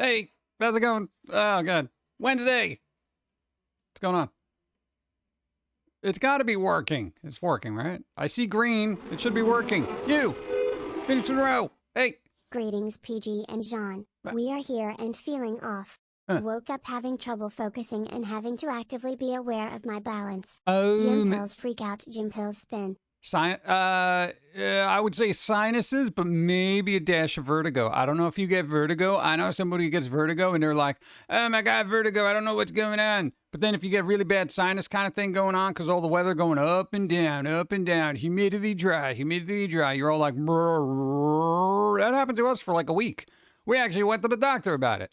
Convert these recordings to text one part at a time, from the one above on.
Hey, how's it going? Oh, God. Wednesday. What's going on? It's got to be working. It's working, right? I see green. It should be working. You! Finish in a row. Hey! Greetings, PG and Jean. What? We are here and feeling off. Woke up having trouble focusing and having to actively be aware of my balance. Gym pills freak out, gym pills spin. I would say sinuses, but maybe a dash of vertigo. I don't know if you get vertigo. I know somebody who gets vertigo and they're like, oh my God, vertigo. I don't know what's going on. But then if you get really bad sinus kind of thing going on, because all the weather going up and down, humidity dry, you're all like, brrr. That happened to us for like a week. We actually went to the doctor about it,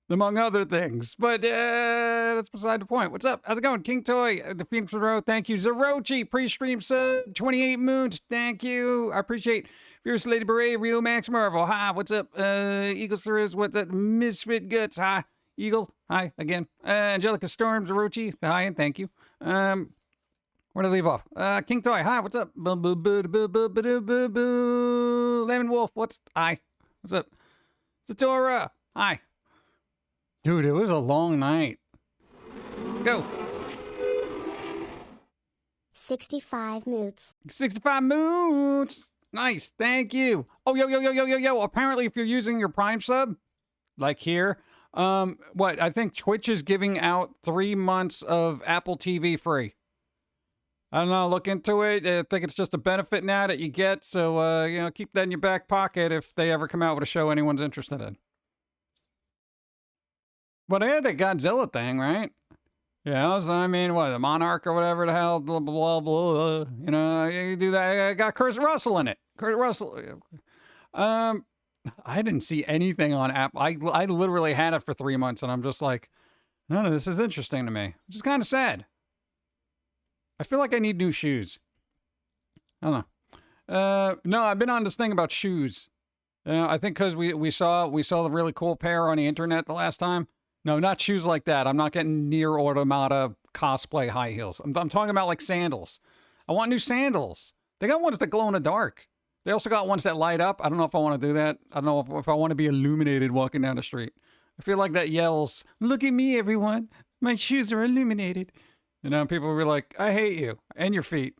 among other things. But that's beside the point. What's up? How's it going? King Toy, the Phoenix Row, thank you. Zerochi, pre-stream sub, 28 moons, thank you. I appreciate Fierce Lady Beret, Real Max Marvel, hi. What's up? Eagle Sirius, what's up? Misfit Guts, hi. Eagle, hi again. Angelica Storm, Zerochi, hi and thank you. Where did I leave off? King Toy, hi, what's up? Lemon Wolf, what's hi? What's up? Zatora, hi. Dude, it was a long night. Go. 65 moods. 65 moods. Nice. Thank you. Oh, yo. Apparently, if you're using your Prime sub, like here, I think Twitch is giving out 3 months of Apple TV free. I don't know. Look into it. I think it's just a benefit now that you get. So, keep that in your back pocket if they ever come out with a show anyone's interested in. But I had that Godzilla thing, right? Yeah, so I mean, what, the Monarch or whatever the hell, blah, blah, blah, you know, you do that. I got Kurt Russell in it. Kurt Russell. I didn't see anything on Apple. I literally had it for 3 months, and I'm just like, none of this is interesting to me. Which is kind of sad. I feel like I need new shoes. I don't know. No, I've been on this thing about shoes. I think because we saw the really cool pair on the internet the last time. No, not shoes like that. I'm not getting near Automata cosplay high heels. I'm talking about like sandals. I want new sandals. They got ones that glow in the dark. They also got ones that light up. I don't know if I want to do that. I don't know if I want to be illuminated walking down the street. I feel like that yells, look at me, everyone. My shoes are illuminated. You know, people will be like, I hate you and your feet.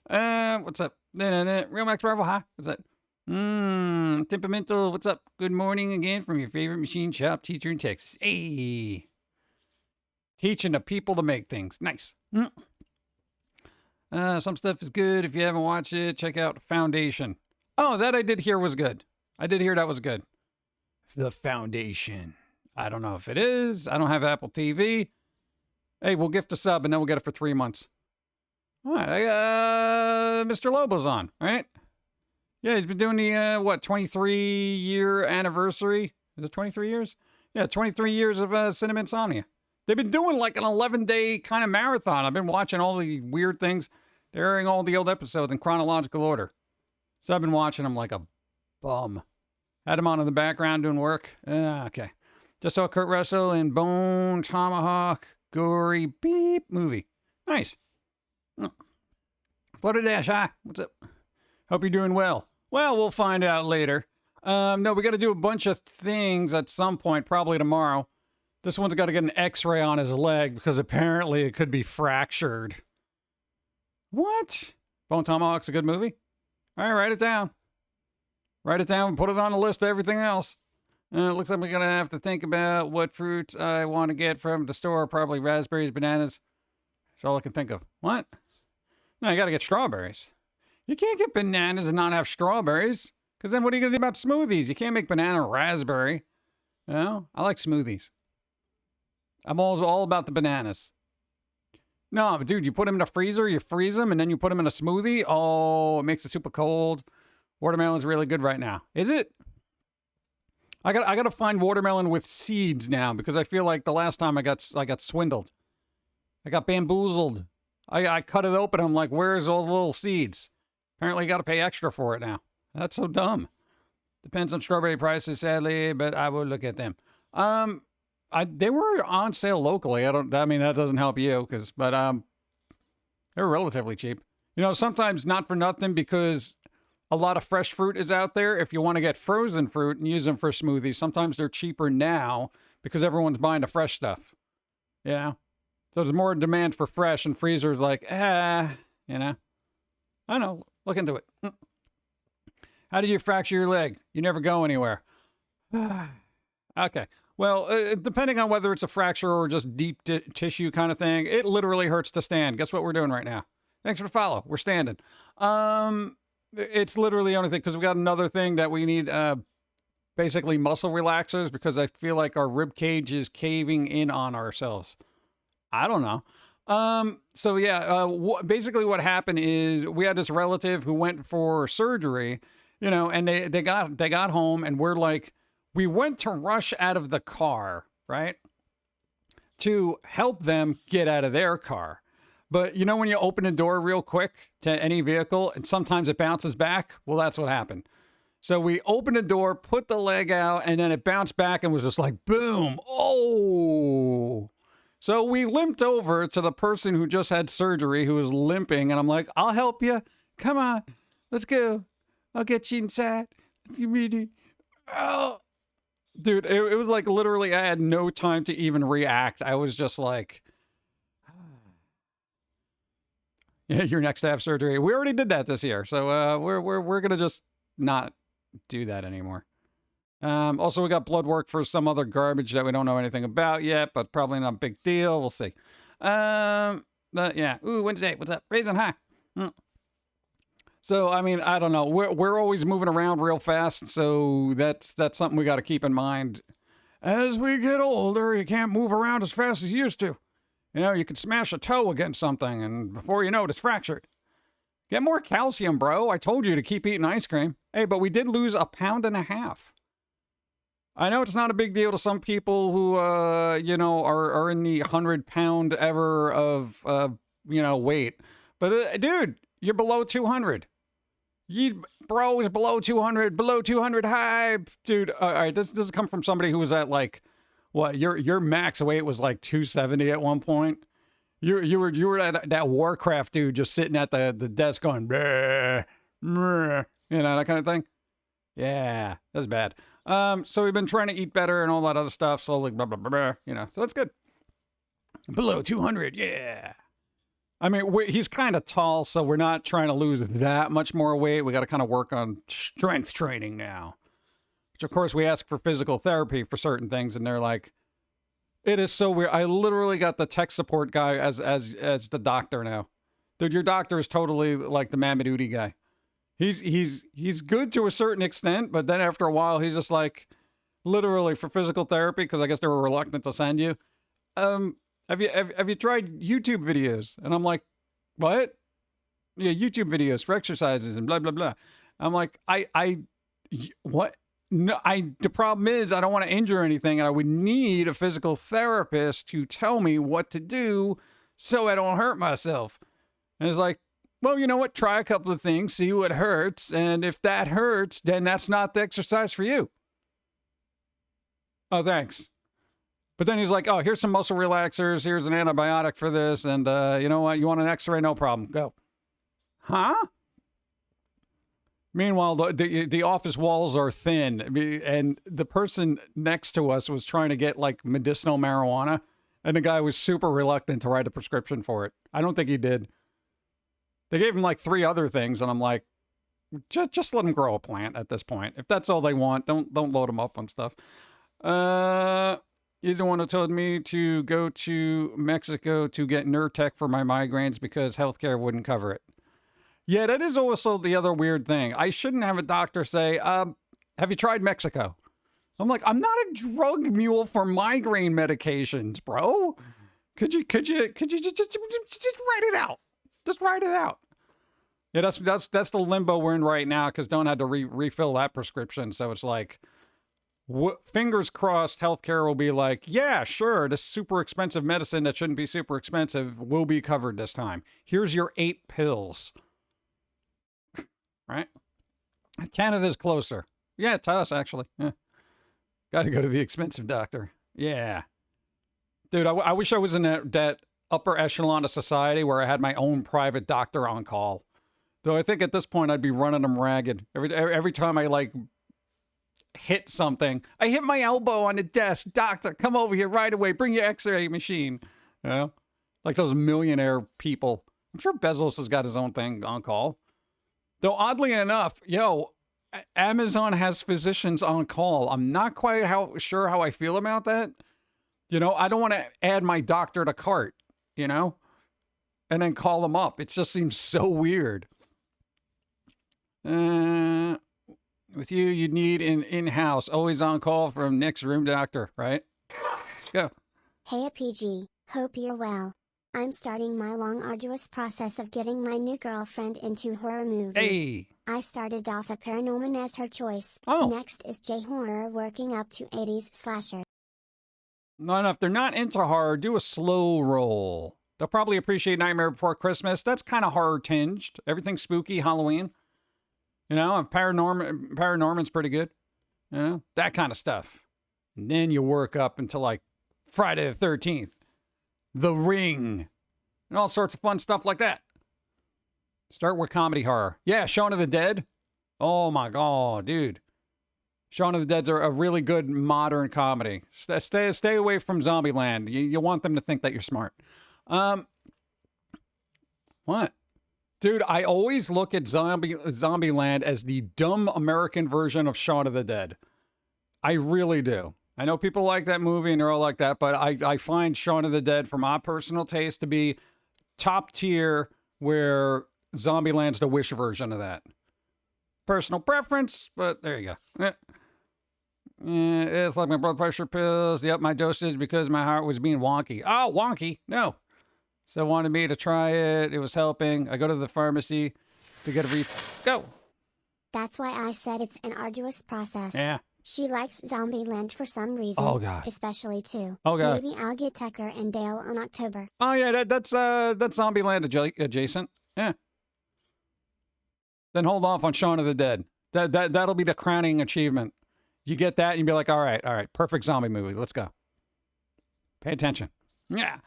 What's up? Real Max Marvel, hi. What's that? Temperamental, what's up? Good morning again from your favorite machine shop teacher in Texas. Hey. Teaching the people to make things. Nice. Some stuff is good. If you haven't watched it, check out Foundation. Oh, that I did hear was good. I did hear that was good. The Foundation. I don't know if it is. I don't have Apple TV. Hey, we'll gift a sub and then we'll get it for 3 months. All right. Mr. Lobo's on, right? Yeah, he's been doing the, 23-year anniversary? Is it 23 years? Yeah, 23 years of Cinema Insomnia. They've been doing like an 11-day kind of marathon. I've been watching all the weird things. They're airing all the old episodes in chronological order. So I've been watching them like a bum. Had him on in the background doing work. Okay. Just saw Kurt Russell in Bone Tomahawk Gory Beep movie. Nice. Flutter Dash, hi. What's up? Hope you're doing well. Well, we'll find out later. No, we got to do a bunch of things at some point, probably tomorrow. This one's got to get an x-ray on his leg because apparently it could be fractured. What? Bone Tomahawk's a good movie? All right, write it down. Write it down and put it on the list of everything else. It looks like we're going to have to think about what fruits I want to get from the store. Probably raspberries, bananas. That's all I can think of. What? No, you got to get strawberries. You can't get bananas and not have strawberries. Because then what are you going to do about smoothies? You can't make banana or raspberry. You know? I like smoothies. I'm all about the bananas. No, but dude, you put them in a freezer, you freeze them, and then you put them in a smoothie. Oh, it makes it super cold. Watermelon's really good right now. Is it? I got to find watermelon with seeds now because I feel like the last time I got swindled. I got bamboozled. I cut it open. I'm like, where's all the little seeds? Apparently you got to pay extra for it now. That's so dumb. Depends on strawberry prices, sadly, but I will look at them. They were on sale locally. I mean, that doesn't help you but they were relatively cheap. You know, sometimes not for nothing because a lot of fresh fruit is out there. If you want to get frozen fruit and use them for smoothies, sometimes they're cheaper now because everyone's buying the fresh stuff. You know? So there's more demand for fresh, and freezer's like, you know? I don't know. Look into it. How did you fracture your leg? You never go anywhere. Okay. Well, depending on whether it's a fracture or just deep tissue kind of thing, it literally hurts to stand. Guess what we're doing right now? Thanks for the follow. We're standing. It's literally the only thing, because we got another thing that we need, basically muscle relaxers, because I feel like our rib cage is caving in on ourselves. I don't know. So yeah, basically what happened is we had this relative who went for surgery, you know, and they got home, and we're like, we went to rush out of the car, right? To help them get out of their car. But you know, when you open the door real quick to any vehicle and sometimes it bounces back? Well, that's what happened. So we opened the door, put the leg out, and then it bounced back and was just like, boom. Oh. So we limped over to the person who just had surgery, who was limping. And I'm like, I'll help you. Come on. Let's go. I'll get you inside. Oh. Dude, it was like literally I had no time to even react. I was just like, yeah, you're next to have surgery. We already did that this year. So we're going to just not do that anymore. Also, we got blood work for some other garbage that we don't know anything about yet, but probably not a big deal. We'll see. But yeah. Ooh, Wednesday. What's up? Raising high. So, I mean, I don't know. We're always moving around real fast, so that's something we got to keep in mind. As we get older, you can't move around as fast as you used to. You know, you could smash a toe against something, and before you know it, it's fractured. Get more calcium, bro. I told you to keep eating ice cream. Hey, but we did lose 1.5 pounds. I know it's not a big deal to some people who, you know, are in the 100-pound ever of, you know, weight. But, dude, you're below 200. Bro is below 200 high. Dude, all right, this has come from somebody who was at, like, what, your max weight was like 270 at one point. You were that Warcraft dude just sitting at the desk going, bleh, bleh, you know, that kind of thing. Yeah, that's bad. So we've been trying to eat better and all that other stuff, slowly, blah, blah, blah, blah, you know, so that's good. Below 200, yeah. I mean, he's kind of tall, so we're not trying to lose that much more weight. We got to kind of work on strength training now. Which, of course, we ask for physical therapy for certain things, and they're like, it is so weird. I literally got the tech support guy as the doctor now. Dude, your doctor is totally like the Mamadouti guy. He's good to a certain extent, but then after a while, he's just like, literally for physical therapy, because I guess they were reluctant to send you. Have you tried YouTube videos? And I'm like, what? Yeah, YouTube videos for exercises and blah, blah, blah. I'm like, what? No, the problem is I don't want to injure anything, and I would need a physical therapist to tell me what to do so I don't hurt myself. And it's like, well, you know what? Try a couple of things, see what hurts, and if that hurts, then that's not the exercise for you. Oh, thanks. But then he's like, oh, here's some muscle relaxers, here's an antibiotic for this, and you know what? You want an x-ray? No problem. Go. Huh? Meanwhile, the office walls are thin, and the person next to us was trying to get, like, medicinal marijuana, and the guy was super reluctant to write a prescription for it. I don't think he did. They gave him, like, 3 other things, and I'm like, just let him grow a plant at this point. If that's all they want, don't load them up on stuff. He's the one who told me to go to Mexico to get Nurtec for my migraines because healthcare wouldn't cover it. Yeah, that is also the other weird thing. I shouldn't have a doctor say, have you tried Mexico? I'm like, I'm not a drug mule for migraine medications, bro. Could you just write it out? Just write it out. Yeah, that's the limbo we're in right now, because don't have to refill that prescription. So it's like, fingers crossed, healthcare will be like, yeah, sure, this super expensive medicine that shouldn't be super expensive will be covered this time. Here's your 8 pills. Right? Canada's closer. Yeah, to us, actually. Yeah. Got to go to the expensive doctor. Yeah. Dude, I wish I was in that upper echelon of society where I had my own private doctor on call. Though I think at this point I'd be running them ragged. Every time I like hit something, I hit my elbow on the desk. Doctor, come over here right away. Bring your X-ray machine. You know, like those millionaire people. I'm sure Bezos has got his own thing on call. Though oddly enough, Amazon has physicians on call. I'm not quite sure how I feel about that. You know, I don't want to add my doctor to cart, you know, and then call them up. It just seems so weird. With you, you'd need an in-house, always on call from next room doctor, right? Go. Hey, PG. Hope you're well. I'm starting my long, arduous process of getting my new girlfriend into horror movies. Hey. I started off at Paranorman as her choice. Oh. Next is J-horror, working up to 80s slasher. No, if they're not into horror, do a slow roll. They'll probably appreciate Nightmare Before Christmas. That's kind of horror tinged. Everything's spooky, Halloween. You know, and Paranorman's pretty good. You know, that kind of stuff. And then you work up until like Friday the 13th. The Ring. And all sorts of fun stuff like that. Start with comedy horror. Yeah, Shaun of the Dead. Oh my God, dude. Shaun of the Dead's a really good modern comedy. Stay away from Zombieland. You want them to think that you're smart. What? Dude, I always look at Zombieland as the dumb American version of Shaun of the Dead. I really do. I know people like that movie and they're all like that, but I find Shaun of the Dead, for my personal taste, to be top tier, where Zombieland's the Wish version of that. Personal preference, but there you go. It's like my blood pressure pills. They upped my dosage because my heart was being wonky. Oh, wonky? No. So wanted me to try it. It was helping. I go to the pharmacy to get a refill. Go. That's why I said it's an arduous process. Yeah. She likes Zombieland for some reason. Oh, God. Especially two. Oh, God. Maybe I'll get Tucker and Dale on October. Oh, yeah, that's Zombieland adjacent. Yeah. Then hold off on Shaun of the Dead. That'll be the crowning achievement. You get that and you'll be like, all right, perfect zombie movie. Let's go. Pay attention. Yeah.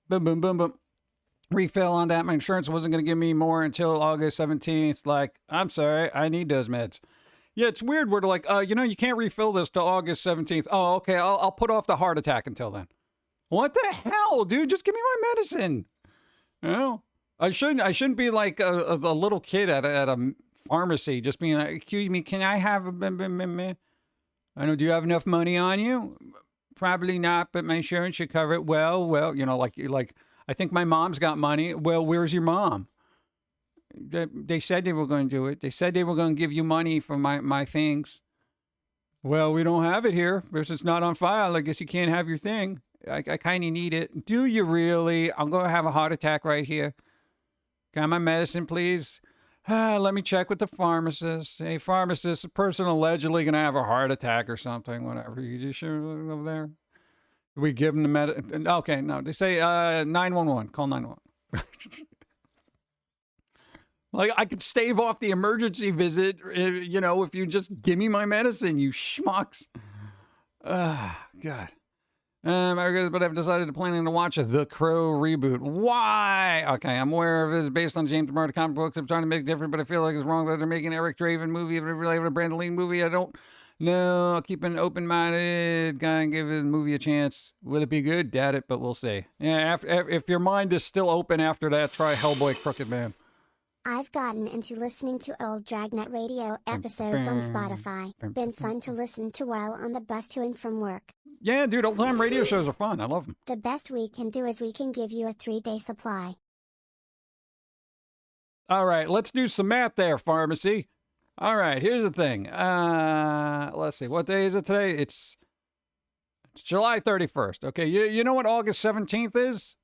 Boom, boom, boom, boom. Refill on that. My insurance wasn't going to give me more until August 17th. Like, I'm sorry, I need those meds. Yeah, it's weird where they're like, you can't refill this till August 17th. Oh, okay, I'll put off the heart attack until then. What the hell, dude? Just give me my medicine. You know? I shouldn't be like a little kid at a pharmacy just being like, excuse me, can I have a... I know, do you have enough money on you? Probably not, but my insurance should cover it. Well, like I think my mom's got money. Well, where's your mom? They said they were going to do it. They said they were going to give you money for my things. Well, we don't have it here because it's not on file. I guess you can't have your thing. I kind of need it. Do you really? I'm going to have a heart attack right here. Got my medicine, please? Let me check with the pharmacist. Hey, pharmacist, a person allegedly going to have a heart attack or something, whatever. You just sure over there? We give them the med. Okay, no. They say 911. Call 911. Like, I could stave off the emergency visit, if you just give me my medicine, you schmucks. God. But I've decided planning to watch The Crow reboot. Why? Okay, I'm aware of it. It's based on James Martin comic books. I'm trying to make it different, but I feel like it's wrong that they're making an Eric Draven movie related to a Brandon Lee movie. I don't know. I'll keep an open-minded guy and give the movie a chance. Will it be good? Doubt it, but we'll see. Yeah, if your mind is still open after that, try Hellboy Crooked Man. I've gotten into listening to old Dragnet Radio episodes on Spotify. Been fun to listen to while on the bus to and from work. Yeah, dude, old-time radio shows are fun. I love them. The best we can do is we can give you a 3-day supply. All right, let's do some math there, pharmacy. All right, here's the thing. Let's see. What day is it today? It's July 31st. Okay, you know what August 17th is?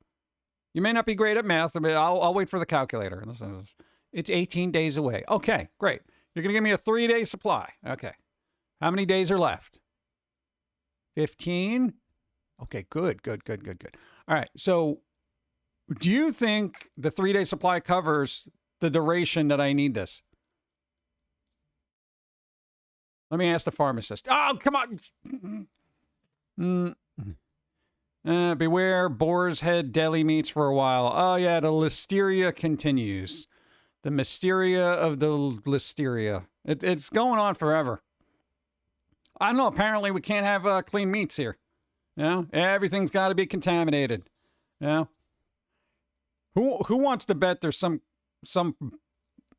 You may not be great at math, but I'll wait for the calculator. It's 18 days away. Okay, great. You're going to give me a 3-day supply. Okay. How many days are left? 15? Okay, good. All right, so do you think the 3-day supply covers the duration that I need this? Let me ask the pharmacist. Oh, come on. Beware boar's head deli meats for a while. Oh, yeah, the listeria continues. The mysteria of the listeria. It's going on forever. I don't know. Apparently, we can't have clean meats here. You know, everything's got to be contaminated. You know, who wants to bet there's some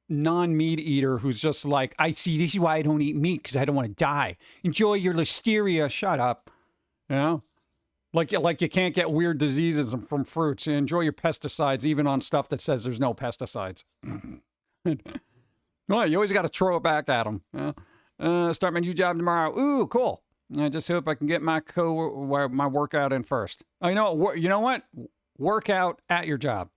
non-meat eater who's just like, I see, this is why I don't eat meat, because I don't want to die. Enjoy your listeria. Shut up. You know, like you can't get weird diseases from fruits. You enjoy your pesticides, even on stuff that says there's no pesticides. Well, you always got to throw it back at them. You know? Start my new job tomorrow. Ooh, cool. I just hope I can get my workout in first. Oh, you know what? Work out at your job.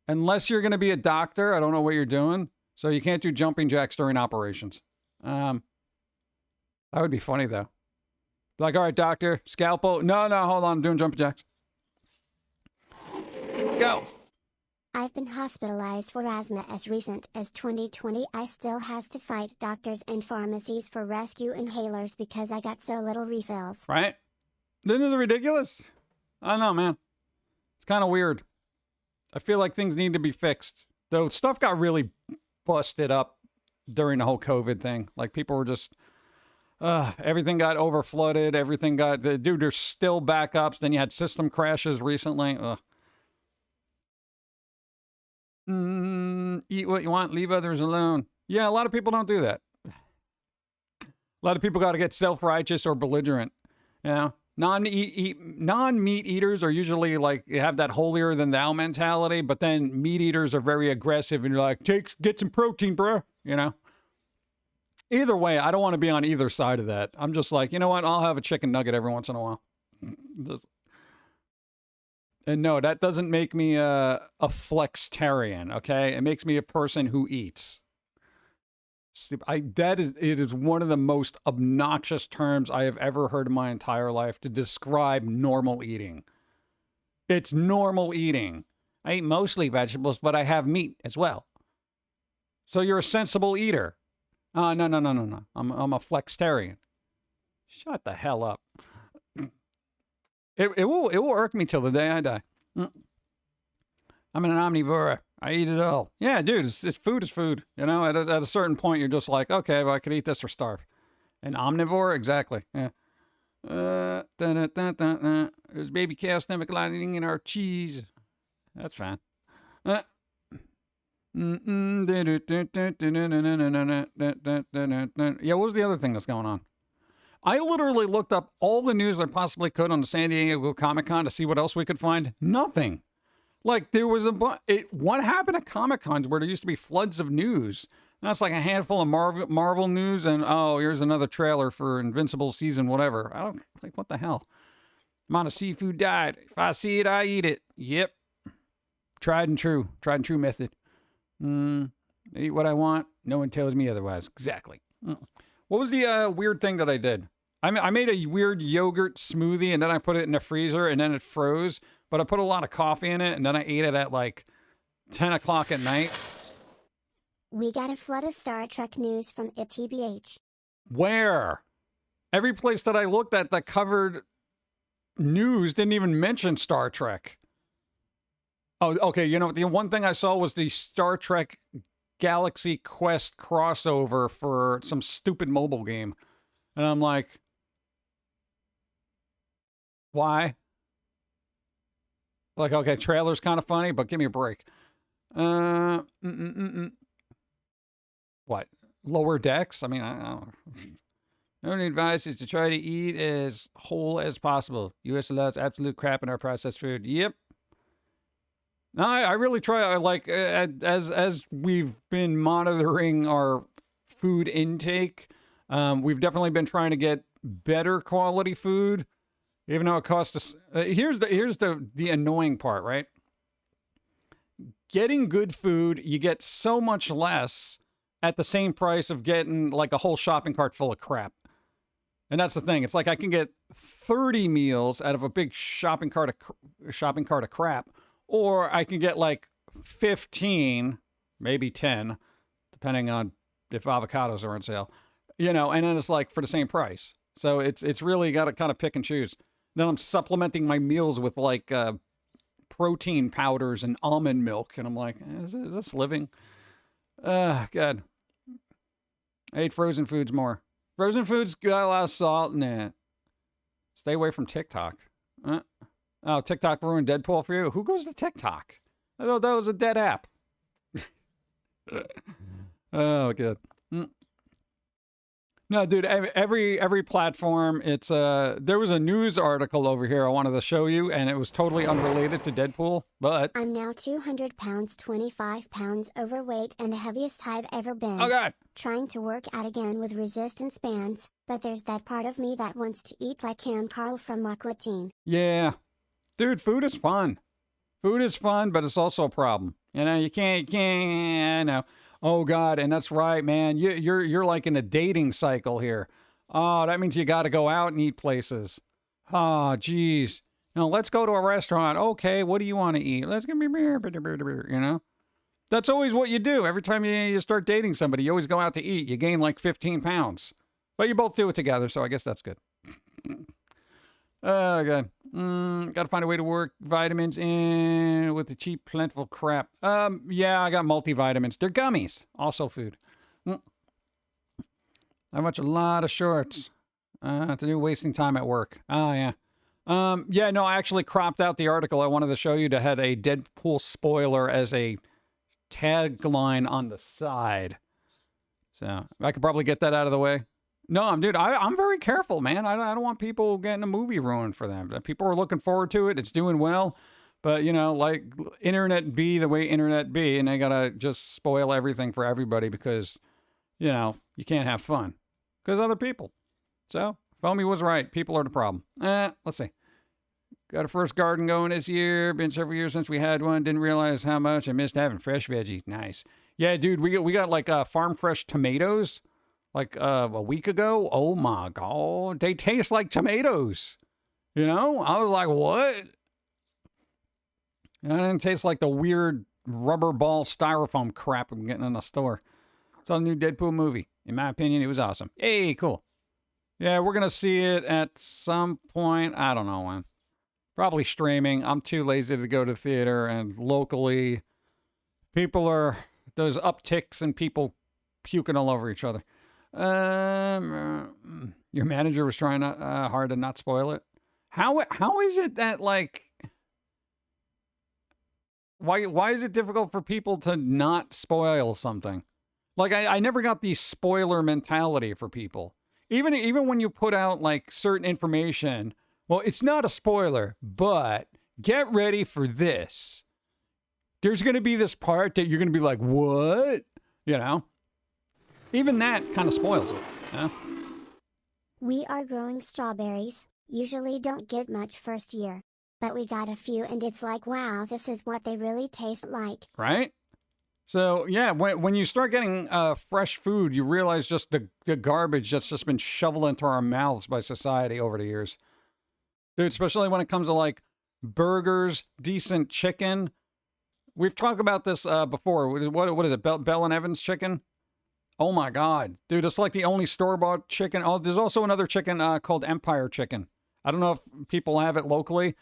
Unless you're going to be a doctor, I don't know what you're doing. So you can't do jumping jacks during operations. That would be funny, though. Like, all right, doctor, scalpel. No, hold on. I'm doing jumping jacks. Go. I've been hospitalized for asthma as recent as 2020. I still has to fight doctors and pharmacies for rescue inhalers because I got so little refills. Right? Isn't this ridiculous? I don't know, man. It's kind of weird. I feel like things need to be fixed. Though stuff got really busted up during the whole COVID thing. Like people were just, everything got overflooded. Everything got, dude, there's still backups. Then you had system crashes recently. Eat what you want, leave others alone. Yeah, a lot of people don't do that. A lot of people got to get self-righteous or belligerent. You know? Non-meat eaters are usually like, have that holier than thou mentality, but then meat eaters are very aggressive and you're like, get some protein, bro. You know? Either way, I don't want to be on either side of that. I'm just like, you know what? I'll have a chicken nugget every once in a while. And no, that doesn't make me a flexitarian, okay? It makes me a person who eats. It is one of the most obnoxious terms I have ever heard in my entire life to describe normal eating. It's normal eating. I eat mostly vegetables, but I have meat as well. So you're a sensible eater. No. I'm a flexitarian. Shut the hell up. It will irk me till the day I die. I'm an omnivore. I eat it all. Yeah, dude, it's food is food. You know, at a certain point, you're just like, okay, well, I could eat this or starve. An omnivore? Exactly. Yeah. There's baby cow stomach lining in our cheese. That's fine. Yeah, what was the other thing that's going on? I literally looked up all the news I possibly could on the San Diego Comic-Con to see what else we could find. Nothing. Like, there was what happened at Comic-Cons where there used to be floods of news? Now it's like a handful of Marvel news and, oh, here's another trailer for Invincible season whatever. I don't, like, what the hell? I'm on a seafood diet. If I see it, I eat it. Yep. Tried and true method. Eat what I want. No one tells me otherwise. Exactly. What was the weird thing that I did? I made a weird yogurt smoothie and then I put it in the freezer and then it froze. But I put a lot of coffee in it and then I ate it at like 10 o'clock at night. We got a flood of Star Trek news from ITBH. Where? Every place that I looked at that covered news didn't even mention Star Trek. Oh, okay. You know, the one thing I saw was the Star Trek Galaxy Quest crossover for some stupid mobile game. And I'm like, why? Like, okay, trailer's kind of funny, but give me a break. What? Lower decks? I mean, I don't know. The only advice is to try to eat as whole as possible. U.S. allows absolute crap in our processed food. Yep. No, I really try. I like, as we've been monitoring our food intake, we've definitely been trying to get better quality food. Even though it costs us, here's the annoying part, right? Getting good food, you get so much less at the same price of getting like a whole shopping cart full of crap. And that's the thing. It's like I can get 30 meals out of a big shopping cart of crap, or I can get like 15, maybe 10, depending on if avocados are on sale. You know, and then it's like for the same price. So it's really got to kind of pick and choose. Then I'm supplementing my meals with like protein powders and almond milk. And I'm like, is this living? God. I ate frozen foods more. Frozen foods got a lot of salt in it. Stay away from TikTok. Oh, TikTok ruined Deadpool for you? Who goes to TikTok? I thought that was a dead app. Oh, good. No, dude, every platform, it's there was a news article over here I wanted to show you, and it was totally unrelated to Deadpool, but I'm now 200 pounds, 25 pounds overweight, and the heaviest I've ever been. oh god. Trying to work out again with resistance bands, but there's that part of me that wants to eat like Cam Carl from Aqua Teen. Yeah. Dude, food is fun. Food is fun, but it's also a problem. You know, you can't, oh God, and that's right, man. You're like in a dating cycle here. Oh, that means you got to go out and eat places. Oh, geez. Now let's go to a restaurant. Okay, what do you want to eat? Let's give me beer, you know? That's always what you do. Every time you start dating somebody, you always go out to eat. You gain like 15 pounds. But you both do it together, so I guess that's good. Oh, God. Gotta find a way to work vitamins in with the cheap, plentiful crap. Yeah, I got multivitamins. They're gummies. Also food. I watch a lot of shorts to do wasting time at work. Oh, yeah. Yeah, no, I actually cropped out the article I wanted to show you that had a Deadpool spoiler as a tagline on the side. So I could probably get that out of the way. No, I'm very careful, man. I don't want people getting a movie ruined for them. People are looking forward to it. It's doing well. But, you know, like internet be the way internet be, and they got to just spoil everything for everybody because, you know, you can't have fun because other people. So Foamy was right. People are the problem. Let's see. Got a first garden going this year. Been several years since we had one. Didn't realize how much I missed having fresh veggies. Nice. Yeah, dude, we got like farm fresh tomatoes. Like a week ago. Oh my God. They taste like tomatoes. You know? I was like, what? And it didn't taste like the weird rubber ball styrofoam crap I'm getting in the store. Saw the new Deadpool movie. In my opinion, it was awesome. Hey, cool. Yeah, we're going to see it at some point. I don't know when. Probably streaming. I'm too lazy to go to theater. And locally, there's upticks and people puking all over each other. Your manager was trying hard to not spoil it. How is it that like why is it difficult for people to not spoil something? Like I never got the spoiler mentality for people. Even when you put out like certain information, well, it's not a spoiler, but get ready for this. There's going to be this part that you're going to be like, "What?" You know? Even that kind of spoils it. Yeah? We are growing strawberries, usually don't get much first year. But we got a few and it's like, wow, this is what they really taste like. Right? So, yeah, when you start getting fresh food, you realize just the garbage that's just been shoveled into our mouths by society over the years. Dude, especially when it comes to like burgers, decent chicken. We've talked about this before. What is it? Bell and Evans chicken? Oh my God, dude, it's like the only store-bought chicken. Oh, there's also another chicken called Empire Chicken. I don't know if people have it locally.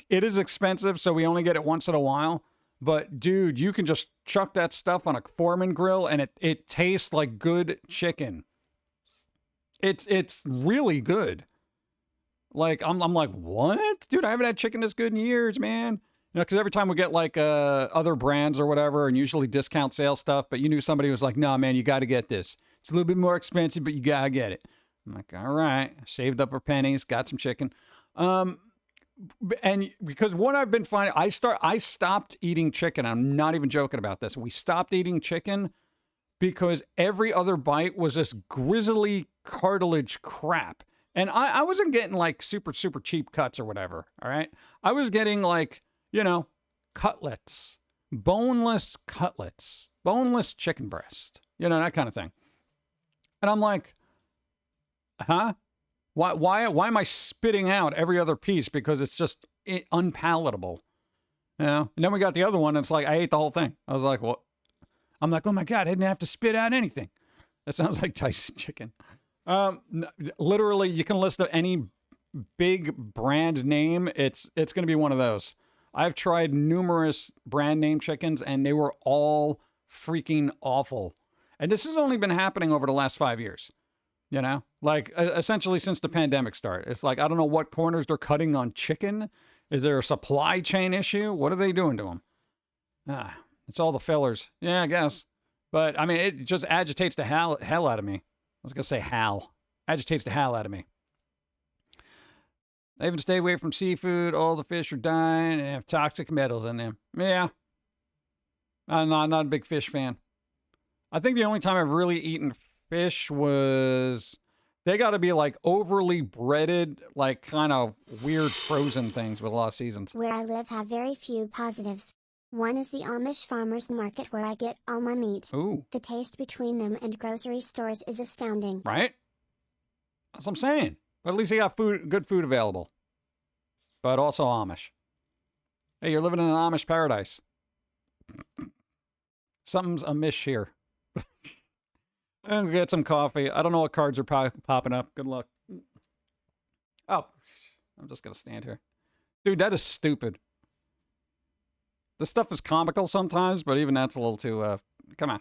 It is expensive, so we only get it once in a while. But dude, you can just chuck that stuff on a Foreman grill, and it tastes like good chicken. It's really good. Like I'm like, what, dude? I haven't had chicken this good in years, man. You know, because every time we get like other brands or whatever, and usually discount sale stuff, but you knew somebody was like, "No, man, you got to get this. It's a little bit more expensive, but you gotta get it." I'm like, "All right." Saved up our pennies, got some chicken, and because what I've been finding, I stopped eating chicken. I'm not even joking about this. We stopped eating chicken because every other bite was this grisly cartilage crap, and I wasn't getting like super cheap cuts or whatever. All right, I was getting like, you know, cutlets, boneless chicken breast, you know, that kind of thing. And I'm like, huh? Why am I spitting out every other piece? Because it's just unpalatable, you know? And then we got the other one. And it's like, I ate the whole thing. I was like, what? I'm like, oh my God, I didn't have to spit out anything. That sounds like Tyson chicken. Literally, you can list any big brand name. It's going to be one of those. I've tried numerous brand name chickens and they were all freaking awful. And this has only been happening over the last 5 years. You know, like essentially since the pandemic started. It's like, I don't know what corners they're cutting on chicken. Is there a supply chain issue? What are they doing to them? It's all the fillers. Yeah, I guess. But I mean, it just agitates the hell out of me. I was going to say hal. Agitates the hell out of me. I even stay away from seafood. All the fish are dying and have toxic metals in them. Yeah. I'm not a big fish fan. I think the only time I've really eaten fish was, they got to be like overly breaded, like kind of weird frozen things with a lot of seasons. Where I live have very few positives. One is the Amish farmers market where I get all my meat. Ooh. The taste between them and grocery stores is astounding. Right? That's what I'm saying. But at least they got good food available. But also Amish. Hey, you're living in an Amish paradise. Something's amish here. And get some coffee. I don't know what cards are popping up. Good luck. Oh, I'm just going to stand here. Dude, that is stupid. This stuff is comical sometimes, but even that's a little too, come on.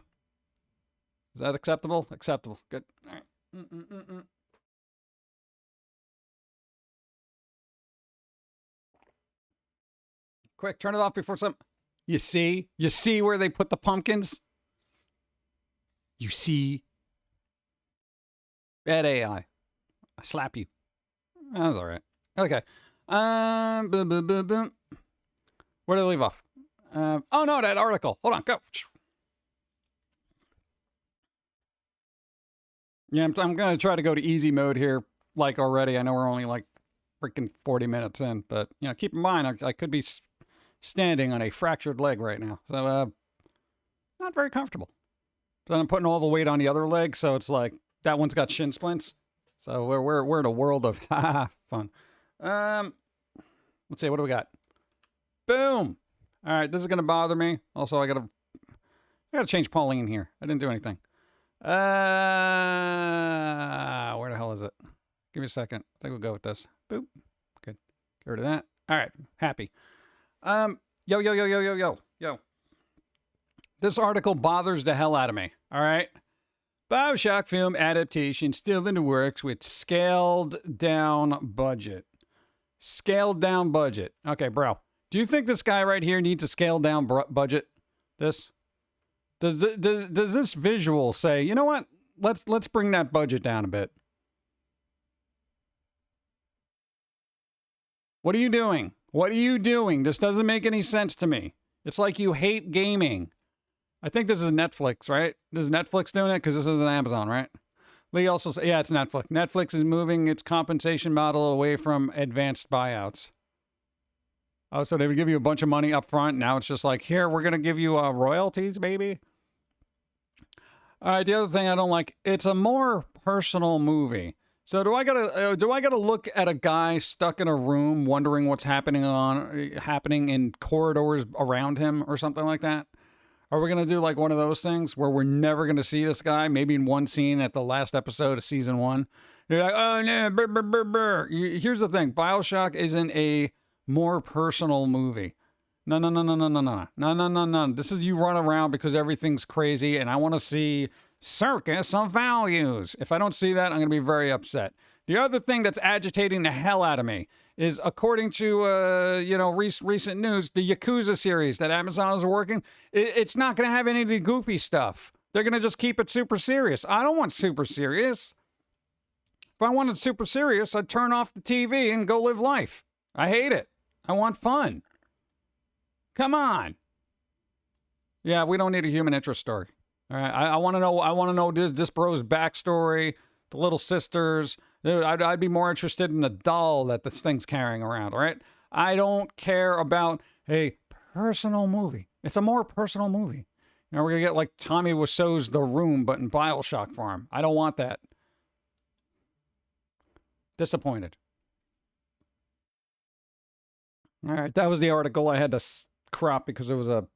Is that acceptable? Acceptable. Good. All right. Quick, turn it off before some... You see? You see where they put the pumpkins? You see? Bad AI. I slap you. That was all right. Okay. Boom, boom, boom, boom. Where did I leave off? Oh, no, that article. Hold on, go. Yeah, I'm going to try to go to easy mode here, like already. I know we're only like freaking 40 minutes in, but, you know, keep in mind, I could be standing on a fractured leg right now. So, not very comfortable. So I'm putting all the weight on the other leg, so it's like, that one's got shin splints. So we're in a world of fun. Let's see, what do we got? Boom. All right, this is gonna bother me. Also, I gotta change Pauline here. I didn't do anything. Where the hell is it? Give me a second. I think we'll go with this. Boop. Good. Get rid of that. All right. Happy. Yo. This article bothers the hell out of me. All right. BioShock film adaptation still in the works with scaled down budget. Scaled down budget. Okay, bro. Do you think this guy right here needs a scaled down budget? Does this visual say, you know what? Let's bring that budget down a bit. What are you doing? What are you doing? This doesn't make any sense to me. It's like you hate gaming. I think this is Netflix, right? This is Netflix doing it because this isn't Amazon, right? Lee also said, yeah, it's Netflix. Netflix is moving its compensation model away from advanced buyouts. Oh, so they would give you a bunch of money up front. Now it's just like, here, we're going to give you royalties, baby. All right, the other thing I don't like, it's a more personal movie. So do I gotta look at a guy stuck in a room wondering what's happening in corridors around him or something like that? Are we going to do like one of those things where we're never going to see this guy? Maybe in one scene at the last episode of season 1. You're like, oh, no, brr, brr, brr, brr. Here's the thing. BioShock isn't a more personal movie. No. This is you run around because everything's crazy and I want to see circus of values. If I don't see that, I'm going to be very upset. The other thing that's agitating the hell out of me is, according to, recent news, the Yakuza series that Amazon is working, it's not going to have any of the goofy stuff. They're going to just keep it super serious. I don't want super serious. If I wanted super serious, I'd turn off the TV and go live life. I hate it. I want fun. Come on. Yeah, we don't need a human interest story. All right, I want to know. I want to know this bro's backstory, the little sisters. Dude, I'd be more interested in the doll that this thing's carrying around. All right, I don't care about a personal movie. It's a more personal movie. You know, we're gonna get like Tommy Wiseau's The Room, but in BioShock form. I don't want that. Disappointed. All right, that was the article I had to crop because it was a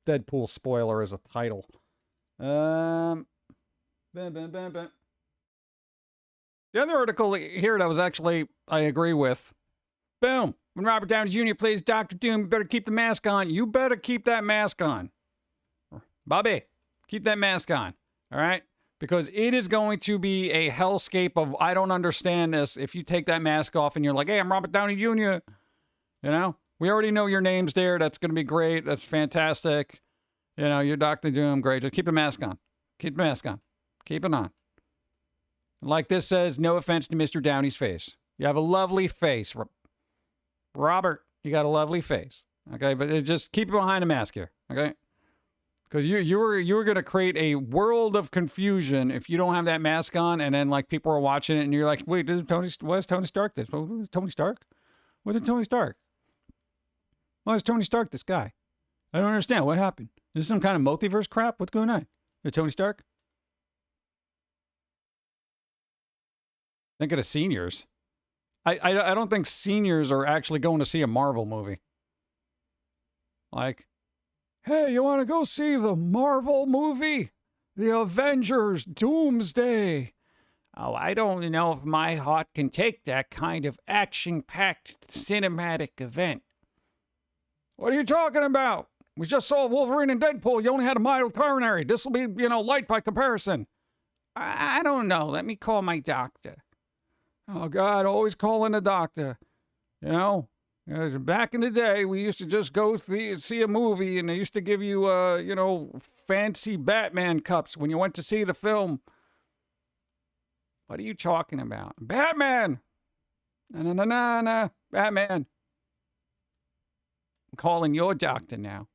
Deadpool spoiler as a title. The other article here that was actually, I agree with. Boom. When Robert Downey Jr. plays Dr. Doom, you better keep the mask on. You better keep that mask on. Bobby, keep that mask on. All right? Because it is going to be a hellscape of, I don't understand this, if you take that mask off and you're like, hey, I'm Robert Downey Jr. You know? We already know your name's there. That's going to be great. That's fantastic. You know, you're Dr. Doom. Great. Just keep the mask on. Keep the mask on. Keep it on. Like this says, no offense to Mr. Downey's face. You have a lovely face. Robert, you got a lovely face. Okay, but just keep it behind the mask here. Okay? Because you were going to create a world of confusion if you don't have that mask on, and then like people are watching it and you're like, wait, what is Tony Stark this? What is Tony Stark? What is Tony Stark? Why is Tony Stark this guy? I don't understand. What happened? Is this some kind of multiverse crap? What's going on? Is Tony Stark? Think of the seniors. I don't think seniors are actually going to see a Marvel movie. Like, hey, you want to go see the Marvel movie? The Avengers Doomsday. Oh, I don't know if my heart can take that kind of action-packed cinematic event. What are you talking about? We just saw Wolverine and Deadpool. You only had a mild coronary. This will be, light by comparison. I don't know. Let me call my doctor. Oh, God, always calling the doctor. Back in the day, we used to just go see a movie, and they used to give you, fancy Batman cups when you went to see the film. What are you talking about? Batman! Na. Batman. I'm calling your doctor now.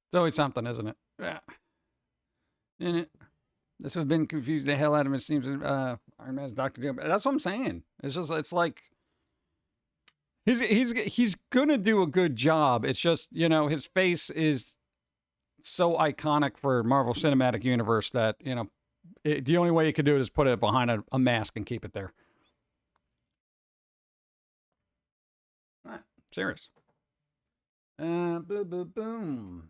It's always something, isn't it? Yeah. In it. This has been confused the hell out of me. It seems Iron Man's Dr. Doom. That's what I'm saying. It's like he's gonna do a good job. It's just, his face is so iconic for Marvel Cinematic Universe that, the only way you could do it is put it behind a mask and keep it there. Serious. Boom.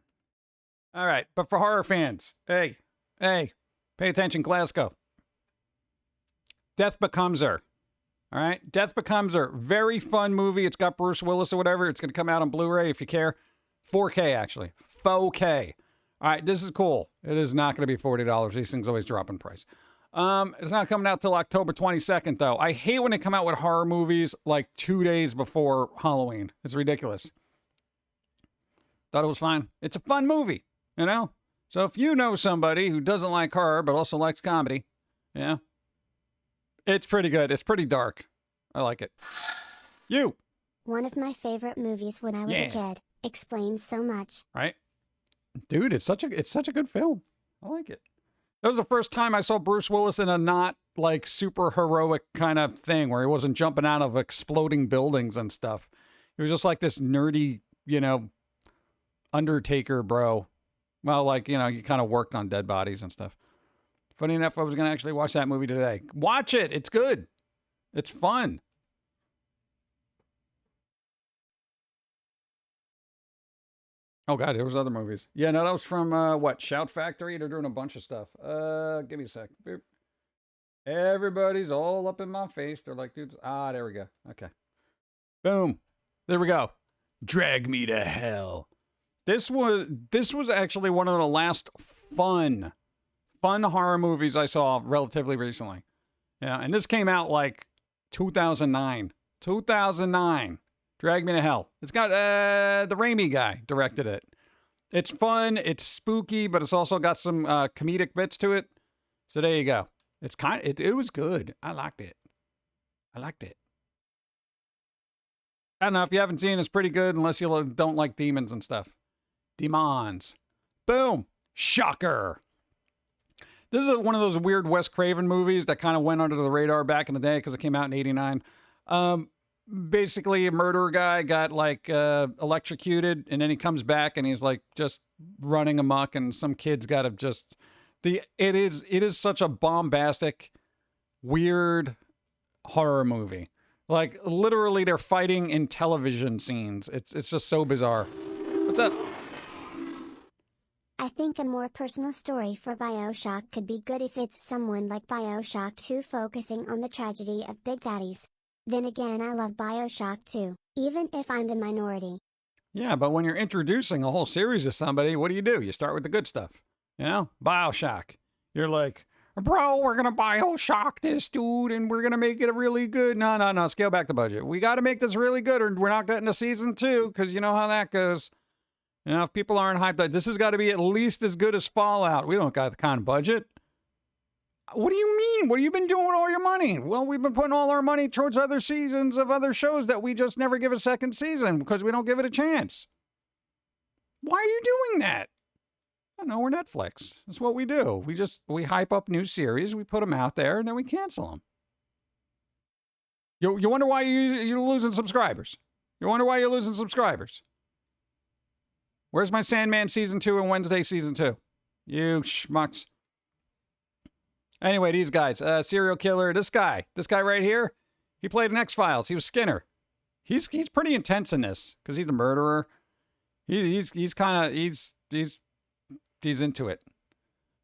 All right, but for horror fans, hey, pay attention, Glasgow. Death Becomes Her. All right, Death Becomes Her. Very fun movie. It's got Bruce Willis or whatever. It's going to come out on Blu-ray if you care. 4K, actually. 4K. All right, this is cool. It is not going to be $40. These things always drop in price. It's not coming out till October 22nd, though. I hate when they come out with horror movies like 2 days before Halloween. It's ridiculous. Thought it was fine. It's a fun movie, So if you know somebody who doesn't like horror but also likes comedy, it's pretty good. It's pretty dark. I like it. You. One of my favorite movies when I was a kid. Explains so much. Right? Dude, it's such a good film. I like it. That was the first time I saw Bruce Willis in a not like super heroic kind of thing where he wasn't jumping out of exploding buildings and stuff. He was just like this nerdy, Undertaker bro. Well, like, you kind of worked on dead bodies and stuff. Funny enough, I was going to actually watch that movie today. Watch it. It's good. It's fun. Oh, God, there was other movies. Yeah, no, that was from, Shout Factory? They're doing a bunch of stuff. Give me a sec. Boop. Everybody's all up in my face. They're like, dude, there we go. Okay. Boom. There we go. Drag Me to Hell. This was actually one of the last fun horror movies I saw relatively recently. Yeah, and this came out like 2009. 2009. Drag Me to Hell. It's got the Raimi guy directed it. It's fun, it's spooky, but it's also got some comedic bits to it. So there you go. It's it was good. I liked it. I don't know if you haven't seen it, it's pretty good unless you don't like demons and stuff. Demons. Boom. Shocker. This is one of those weird Wes Craven movies that kind of went under the radar back in the day because it came out in 89. Basically, a murderer guy got like electrocuted, and then he comes back and he's like just running amok, and some kid's got to just it is such a bombastic, weird horror movie. Like literally, they're fighting in television scenes. It's just so bizarre. What's up? I think a more personal story for BioShock could be good if it's someone like BioShock 2 focusing on the tragedy of Big Daddies. Then again, I love BioShock 2, even if I'm the minority. Yeah, but when you're introducing a whole series to somebody, what do? You start with the good stuff. You know? BioShock. You're like, bro, we're going to BioShock this, dude, and we're going to make it really good. No. Scale back the budget. We got to make this really good, or we're not getting to season 2, because you know how that goes. You know, if people aren't hyped, this has got to be at least as good as Fallout. We don't got the kind of budget. What do you mean? What have you been doing with all your money? Well, we've been putting all our money towards other seasons of other shows that we just never give a second season because we don't give it a chance. Why are you doing that? I know, we're Netflix. That's what we do. We hype up new series, we put them out there, and then we cancel them. You wonder why you're losing subscribers. You wonder why you're losing subscribers. Where's my Sandman Season 2 and Wednesday Season 2? You schmucks. Anyway, these guys. Serial killer. This guy right here, he played in X-Files. He was Skinner. He's pretty intense in this because he's a murderer. He's into it.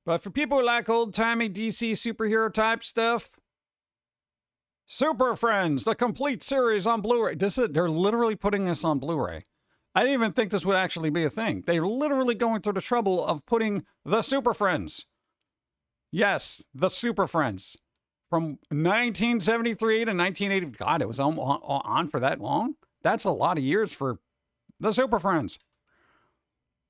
But for people who like old-timey DC superhero type stuff, Super Friends, the complete series on Blu-ray. They're literally putting this on Blu-ray. I didn't even think this would actually be a thing. They're literally going through the trouble of putting the Super Friends. Yes, the Super Friends. From 1973 to 1980. God, it was on for that long? That's a lot of years for the Super Friends.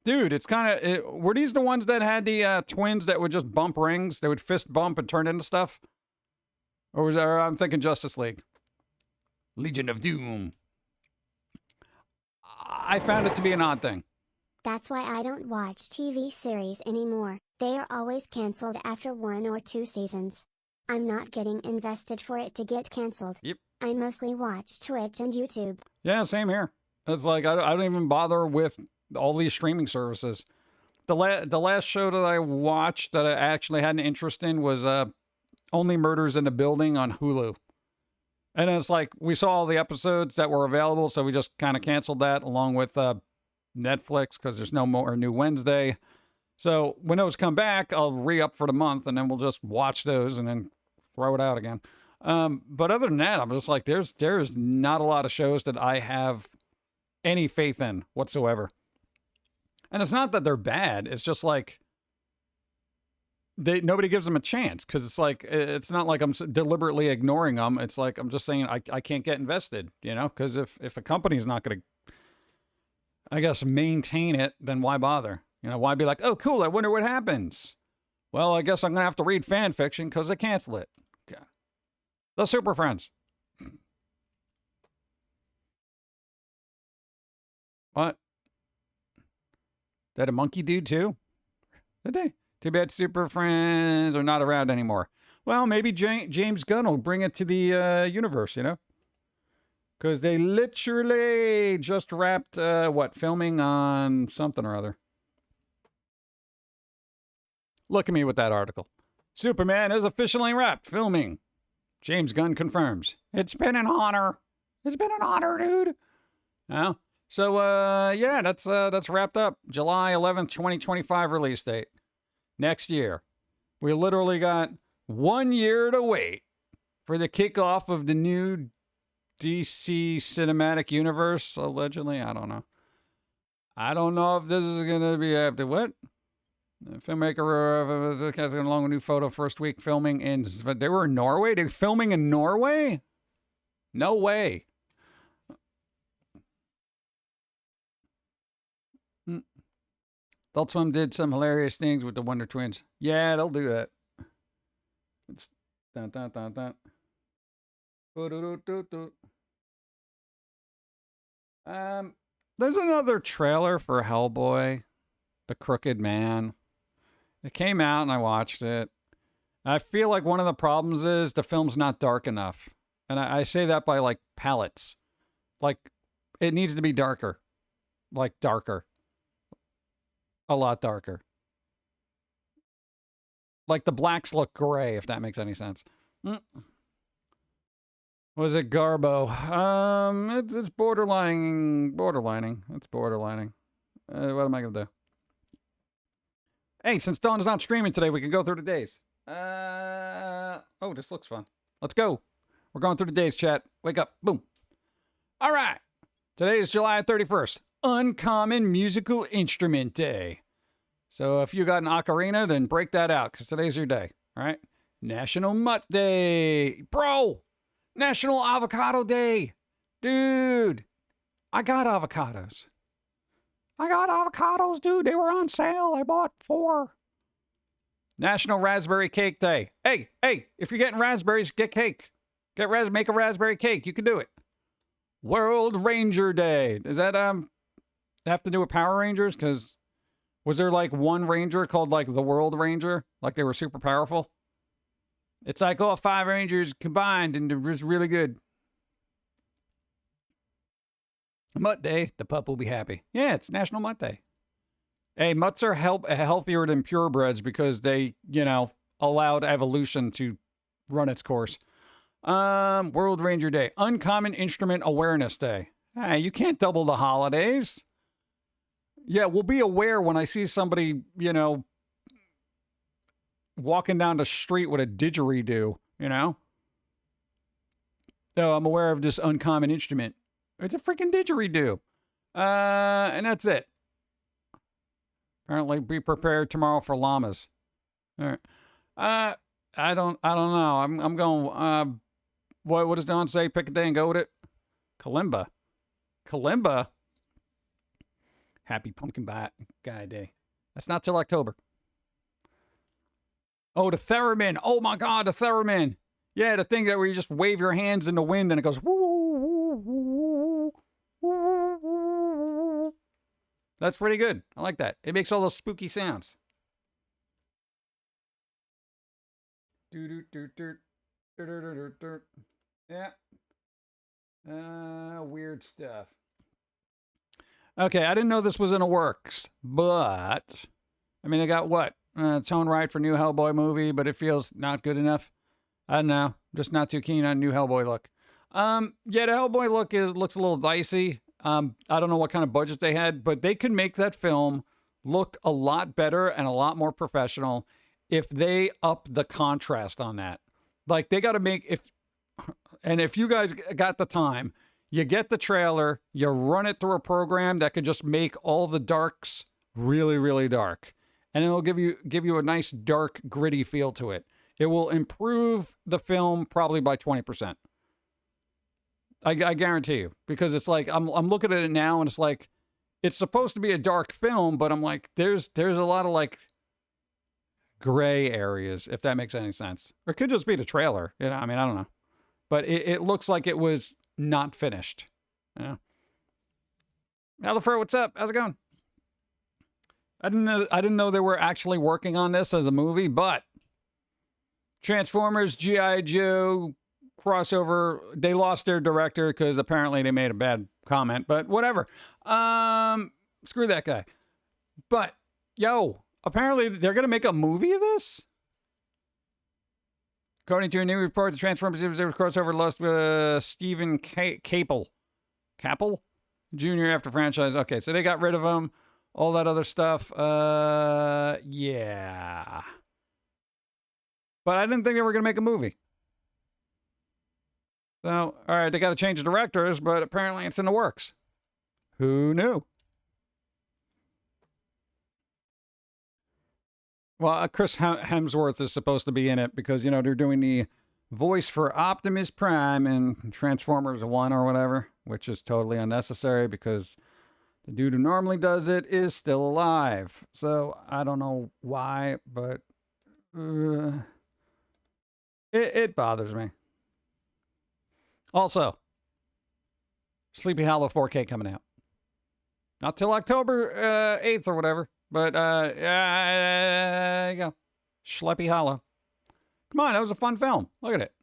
Dude, it's kind of... Were these the ones that had the twins that would just bump rings? They would fist bump and turn into stuff? Or I'm thinking Justice League. Legion of Doom. I found it to be an odd thing. That's why I don't watch TV series anymore. They are always canceled after 1 or 2 seasons. I'm not getting invested for it to get canceled. Yep. I mostly watch Twitch and YouTube. Yeah, same here. It's like I don't even bother with all these streaming services. The last show that I watched that I actually had an interest in was Only Murders in the Building on Hulu. And it's like we saw all the episodes that were available, so we just kind of canceled that along with Netflix because there's no more new Wednesday. So when those come back, I'll re-up for the month, and then we'll just watch those and then throw it out again. But other than that, I'm just like, there's not a lot of shows that I have any faith in whatsoever. And it's not that they're bad. It's just like nobody gives them a chance because it's like it's not like I'm deliberately ignoring them. It's like I'm just saying I can't get invested, you know, because if a company's not going to, I guess, maintain it, then why bother? You know, why be like, oh, cool, I wonder what happens. Well, I guess I'm going to have to read fan fiction because they cancel it. Okay. The Super Friends. What? That a monkey dude too? Did they? Too bad Super Friends are not around anymore. Well, maybe James Gunn will bring it to the universe, you know? Because they literally just wrapped, filming on something or other. Look at me with that article. Superman is officially wrapped filming. James Gunn confirms. It's been an honor. It's been an honor, dude. Well, so, yeah, that's wrapped up. July 11th, 2025 release date. Next year. We literally got 1 year to wait for the kickoff of the new DC cinematic universe, allegedly. I don't know. I don't know if this is going to be after what? The filmmaker has along a new photo first week filming in... They were in Norway? They're filming in Norway? No way. Adult Swim did some hilarious things with the Wonder Twins. Yeah, they'll do that. It's dun, dun, dun, dun. There's another trailer for Hellboy, The Crooked Man. It came out and I watched it. I feel like one of the problems is the film's not dark enough. And I say that by like palettes. Like it needs to be darker. Like darker. A lot darker. Like the blacks look gray, if that makes any sense. Was it Garbo? It's borderlining. It's borderlining. What am I going to do? Hey, since Dawn's not streaming today, we can go through the days. Oh, this looks fun. Let's go. We're going through the days, chat. Wake up. Boom. All right. Today is July 31st. Uncommon Musical Instrument Day. So if you got an ocarina, then break that out, because today's your day. All right? National Mutt Day. Bro! National Avocado Day. Dude. I got avocados. Dude. They were on sale. I bought 4. National Raspberry Cake Day. Hey, if you're getting raspberries, get cake. Make a raspberry cake. You can do it. World Ranger Day. Does that have to do with Power Rangers? Because was there like one ranger called like the World Ranger? Like they were super powerful? It's like all 5 rangers combined and it was really good. Mutt Day. The pup will be happy. Yeah, it's National Mutt Day. Hey, mutts are healthier than purebreds because they, allowed evolution to run its course. World Ranger Day. Uncommon Instrument Awareness Day. Hey, you can't double the holidays. Yeah, we'll be aware when I see somebody, walking down the street with a didgeridoo, So I'm aware of this uncommon instrument. It's a freaking didgeridoo. And that's it. Apparently, be prepared tomorrow for llamas. All right. I don't know. I'm going. What does Don say? Pick a day and go with it. Kalimba. Happy Pumpkin Guy Day. That's not till October. Oh, the theremin. Oh my God, the theremin. Yeah, the thing that where you just wave your hands in the wind and it goes. Woo, woo, woo, woo, woo. That's pretty good. I like that. It makes all those spooky sounds. Yeah. Weird stuff. Okay, I didn't know this was in the works, but I mean, I got what? Tone right for new Hellboy movie, but it feels not good enough. I don't know. Just not too keen on new Hellboy look. Yeah, the Hellboy look looks a little dicey. I don't know what kind of budget they had, but they could make that film look a lot better and a lot more professional if they up the contrast on that. Like they got to make if you guys got the time, you get the trailer, you run it through a program that could just make all the darks really, really dark. And it'll give you a nice dark, gritty feel to it. It will improve the film probably by 20%. I guarantee you, because it's like I'm looking at it now and it's like it's supposed to be a dark film, but I'm like there's a lot of like gray areas, if that makes any sense. Or it could just be the trailer, I mean, I don't know, but it looks like it was not finished. Alifer, what's up? How's it going? I didn't know they were actually working on this as a movie, but Transformers, G.I. Joe crossover, they lost their director because apparently they made a bad comment, but whatever. Screw that guy. But apparently they're gonna make a movie of this. According to a new report, the Transformers crossover lost Stephen Capel Jr. after franchise. Okay, so they got rid of him. All that other stuff. Yeah. But I didn't think they were gonna make a movie. So, all right, they got to change the directors, but apparently it's in the works. Who knew? Well, Chris Hemsworth is supposed to be in it because, they're doing the voice for Optimus Prime in Transformers 1 or whatever, which is totally unnecessary because the dude who normally does it is still alive. So I don't know why, but it bothers me. Also, Sleepy Hollow 4K coming out. Not till October 8th or whatever. But, there you go. Sleepy Hollow. Come on, that was a fun film. Look at it.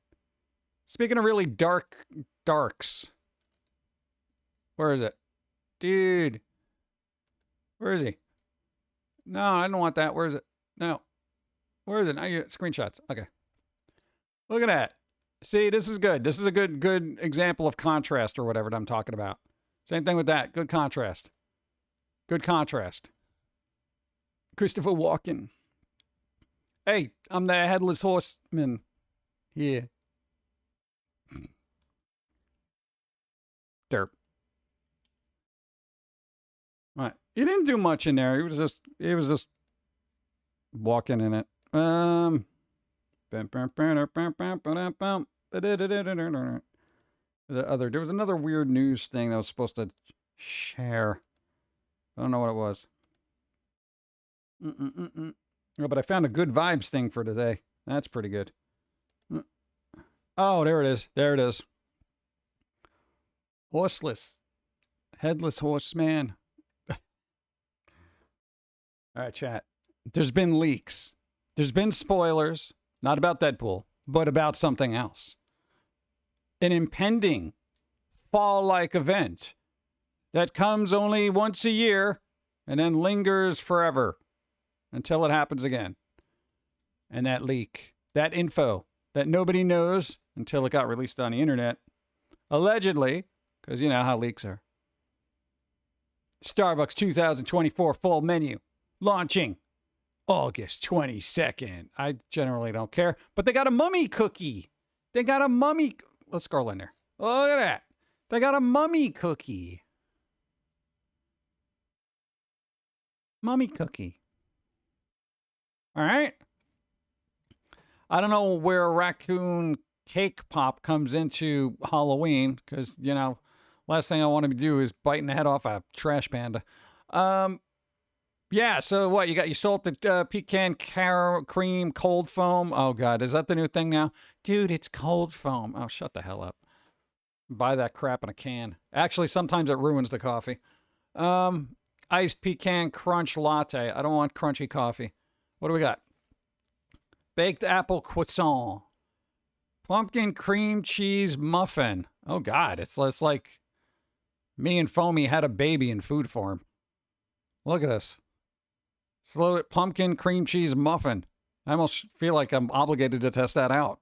Speaking of really darks. Where is it? Dude. Where is he? No, I don't want that. Where is it? No. Where is it? Now you screenshots. Okay. Look at that. See, this is good. This is a good example of contrast or whatever that I'm talking about. Same thing with that. Good contrast. Good contrast. Christopher Walken. Hey, I'm the headless horseman. Yeah. Derp. All right. He didn't do much in there. He was just walking in it. There was another weird news thing that I was supposed to share. I don't know what it was. Oh, but I found a good vibes thing for today. That's pretty good. Oh, there it is. There it is. Horseless. Headless horseman. All right, chat. There's been leaks. There's been spoilers. Not about Deadpool, but about something else. An impending fall-like event that comes only once a year and then lingers forever until it happens again. And that leak, that info that nobody knows until it got released on the internet, allegedly, because you know how leaks are. Starbucks 2024 fall menu launching August 22nd. I generally don't care, but they got a mummy cookie. They got a mummy. Let's scroll in there. Look at that. They got a mummy cookie. Mummy cookie. All right. I don't know where raccoon cake pop comes into Halloween because, you know, last thing I want to do is biting the head off a trash panda. Yeah, so what? You salted pecan cream cold foam. Oh, God. Is that the new thing now? Dude, it's cold foam. Oh, shut the hell up. Buy that crap in a can. Actually, sometimes it ruins the coffee. Iced pecan crunch latte. I don't want crunchy coffee. What do we got? Baked apple croissant. Pumpkin cream cheese muffin. Oh, God. It's like me and Foamy had a baby in food form. Look at this. Slow it, pumpkin cream cheese muffin. I almost feel like I'm obligated to test that out.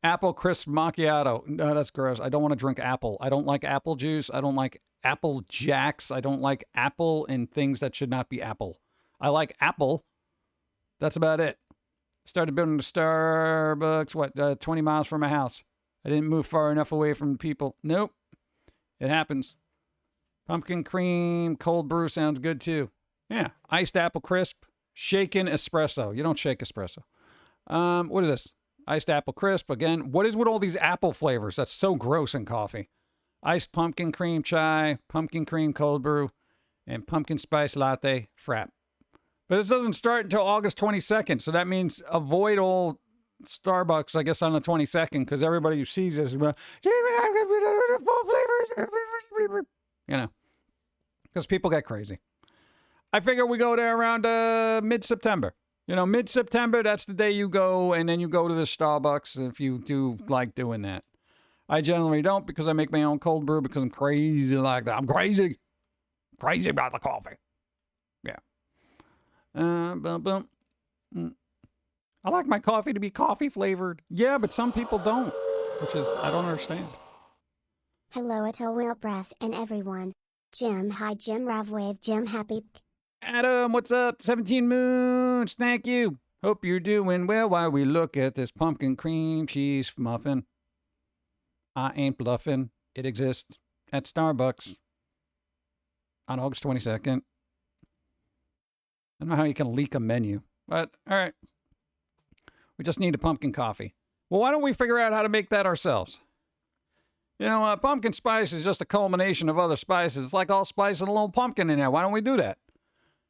Apple crisp macchiato. No, that's gross. I don't want to drink apple. I don't like apple juice. I don't like apple jacks. I don't like apple and things that should not be apple. I like apple. That's about it. Started building the Starbucks, 20 miles from my house. I didn't move far enough away from people. Nope. It happens. Pumpkin cream cold brew sounds good too. Yeah. Iced apple crisp. Shaken espresso. You don't shake espresso. What is this? Iced apple crisp. Again, what is with all these apple flavors? That's so gross in coffee. Iced pumpkin cream chai, pumpkin cream cold brew, and pumpkin spice latte frap. But it doesn't start until August 22nd, so that means avoid all Starbucks, I guess, on the 22nd, because everybody who sees this is going, you know, because people get crazy. I figure we go there around mid-September. You know, mid-September, that's the day you go, and then you go to the Starbucks if you do like doing that. I generally don't because I make my own cold brew because I'm crazy like that. I'm crazy. Crazy about the coffee. Yeah. I like my coffee to be coffee flavored. Yeah, but some people don't, which is, I don't understand. Hello, Atil Will Breath and everyone. Jim, hi Jim, Ravwave, Jim, happy. Adam, what's up? 17 moons, thank you. Hope you're doing well while we look at this pumpkin cream cheese muffin. I ain't bluffing. It exists at Starbucks on August 22nd. I don't know how you can leak a menu, but all right. We just need a pumpkin coffee. Well, why don't we figure out how to make that ourselves? You know, pumpkin spice is just a culmination of other spices. It's like all spice and a little pumpkin in there. Why don't we do that?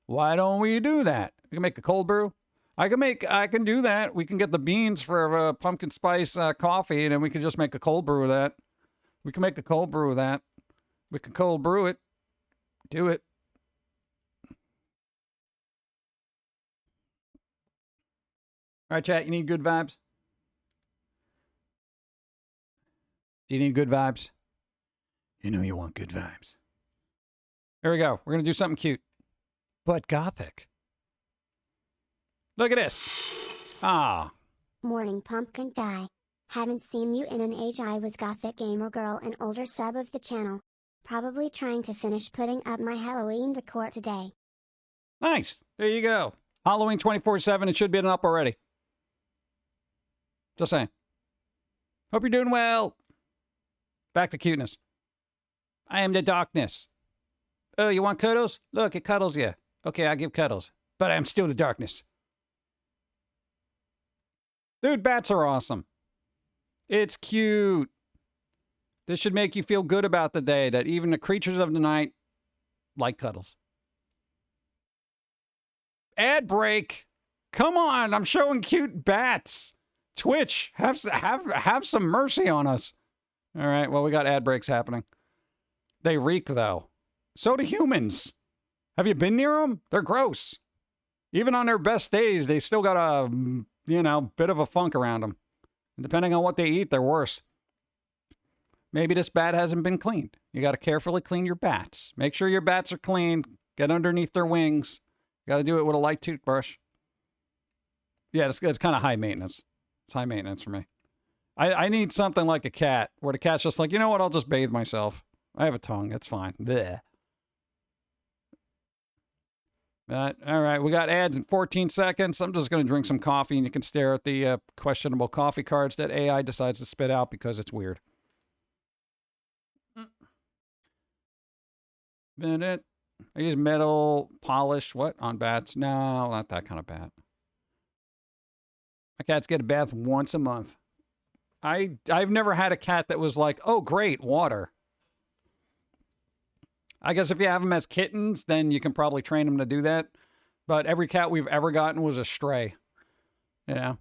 Why don't we do that? We can make a cold brew. I can do that. We can get the beans for pumpkin spice coffee, and then we can just make a cold brew of that. We can make a cold brew of that. We can cold brew it. Do it. All right, chat, you need good vibes? Do you need good vibes? You know you want good vibes. Here we go. We're going to do something cute, but gothic. Look at this. Ah. Morning, pumpkin guy. Haven't seen you in an age. I was Gothic Gamer Girl, an older sub of the channel. Probably trying to finish putting up my Halloween decor today. Nice. There you go. Halloween 24/7. It should be up already. Just saying. Hope you're doing well. Back to cuteness. I am the darkness. Oh, you want cuddles? Look, it cuddles you. Okay, I'll give cuddles. But I'm still the darkness. Dude, bats are awesome. It's cute. This should make you feel good about the day that even the creatures of the night like cuddles. Ad break. Come on, I'm showing cute bats. Twitch, have some mercy on us. All right, well, we got ad breaks happening. They reek, though. So do humans. Have you been near them? They're gross. Even on their best days, they still got a, bit of a funk around them. And depending on what they eat, they're worse. Maybe this bat hasn't been cleaned. You got to carefully clean your bats. Make sure your bats are clean. Get underneath their wings. You got to do it with a light toothbrush. Yeah, it's kind of high maintenance. It's high maintenance for me. I need something like a cat, where the cat's just like, you know what, I'll just bathe myself. I have a tongue, it's fine. Blech. All right, we got ads in 14 seconds. I'm just going to drink some coffee, and you can stare at the questionable coffee cards that AI decides to spit out because it's weird. Minute. I use metal polish, what, on bats? No, not that kind of bat. My cats get a bath once a month. I've never had a cat that was like, oh, great, water. I guess if you have them as kittens, then you can probably train them to do that. But every cat we've ever gotten was a stray. You know?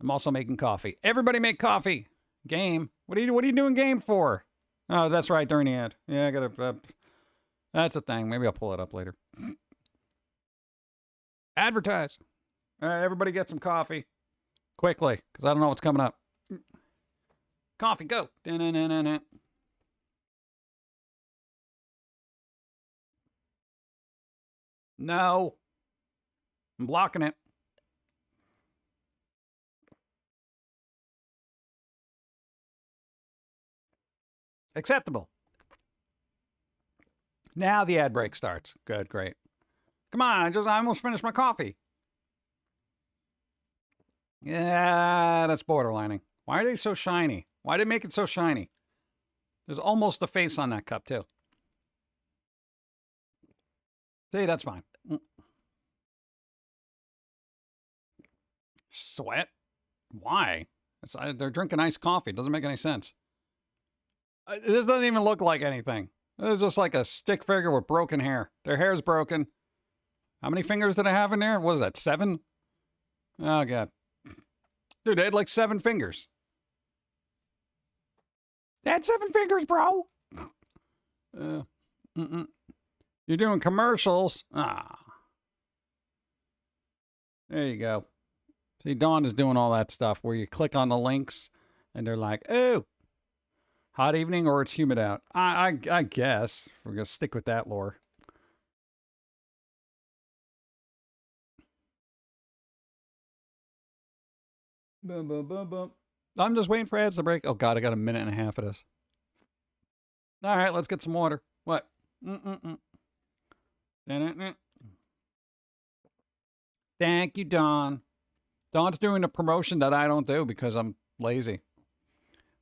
I'm also making coffee. Everybody make coffee. Game. What are you doing game for? Oh, that's right, during the ad. Yeah, I gotta... that's a thing. Maybe I'll pull it up later. Advertise. All right, everybody get some coffee. Quickly, because I don't know what's coming up. Coffee, go. Da-na-na-na-na. No. I'm blocking it. Acceptable. Now the ad break starts. Good, great. Come on, I almost finished my coffee. Yeah, that's borderlining. Why are they so shiny? Why did they make it so shiny? There's almost a face on that cup, too. See, that's fine. Sweat? Why? They're drinking iced coffee. It doesn't make any sense. This doesn't even look like anything. This is just like a stick figure with broken hair. Their hair's broken. How many fingers did I have in there? What is that, 7? Oh, God. Dude, they had like 7 fingers. They had 7 fingers, bro. You're doing commercials. Ah. There you go. See, Dawn is doing all that stuff where you click on the links and they're like, oh, hot evening or it's humid out. I guess we're going to stick with that lore. Boom, boom, boom, boom. I'm just waiting for ads to break. Oh, God, I got a minute and a half of this. All right, let's get some water. What? Thank you, Dawn. Dawn's doing a promotion that I don't do because I'm lazy.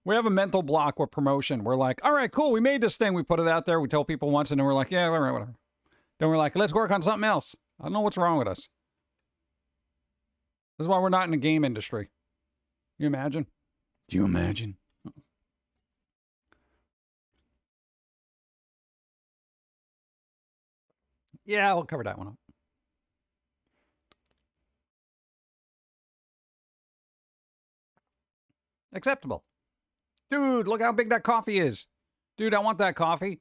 We have a mental block with promotion. We're like, all right, cool. We made this thing. We put it out there. We tell people once, and then we're like, yeah, all right, whatever. Then we're like, let's work on something else. I don't know what's wrong with us. This is why we're not in the game industry. You imagine? Do you imagine? Yeah, we'll cover that one up. Acceptable. Dude, look how big that coffee is. Dude, I want that coffee.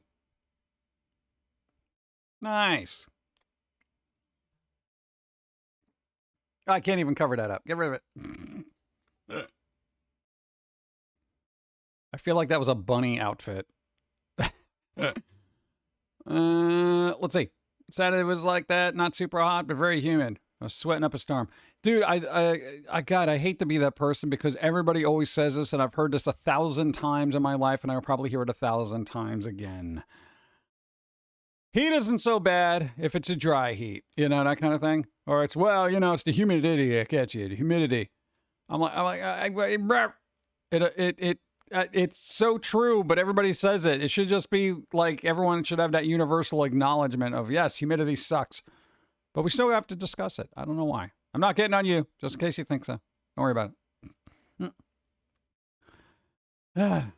Nice. I can't even cover that up. Get rid of it. I feel like that was a bunny outfit. Let's see. Saturday was like that. Not super hot, but very humid. I was sweating up a storm. Dude, God, I hate to be that person because everybody always says this, and I've heard this 1,000 times in my life, and I'll probably hear it 1,000 times again. Heat isn't so bad if it's a dry heat, you know, that kind of thing. Or it's, well, you know, it's the humidity that gets you, the humidity. It's so true, but everybody says it. It should just be like everyone should have that universal acknowledgement of, yes, humidity sucks. But we still have to discuss it. I don't know why. I'm not getting on you, just in case you think so. Don't worry about it.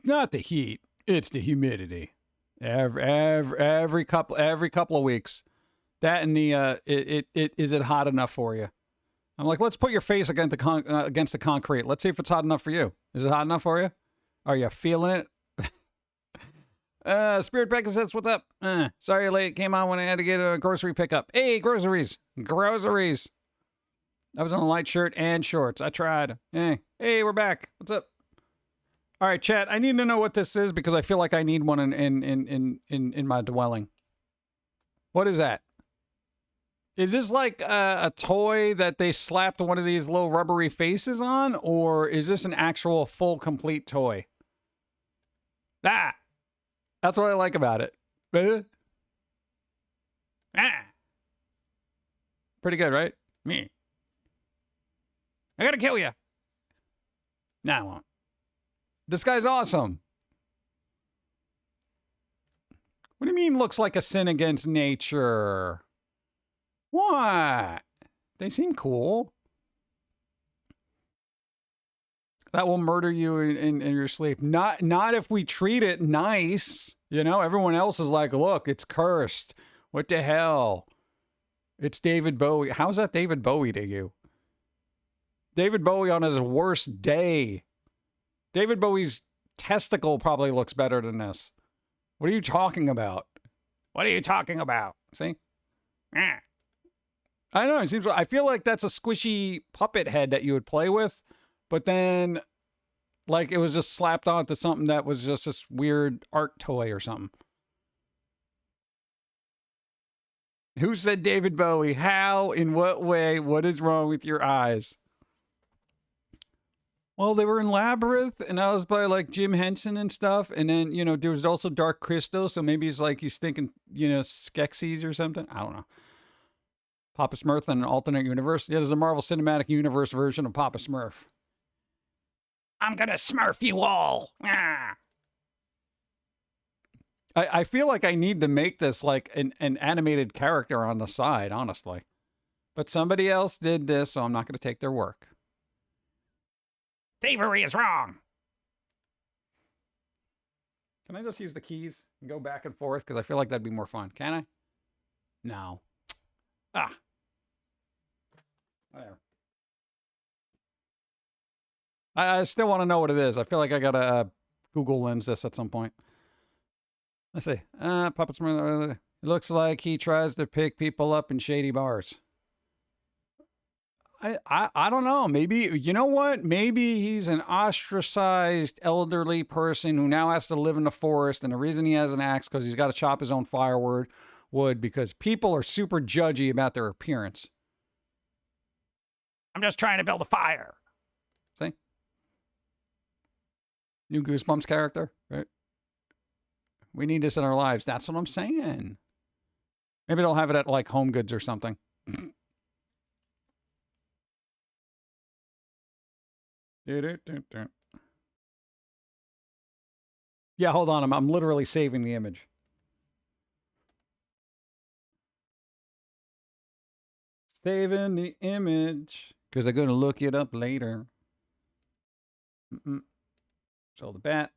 Not the heat, it's the humidity. Every couple of weeks. That and the is it hot enough for you? I'm like, let's put your face against the concrete. Let's see if it's hot enough for you. Is it hot enough for you? Are you feeling it? Spirit Pegasus, what's up? Sorry you're late. Came on when I had to get a grocery pickup. Hey, groceries. Groceries. I was on a light shirt and shorts. I tried. Hey, we're back. What's up? All right, chat. I need to know what this is because I feel like I need one in my dwelling. What is that? Is this like a toy that they slapped one of these little rubbery faces on, or is this an actual full complete toy? Ah, that's what I like about it. Pretty good, right? Me. I gotta kill you. No, I won't. This guy's awesome. What do you mean looks like a sin against nature? What? They seem cool. That will murder you in your sleep. Not if we treat it nice. You know, everyone else is like, look, it's cursed. What the hell? It's David Bowie. How's that David Bowie to you? David Bowie on his worst day. David Bowie's testicle probably looks better than this. What are you talking about? What are you talking about? See? I know. It seems. I feel like that's a squishy puppet head that you would play with, but then, like, it was just slapped onto something that was just this weird art toy or something. Who said David Bowie? How? In what way? What is wrong with your eyes? Well, they were in Labyrinth, and I was by like Jim Henson and stuff. And then, you know, there was also Dark Crystal. So maybe he's thinking, you know, Skeksis or something. I don't know. Papa Smurf in an alternate universe. Yeah, there's a Marvel Cinematic Universe version of Papa Smurf. I'm gonna smurf you all. Ah. I feel like I need to make this like an animated character on the side, honestly. But somebody else did this, so I'm not going to take their work. Thievery is wrong. Can I just use the keys and go back and forth? Because I feel like that'd be more fun. Can I? No. Whatever. I still want to know what it is. I feel like I got to Google Lens this at some point. Let's see. Puppets. It looks like he tries to pick people up in shady bars. I don't know. Maybe, you know what? Maybe he's an ostracized elderly person who now has to live in the forest. And the reason he has an axe because he's got to chop his own firewood because people are super judgy about their appearance. I'm just trying to build a fire. See? New Goosebumps character, right? We need this in our lives. That's what I'm saying. Maybe they'll have it at like Home Goods or something. Yeah, hold on. I'm literally saving the image. Saving the image because they're going to look it up later. So the bat.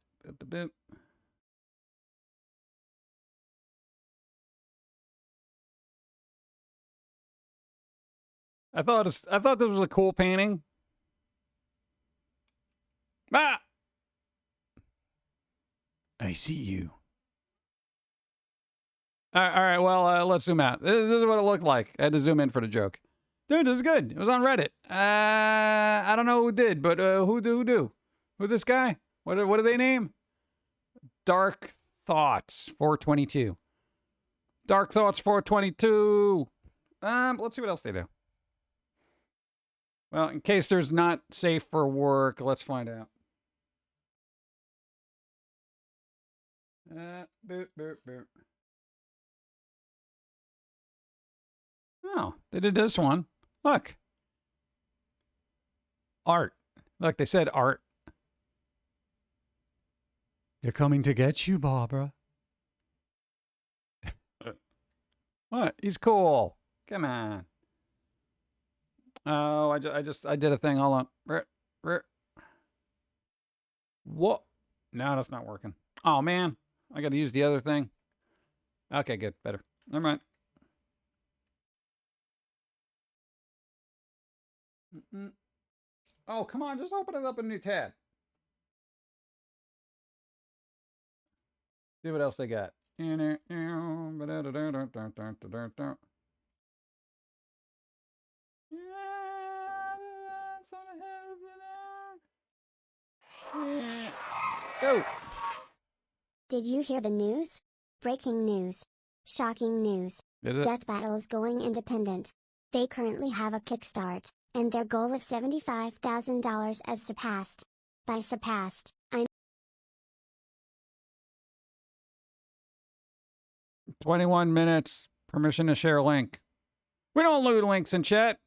I thought this was a cool painting. Ah! I see you. All right, well, let's zoom out. This is what it looked like. I had to zoom in for the joke. Dude, this is good. It was on Reddit. I don't know who did, but who do? Who this guy? What do they name? Dark Thoughts 422. Dark Thoughts 422. Let's see what else they do. Well, in case there's not safe for work, let's find out. Boop, boop, boop. Oh, they did this one. Look. Art. Look, they said art. They're coming to get you, Barbara. What? He's cool. Come on. Oh, I did a thing. Hold on. What? No, that's not working. Oh, man. I got to use the other thing. Okay, good. Better. Never mind. Oh, come on. Just open it up in a new tab. See what else they got. Go. Did you hear the news? Breaking news. Shocking news. Death Battle is going independent. They currently have a kickstart, and their goal of $75,000 has surpassed. By surpassed, I 21 minutes. Permission to share link. We don't load links in chat.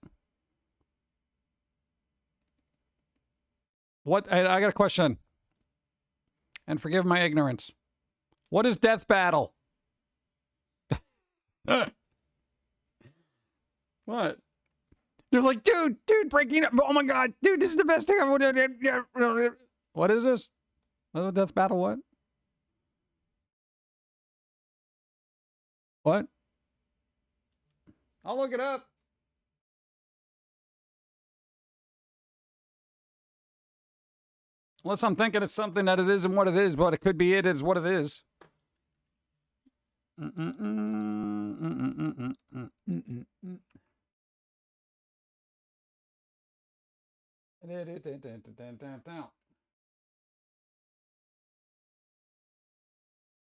What? I got a question. And forgive my ignorance. What is Death Battle? What? They're like, dude, breaking up. Oh my God, dude, this is the best thing I've ever done. What is this? Death Battle what? What? I'll look it up. Unless I'm thinking it's something that it isn't what it is, but it could be it is what it is.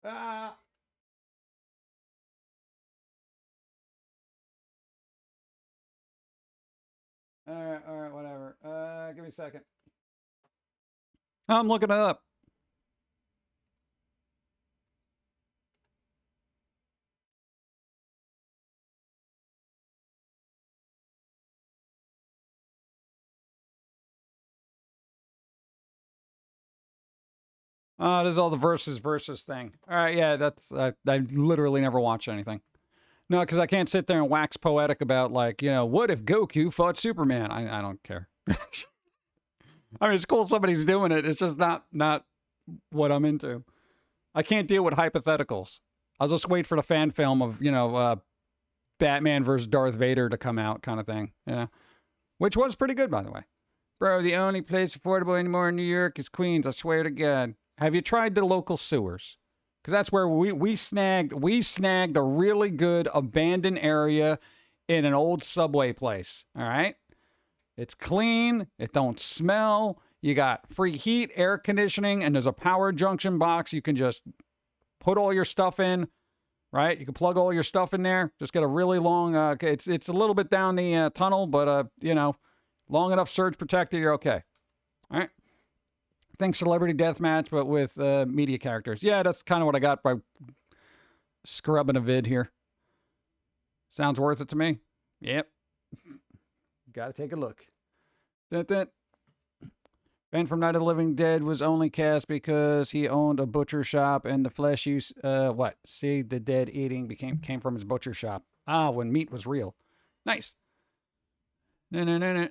Ah. All right, whatever. Give me a second. I'm looking it up. There's all the versus thing. All right, yeah, that's I literally never watch anything. No, because I can't sit there and wax poetic about like, you know, what if Goku fought Superman? I don't care. I mean, it's cool somebody's doing it. It's just not what I'm into. I can't deal with hypotheticals. I'll just wait for the fan film of, you know, Batman versus Darth Vader to come out kind of thing, you know, which was pretty good, by the way. Bro, the only place affordable anymore in New York is Queens. I swear to God. Have you tried the local sewers? Because that's where we snagged a really good abandoned area in an old subway place. All right. It's clean. It don't smell. You got free heat, air conditioning, and there's a power junction box. You can just put all your stuff in, right? You can plug all your stuff in there. Just get a really long, it's a little bit down the tunnel, but, you know, long enough surge protector, you're okay. All right. Think celebrity deathmatch, but with media characters. Yeah, that's kind of what I got by scrubbing a vid here. Sounds worth it to me. Yep. Gotta take a look. Ben from Night of the Living Dead was only cast because he owned a butcher shop and the flesh use, what? See, the dead eating came from his butcher shop. Ah, when meat was real. Nice. No.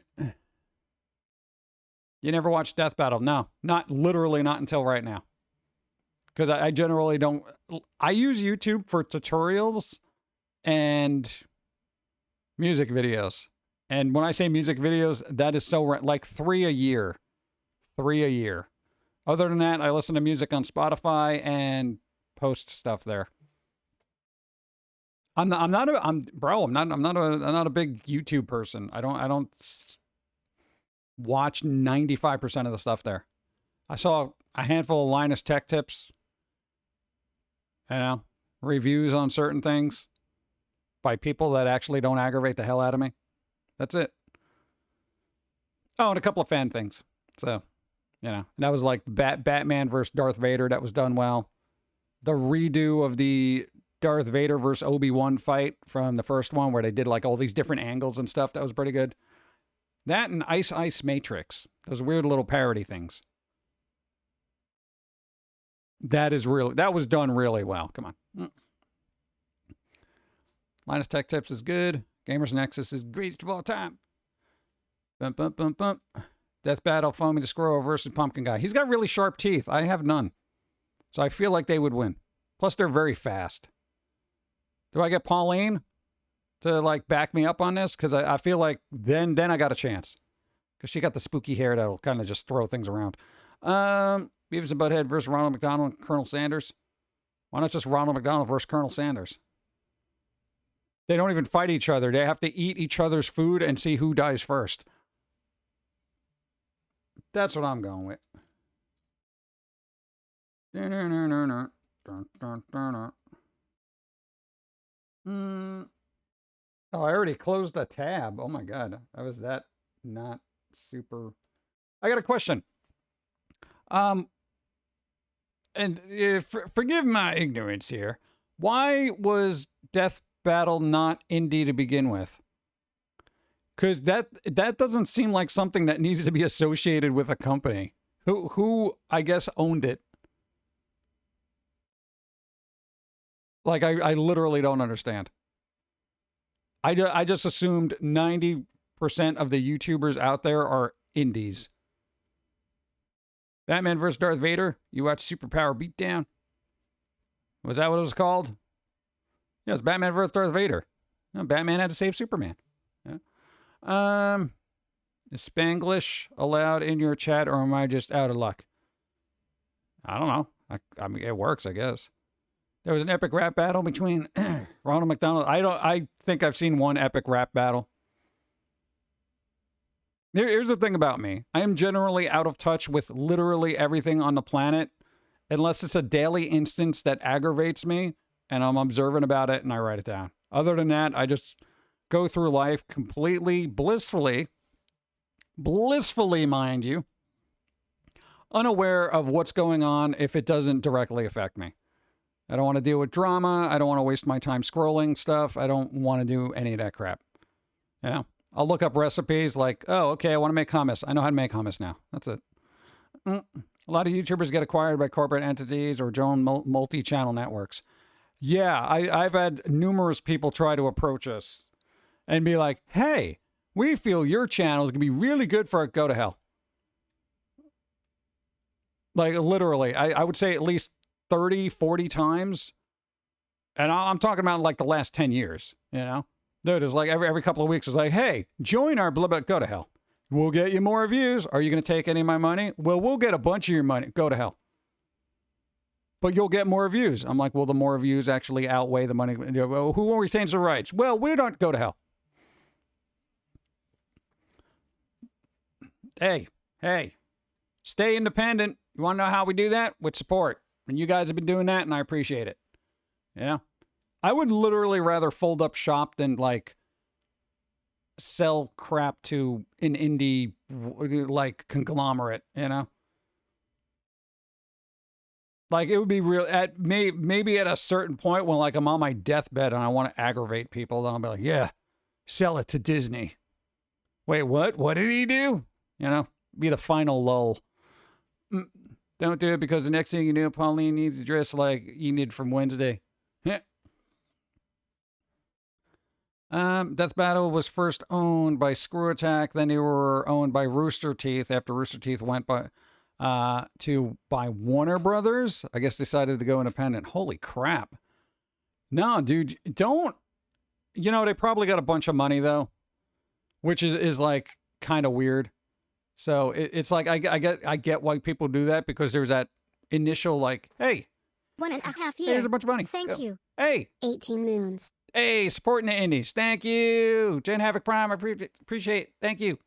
You never watched Death Battle? No, not until right now. Because I generally don't. I use YouTube for tutorials and music videos. And when I say music videos, that is so like 3 a year. 3 a year. Other than that, I listen to music on Spotify and post stuff there. I'm not a big YouTube person. I don't watch 95% of the stuff there. I saw a handful of Linus Tech Tips, you know, reviews on certain things by people that actually don't aggravate the hell out of me. That's it. Oh, and a couple of fan things. So, you know, that was like Batman versus Darth Vader. That was done well. the redo of the Darth Vader versus Obi-Wan fight from the first one where they did like all these different angles and stuff. That was pretty good. That and Ice Ice Matrix. Those weird little parody things. That was done really well. Come on. Linus Tech Tips is good. Gamers Nexus is greatest of all time. Bump, bump, bump, bump. Death Battle, Foamy the Squirrel versus Pum'Kin Guy. He's got really sharp teeth. I have none. So I feel like they would win. Plus, they're very fast. Do I get Pauline to, like, back me up on this? Because I feel like then I got a chance. Because she got the spooky hair that'll kind of just throw things around. Beavis and Butthead versus Ronald McDonald and Colonel Sanders. Why not just Ronald McDonald versus Colonel Sanders? They don't even fight each other. They have to eat each other's food and see who dies first. That's what I'm going with. Oh, I already closed the tab. Oh my God. How was that not super? I got a question. And forgive my ignorance here. Why was Death Battle not indie to begin with? Because that doesn't seem like something that needs to be associated with a company. Who I guess owned it. Like, I literally don't understand. I just assumed 90% of the YouTubers out there are indies. Batman vs. Darth Vader? You watched Superpower Beatdown? Was that what it was called? Yeah, it's Batman vs. Darth Vader. No, Batman had to save Superman. Yeah. Is Spanglish allowed in your chat, or am I just out of luck? I don't know. I mean, it works, I guess. There was an epic rap battle between Ronald McDonald. I think I've seen one epic rap battle. Here's the thing about me. I am generally out of touch with literally everything on the planet, unless it's a daily instance that aggravates me, and I'm observant about it, and I write it down. Other than that, I just go through life completely blissfully, mind you, unaware of what's going on if it doesn't directly affect me. I don't want to deal with drama. I don't want to waste my time scrolling stuff. I don't want to do any of that crap. You know, I'll look up recipes like, oh, okay, I want to make hummus. I know how to make hummus now. That's it. A lot of YouTubers get acquired by corporate entities or join multi-channel networks. Yeah, I've had numerous people try to approach us and be like, hey, we feel your channel is going to be really good for it. Go to hell. Like, literally, I would say at least 30, 40 times. And I'm talking about like the last 10 years, you know? Dude, it's like every couple of weeks, it's like, hey, join our blah, blah, go to hell. We'll get you more views. Are you going to take any of my money? Well, we'll get a bunch of your money. Go to hell. But you'll get more views. I'm like, well, the more views actually outweigh the money. Well, who retains the rights? Well, we don't. Go to hell. Hey, stay independent. You want to know how we do that? With support. And you guys have been doing that, and I appreciate it. You know? I would literally rather fold up shop than, like, sell crap to an indie, like, conglomerate, you know? Like, it would be real, maybe at a certain point when, like, I'm on my deathbed and I want to aggravate people, then I'll be like, yeah, sell it to Disney. Wait, what? What did he do? You know? Be the final lull. Don't do it because the next thing you know, Pauline needs to dress like Enid from Wednesday. Death Battle was first owned by Screw Attack, then they were owned by Rooster Teeth after Rooster Teeth went by Warner Brothers. I guess decided to go independent. Holy crap. No, dude, don't. You know, they probably got a bunch of money though, which is like kind of weird. So it's like I get why people do that, because there's that initial like, hey, 1.5 years. Hey, there's a bunch of money. Thank you. Hey, 18 moons. Hey, supporting the indies. Thank you. Jen Havoc Prime, I appreciate it. Thank you.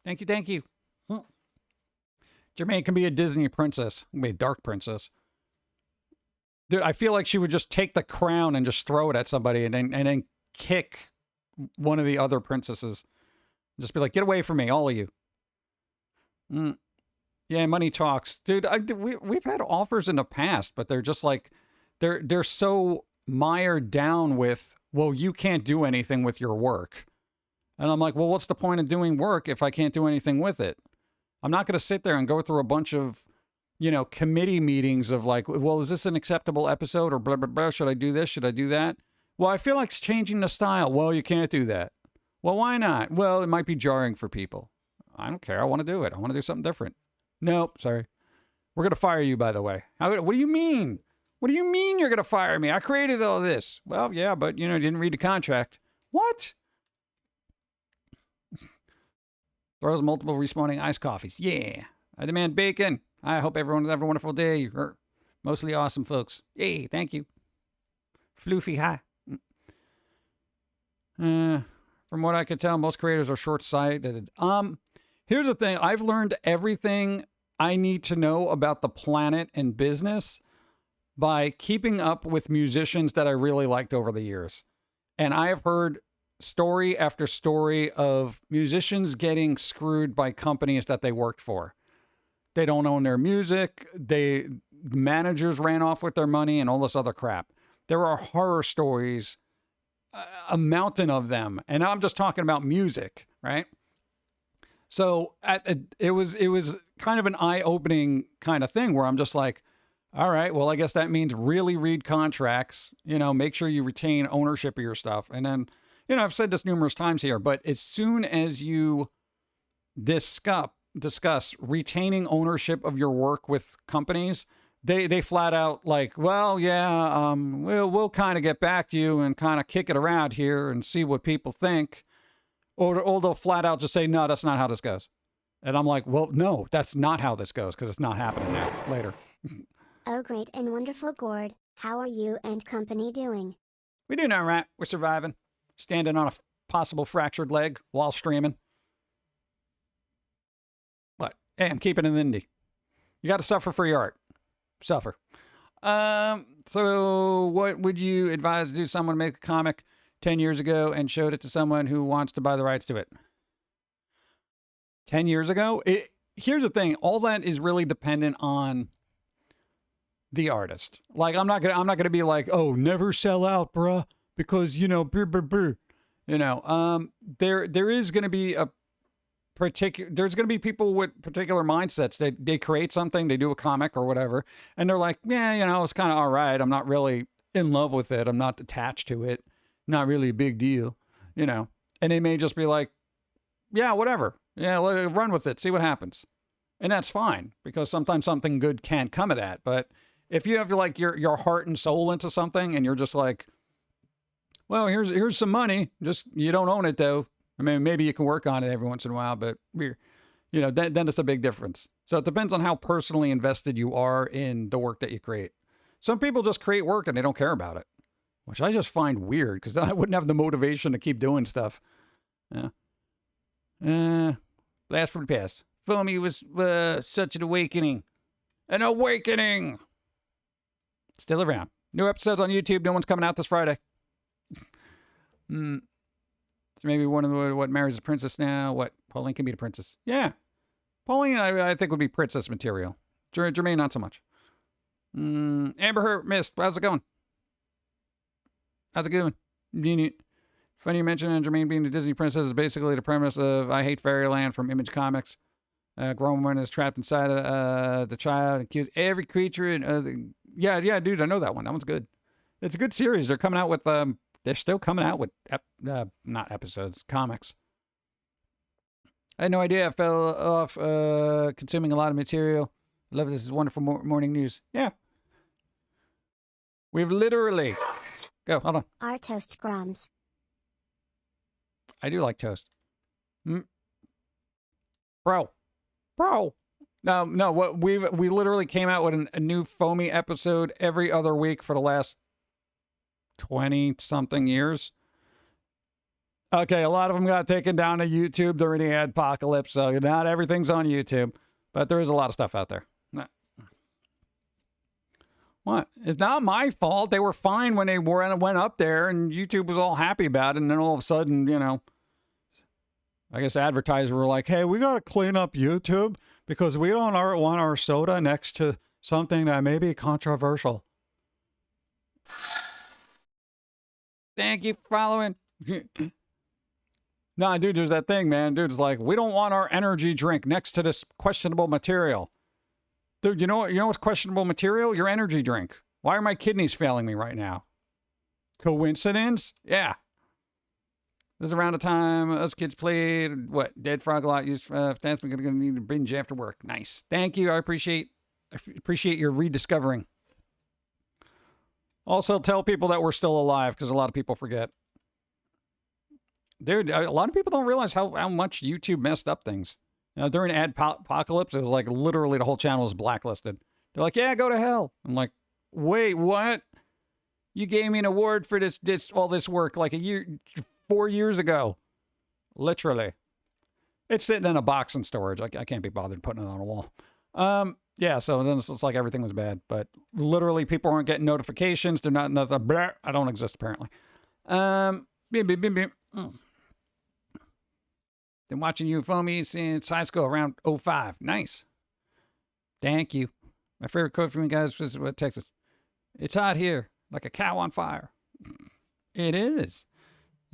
Thank you. Jermaine can be a Disney princess. Be a dark princess. Dude, I feel like she would just take the crown and just throw it at somebody and then kick one of the other princesses. Just be like, get away from me, all of you. Yeah, money talks. Dude, we've had offers in the past, but they're just like, they're so mired down with, well, you can't do anything with your work. And I'm like, well, what's the point of doing work if I can't do anything with it? I'm not going to sit there and go through a bunch of, committee meetings of like, well, is this an acceptable episode or blah, blah, blah? Should I do this? Should I do that? Well, I feel like it's changing the style. Well, you can't do that. Well, why not? Well, it might be jarring for people. I don't care. I want to do it. I want to do something different. Nope, sorry. We're going to fire you, by the way. What do you mean? What do you mean you're going to fire me? I created all this. Well, yeah, but, you didn't read the contract. What? Throws multiple respawning iced coffees. Yeah. I demand bacon. I hope everyone has a wonderful day. You're mostly awesome, folks. Yay, thank you. Floofy, hi. From what I can tell, most creators are short-sighted. Here's the thing. I've learned everything I need to know about the planet and business by keeping up with musicians that I really liked over the years. And I have heard story after story of musicians getting screwed by companies that they worked for. They don't own their music. Managers ran off with their money and all this other crap. There are horror stories, a mountain of them. And I'm just talking about music, right? So it was kind of an eye-opening kind of thing where I'm just like, all right, well, I guess that means really read contracts, make sure you retain ownership of your stuff. And then, I've said this numerous times here, but as soon as you discuss retaining ownership of your work with companies, they flat out like, well, yeah, we'll kind of get back to you and kind of kick it around here and see what people think. Or they'll flat out just say, no, that's not how this goes. And I'm like, well, no, that's not how this goes because it's not happening now, later. Oh, great and wonderful, Gord. How are you and company doing? We're doing all right. We're surviving. Standing on a possible fractured leg while streaming. What? Hey, I'm keeping it indie. You got to suffer for your art. Suffer. So what would you advise to do? Someone make a comic 10 years ago and showed it to someone who wants to buy the rights to it. 10 years ago? Here's the thing. All that is really dependent on the artist. Like, I'm not gonna be like, oh, never sell out, bruh, because, there is gonna be there's gonna be people with particular mindsets. They create something, they do a comic or whatever, and they're like, yeah, it's kind of all right. I'm not really in love with it. I'm not attached to it. Not really a big deal, and they may just be like, yeah, whatever. Yeah, run with it. See what happens. And that's fine because sometimes something good can come of that. But if you have like your heart and soul into something and you're just like, well, here's some money. Just, you don't own it though. I mean, maybe you can work on it every once in a while, but then it's a big difference. So it depends on how personally invested you are in the work that you create. Some people just create work and they don't care about it, which I just find weird because then I wouldn't have the motivation to keep doing stuff. Yeah. Blast from the past. Foamy was such an awakening. An awakening! Still around. New episodes on YouTube. No one's coming out this Friday. So maybe one of what marries a princess now. What? Pauline can be the princess. Yeah. Pauline, I think, would be princess material. Jermaine, not so much. Amber Heard, missed. How's it going? How's it going? Funny you mentioned Jermaine being the Disney princess is basically the premise of I Hate Fairyland from Image Comics. Grown woman is trapped inside the child and accused every creature. Yeah, dude, I know that one. That one's good. It's a good series. They're coming out with, they're still coming out with, not episodes, comics. I had no idea. I fell off consuming a lot of material. I love this. Is wonderful morning news. Yeah. We've literally, go, hold on. Our toast grums. I do like toast. Bro. No, what we literally came out with a new Foamy episode every other week for the last 20-something years. Okay, a lot of them got taken down to YouTube during the apocalypse, so not everything's on YouTube, but there is a lot of stuff out there. What? It's not my fault. They were fine when they went up there, and YouTube was all happy about it, and then all of a sudden, I guess advertisers were like, hey, we got to clean up YouTube because we don't want our soda next to something that may be controversial. Thank you for following. Nah, dude, there's that thing, man. Dude's like, we don't want our energy drink next to this questionable material. Dude, you know what? You know what's questionable material? Your energy drink. Why are my kidneys failing me right now? Coincidence? Yeah. This is around the time us kids played, what, Dead Frog a lot. Used dance. We're gonna need to binge after work. Nice. Thank you. I appreciate your rediscovering. Also, tell people that we're still alive, because a lot of people forget. Dude, a lot of people don't realize how much YouTube messed up things. You know, during Apocalypse, it was like literally the whole channel was blacklisted. They're like, yeah, go to hell. I'm like, wait, what? You gave me an award for all this work like 4 years ago. Literally. It's sitting in a box in storage. I can't be bothered putting it on a wall. Yeah, so then it's like everything was bad. But literally, people aren't getting notifications. They're not, blah, I don't exist, apparently. Beep, beep, beep, beep. Been watching you, Foamy, since high school around 05. Nice. Thank you. My favorite quote from you guys was Texas. It's hot here, like a cow on fire. It is.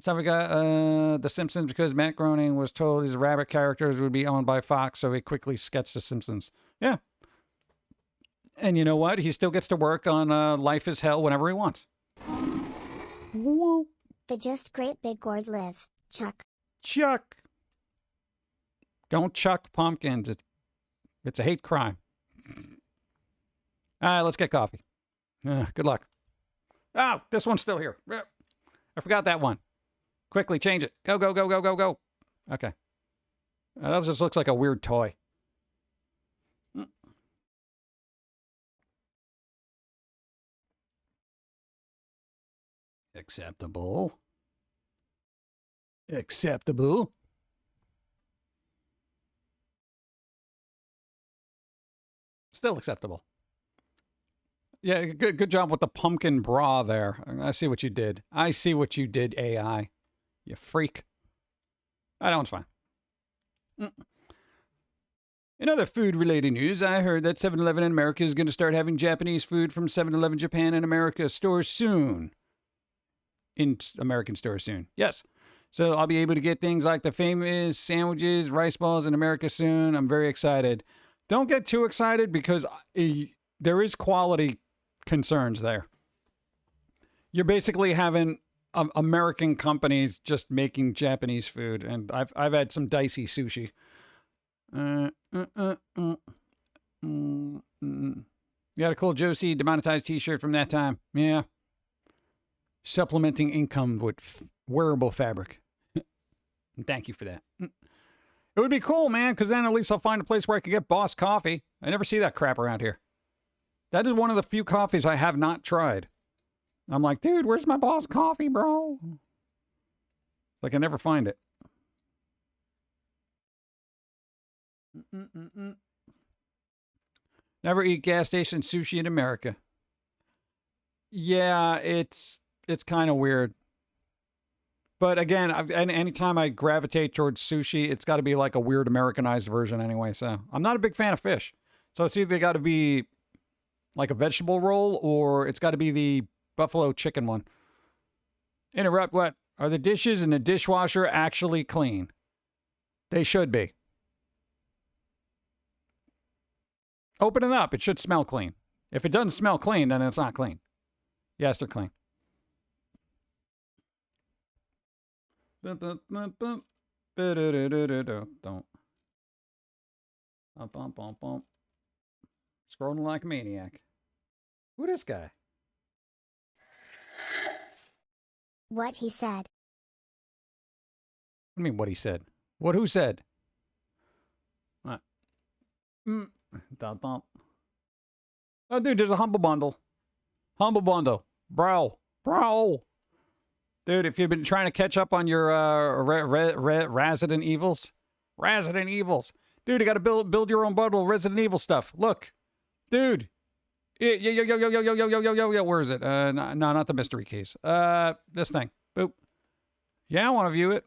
So we got The Simpsons because Matt Groening was told his rabbit characters would be owned by Fox, so he quickly sketched The Simpsons. Yeah. And you know what? He still gets to work on Life is Hell whenever he wants. Whoa. The just great big gourd live, Chuck. Chuck. Don't chuck pumpkins. It's a hate crime. All right, let's get coffee. Good luck. Oh, this one's still here. I forgot that one. Quickly change it. Go, go, go, go, go, go. Okay. That just looks like a weird toy. Acceptable. Acceptable. Still acceptable. Yeah, good job with the pumpkin bra there. I see what you did. I see what you did, AI. You freak. That one's fine. In other food-related news, I heard that 7-Eleven in America is going to start having Japanese food from 7-Eleven Japan in America stores soon. In American stores soon. Yes. So I'll be able to get things like the famous sandwiches, rice balls in America soon. I'm very excited. Don't get too excited because there is quality concerns there. You're basically having American companies just making Japanese food, and I've had some dicey sushi. You got a cool Josie demonetized t-shirt from that time. Yeah. Supplementing income with wearable fabric. Thank you for that. It would be cool, man, because then at least I'll find a place where I can get Boss coffee. I never see that crap around here. That is one of the few coffees I have not tried. I'm like, dude, where's my Boss coffee, bro? Like, I never find it. Never eat gas station sushi in America. Yeah, it's kind of weird. But again, anytime I gravitate towards sushi, it's got to be like a weird Americanized version anyway. So I'm not a big fan of fish. So it's either got to be like a vegetable roll or it's got to be the buffalo chicken one. Interrupt what? Are the dishes in the dishwasher actually clean? They should be. Open it up. It should smell clean. If it doesn't smell clean, then it's not clean. Yes, they're clean. Don't. Scrolling like a maniac. Who this guy? What he said. What do you mean what he said? What who said? What? Oh, dude, there's a Humble Bundle. Humble Bundle. Bro. Dude, if you've been trying to catch up on your Resident Evils. Dude, you got to build your own bundle of Resident Evil stuff. Look. Dude. Yo. Where is it? No, not the mystery case. This thing. Boop. Yeah, I want to view it.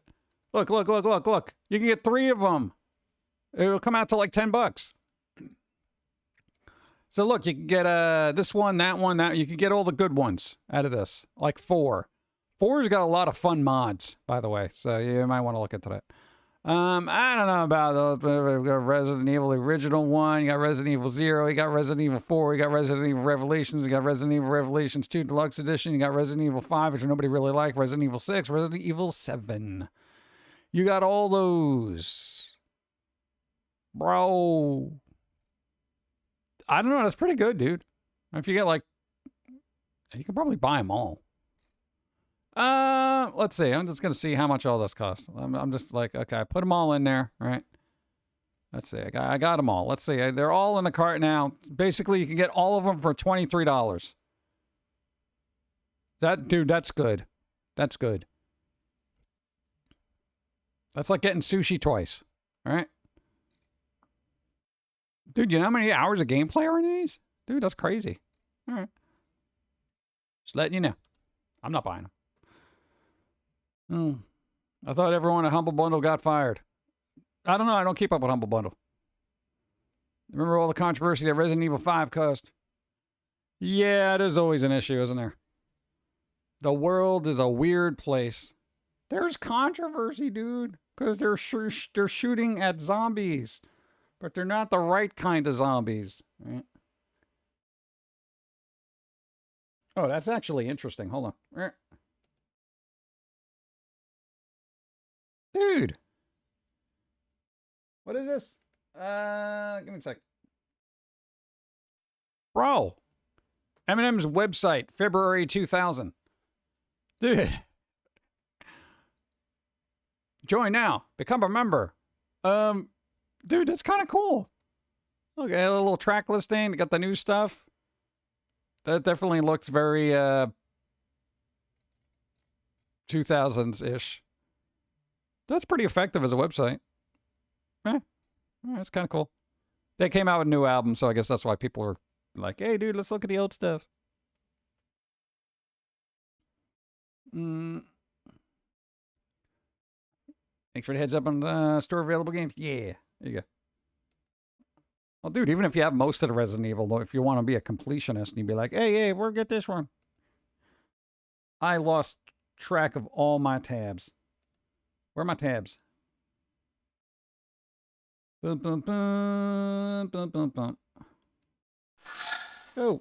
Look. You can get 3 of them. It'll come out to like $10. So look, you can get this one, that. You can get all the good ones out of this, like 4. 4's got a lot of fun mods, by the way, so you might want to look into that. I don't know about the Resident Evil original 1. You got Resident Evil 0. You got Resident Evil 4. You got Resident Evil Revelations. You got Resident Evil Revelations 2 Deluxe Edition. You got Resident Evil 5, which nobody really liked. Resident Evil 6. Resident Evil 7. You got all those. Bro. I don't know. That's pretty good, dude. If you get like, you can probably buy them all. Let's see. I'm just gonna see how much all this costs. I'm just like, okay, I put them all in there, right? Let's see. I got them all. Let's see. They're all in the cart now. Basically, you can get all of them for $23. Dude, that's good. That's good. That's like getting sushi twice, all right? Dude, you know how many hours of gameplay are in these? Dude, that's crazy. All right. Just letting you know. I'm not buying them. I thought everyone at Humble Bundle got fired. I don't know. I don't keep up with Humble Bundle. Remember all the controversy that Resident Evil 5 caused? Yeah, there's always an issue, isn't there? The world is a weird place. There's controversy, dude, because they're shooting at zombies, but they're not the right kind of zombies. Right? Oh, that's actually interesting. Hold on. Dude. What is this? Give me a sec. Bro. Eminem's website, February 2000. Dude. Join now. Become a member. Dude, that's kind of cool. Okay, a little track listing. Got the new stuff. That definitely looks very 2000s-ish. That's pretty effective as a website. That's kind of cool. They came out with a new album, so I guess that's why people are like, hey, dude, let's look at the old stuff. Thanks for the heads up on the store available games. Yeah, there you go. Well, dude, even if you have most of the Resident Evil, if you want to be a completionist and you'd be like, hey, we'll get this one. I lost track of all my tabs. Where are my tabs? Boom, boom, boom, boom, boom, boom. Oh.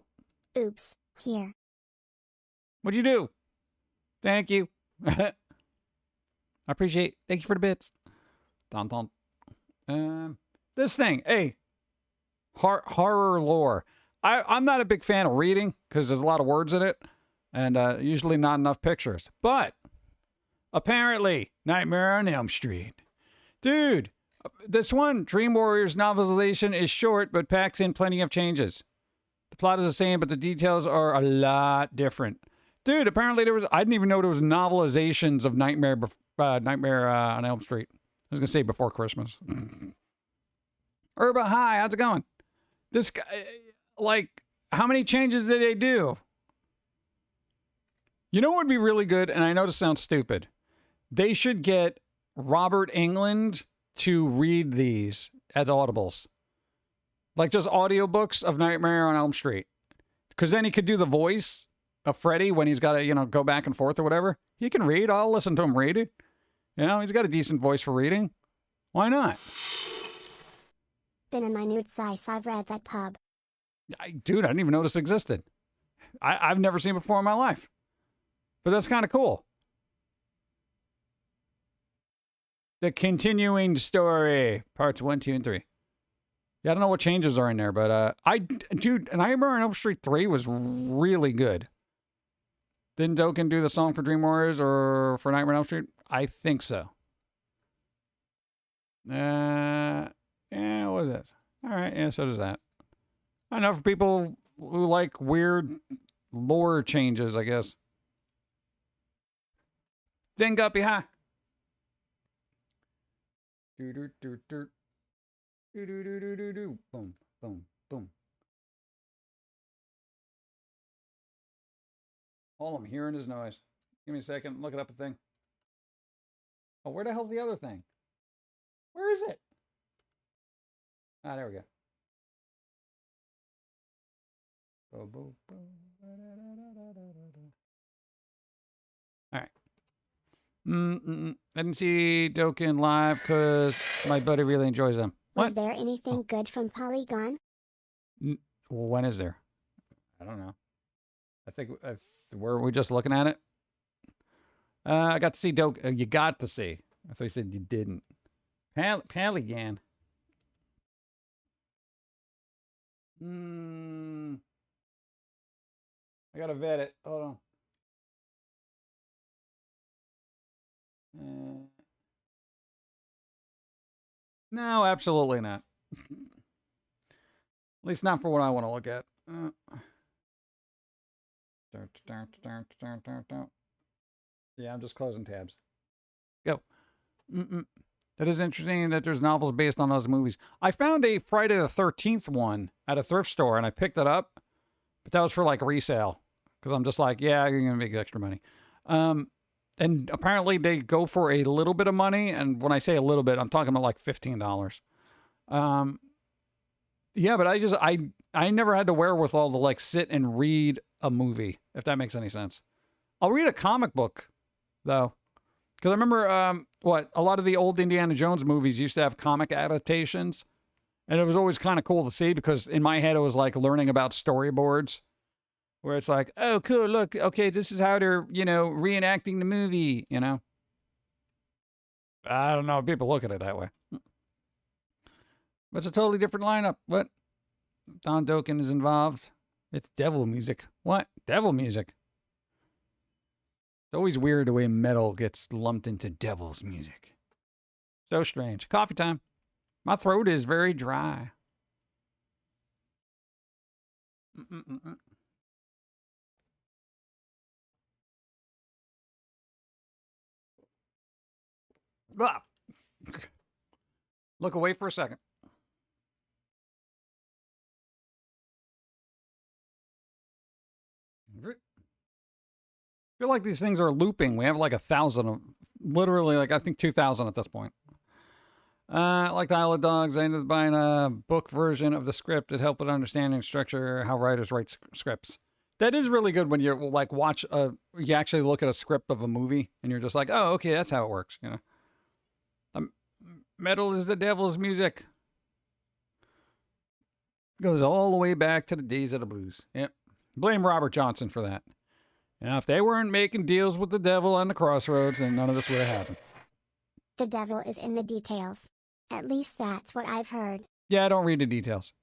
Oops, here. What'd you do? Thank you. I appreciate. Thank you for the bits. Dun, dun. This thing, hey, horror lore. I'm not a big fan of reading because there's a lot of words in it, and usually not enough pictures. But apparently, Nightmare on Elm Street, dude. This one, Dream Warriors novelization, is short but packs in plenty of changes. The plot is the same, but the details are a lot different. Dude, apparently I didn't even know there was novelizations of Nightmare on Elm Street. I was going to say before Christmas. Urba, hi, how's it going? This guy, like, how many changes did they do? You know what would be really good, and I know this sounds stupid. They should get Robert Englund to read these as audibles. Like just audiobooks of Nightmare on Elm Street. Because then he could do the voice of Freddy when he's got to, go back and forth or whatever. He can read. I'll listen to him read it. He's got a decent voice for reading. Why not? Been in my nude size, I've read that pub. Dude, I didn't even know this existed. I've never seen it before in my life. But that's kind of cool. The continuing story, parts 1, 2, and 3. Yeah, I don't know what changes are in there, but dude, and Nightmare on Elm Street 3 was really good. Didn't Dokken do the song for Dream Warriors or for Nightmare on Elm Street? I think so. Yeah, what is that? All right, yeah, so does that. I know for people who like weird lore changes, I guess. Ding Guppy, huh? Do do do do do do do do do do. Boom, boom, boom. All I'm hearing is noise. Give me a second. Look it up a thing. Oh, where the hell's the other thing? Where is it? Ah, there we go. All right. I didn't see Dokken live because my buddy really enjoys them. Was What? there anything good from Polygon? Well, when is there? I don't know. I think were we just looking at it? I got to see you got to see. I thought you said you didn't. Polygon. I gotta vet it. Hold on. No, absolutely not. At least not for what I want to look at. Yeah, I'm just closing tabs. Go. That is interesting that there's novels based on those movies. I found a Friday the 13th one at a thrift store, and I picked it up, but that was for like resale. Because I'm just like, yeah, you're going to make extra money. And apparently they go for a little bit of money, and when I say a little bit, I'm talking about like $15. Yeah, but I never had the wherewithal to like sit and read a movie, if that makes any sense. I'll read a comic book, though. Because I remember, a lot of the old Indiana Jones movies used to have comic adaptations. And it was always kind of cool to see because in my head it was like learning about storyboards. Where it's like, oh, cool, look, okay, this is how they're, reenacting the movie, I don't know if people look at it that way. But it's a totally different lineup. What? Don Dokken is involved. It's devil music. What? Devil music. It's always weird the way metal gets lumped into devil's music. So strange. Coffee time. My throat is very dry. Ah. Look away for a second. I feel like these things are looping. We have like 1,000 of them. Literally, like I think 2,000 at this point. Like the Isle of Dogs, I ended up buying a book version of the script that helped with understanding structure, how writers write scripts. That is really good when you like you actually look at a script of a movie and you're just like, oh, okay, that's how it works, Metal is the devil's music. Goes all the way back to the days of the blues. Yep. Blame Robert Johnson for that. If they weren't making deals with the devil on the crossroads, then none of this would have happened. The devil is in the details. At least that's what I've heard. Yeah, I don't read the details.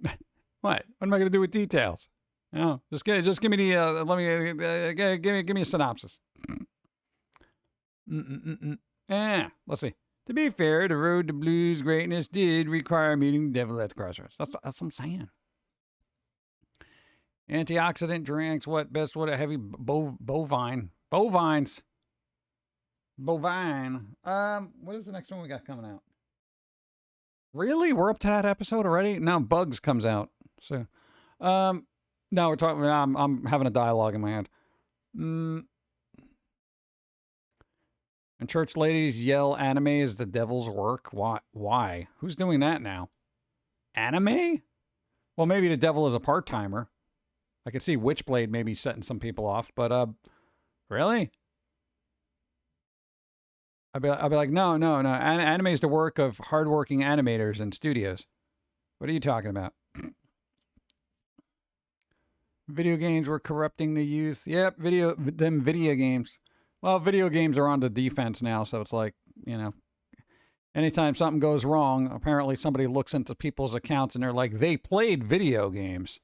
What? What am I going to do with details? No, just give me the give me a synopsis. Let's see. To be fair, the road to blues greatness did require meeting the devil at the crossroads. That's what I'm saying. Antioxidant drinks. What best would a heavy bovine? Bovines. Bovine. What is the next one we got coming out? Really? We're up to that episode already? Now Bugs comes out. So, no, we're talking. I'm having a dialogue in my head. And church ladies yell anime is the devil's work. Why? Who's doing that now? Anime? Well, maybe the devil is a part-timer. I could see Witchblade maybe setting some people off, but really? I'd be like, no. Anime is the work of hardworking animators and studios. What are you talking about? Video games were corrupting the youth. Yep, video games. Well, video games are on the defense now, so it's like, anytime something goes wrong, apparently somebody looks into people's accounts and they're like, they played video games.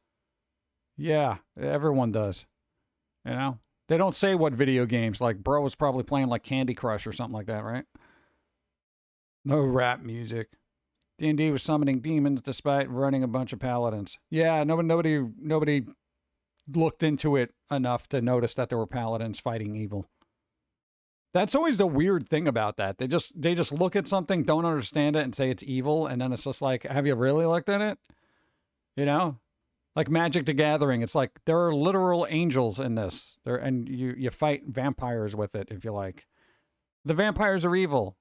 Yeah, everyone does. They don't say what video games. Like, bro was probably playing like Candy Crush or something like that, right? No rap music. D&D was summoning demons despite running a bunch of paladins. Yeah, nobody looked into it enough to notice that there were paladins fighting evil. That's always the weird thing about that. They just look at something, don't understand it, and say it's evil, and then it's just like, have you really looked at it? Like Magic the Gathering, it's like there are literal angels in this. And you fight vampires with it if you like. The vampires are evil.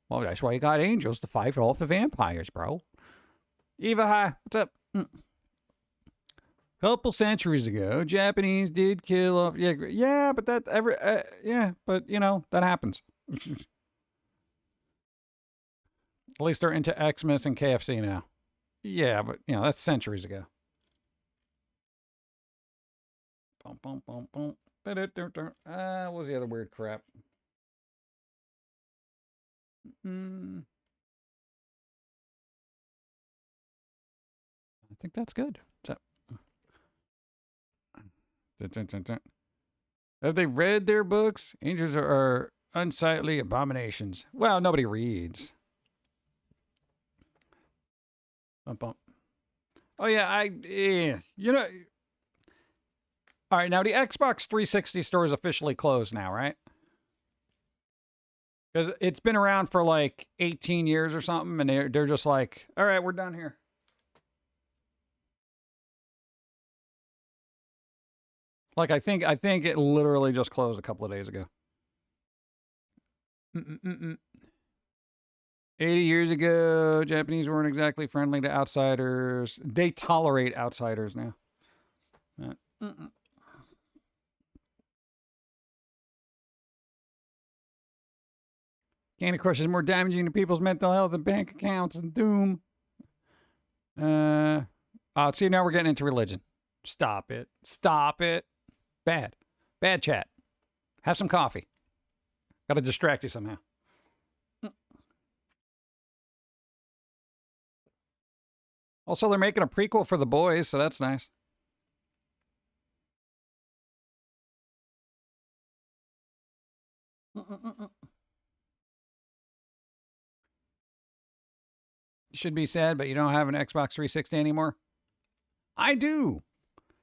Well, that's why you got angels to fight off the vampires, bro. Eva, hi. What's up? Couple centuries ago, Japanese did kill off. Yeah, but that but you know that happens. At least they're into Xmas and KFC now. Yeah, but you know that's centuries ago. Bum, bum, bum, bum. What was the other weird crap? I think that's good. So, have they read their books? Angels are unsightly abominations. Well, nobody reads. Bum, bum. Oh yeah, you know. All right, now the Xbox 360 store is officially closed now, right? Because it's been around for like 18 years or something, and they're just like, all right, we're done here. Like I think it literally just closed a couple of days ago. 80 years ago, Japanese weren't exactly friendly to outsiders. They tolerate outsiders now. Candy Crush is more damaging to people's mental health than bank accounts and Doom. See, now we're getting into religion. Stop it. Stop it. Bad. Bad chat. Have some coffee. Gotta distract you somehow. Also, they're making a prequel for The Boys, so that's nice. You should be sad, but you don't have an Xbox 360 anymore. I do.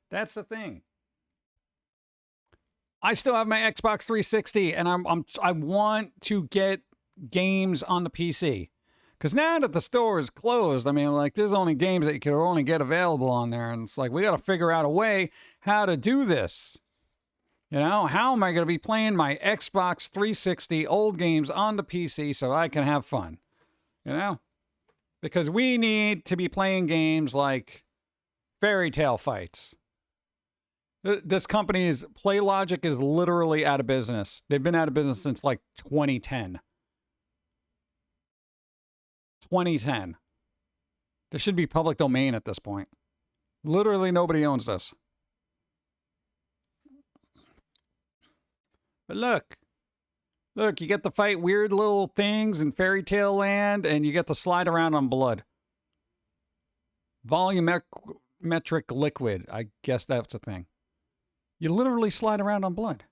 That's the thing. I still have my Xbox 360, and I want to get games on the PC. Because now that the store is closed, I mean, like, there's only games that you can only get available on there. And it's like, we got to figure out a way how to do this. You know, how am I going to be playing my Xbox 360 old games on the PC so I can have fun? You know? Because we need to be playing games like Fairy Tale Fights. This company's PlayLogic is literally out of business. They've been out of business since like 2010. 2010. This should be public domain at this point. Literally nobody owns this. But look, you get to fight weird little things in Fairy Tale Land, and you get to slide around on blood. Volumetric liquid. I guess that's a thing. You literally slide around on blood.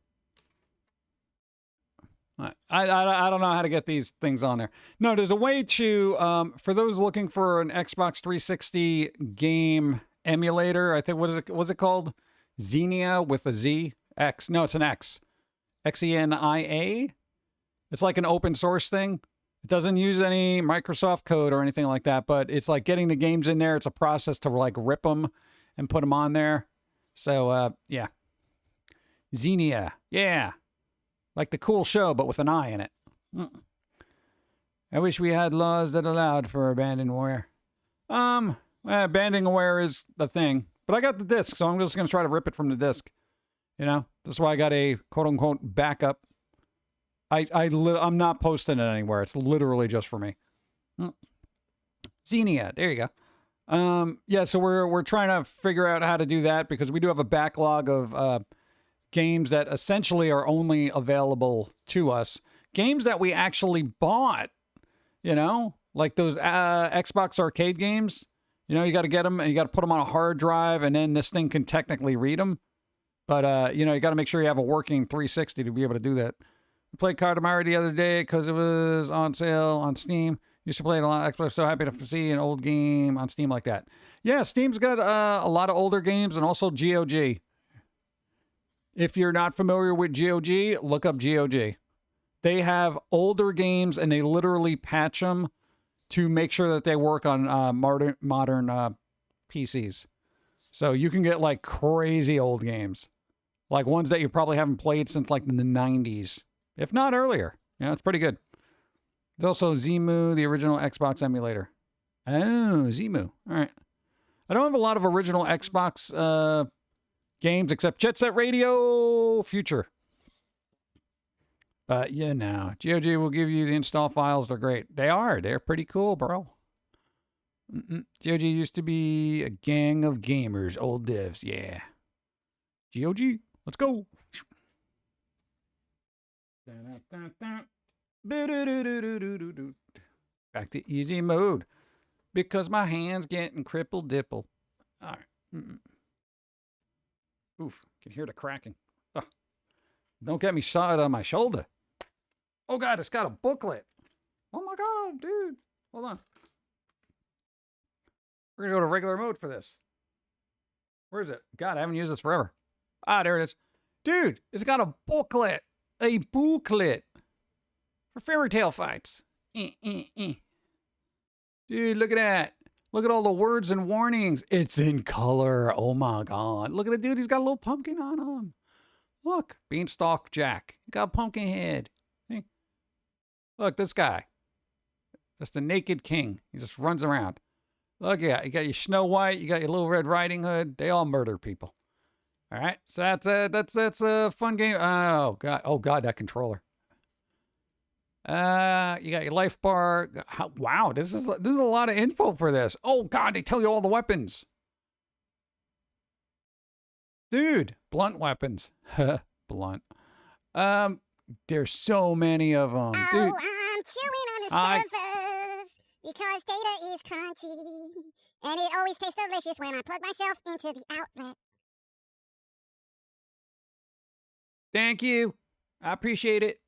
I don't know how to get these things on there. No, there's a way to, for those looking for an Xbox 360 game emulator, I think, what's it called? Xenia with a Z? X. No, it's an X. Xenia. It's like an open source thing. It doesn't use any Microsoft code or anything like that, but it's like getting the games in there. It's a process to like rip them and put them on there. So, yeah. Xenia. Yeah. Like the cool show, but with an I in it. I wish we had laws that allowed for abandonware. Abandonware is the thing. But I got the disc, so I'm just going to try to rip it from the disc. You know? That's why I got a quote-unquote backup. I'm not posting it anywhere. It's literally just for me. Xenia. There you go. Yeah, so we're trying to figure out how to do that because we do have a backlog of games that essentially are only available to us. Games that we actually bought, you know, like those Xbox arcade games. You know, you got to get them and you got to put them on a hard drive and then this thing can technically read them. But, you know, you got to make sure you have a working 360 to be able to do that. We played Katamari the other day because it was on sale on Steam. Used to play it a lot. I'm so happy to see an old game on Steam like that. Yeah, Steam's got a lot of older games and also GOG. If you're not familiar with GOG, look up GOG. They have older games and they literally patch them to make sure that they work on modern PCs. So you can get like crazy old games. Like ones that you probably haven't played since like the 90s. If not earlier. Yeah, it's pretty good. There's also Zemu, the original Xbox emulator. Oh, Zemu. All right. I don't have a lot of original Xbox games except Jet Set Radio Future. But yeah, no. GOG will give you the install files. They're great. They are. They're pretty cool, bro. GOG used to be a gang of gamers, old devs. Yeah. GOG, let's go. Back to easy mode because my hand's getting crippled dipple. All right. Oof, can hear the cracking. Oh, don't get me shot on my shoulder. Oh God, it's got a booklet. Oh my God, dude. Hold on. We're gonna go to regular mode for this. Where is it? God, I haven't used this forever. Ah, there it is. Dude, it's got a booklet. A booklet. For fairy tale fights. Dude, look at that. Look at all the words and warnings. It's in color. Oh my God. Look at the dude. He's got a little pumpkin on him. Look. Beanstalk Jack. He got a pumpkin head. Hey. Look, this guy. Just a naked king. He just runs around. Look at you got your Snow White. You got your Little Red Riding Hood. They all murder people. All right. So that's a fun game. Oh God. Oh God, that controller. You got your life bar. Wow, this is a lot of info for this. Oh God, they tell you all the weapons. Dude, blunt weapons. Blunt. There's so many of them. Oh, Dude. I'm chewing on the servers because data is crunchy and it always tastes delicious when I plug myself into the outlet. Thank you. I appreciate it.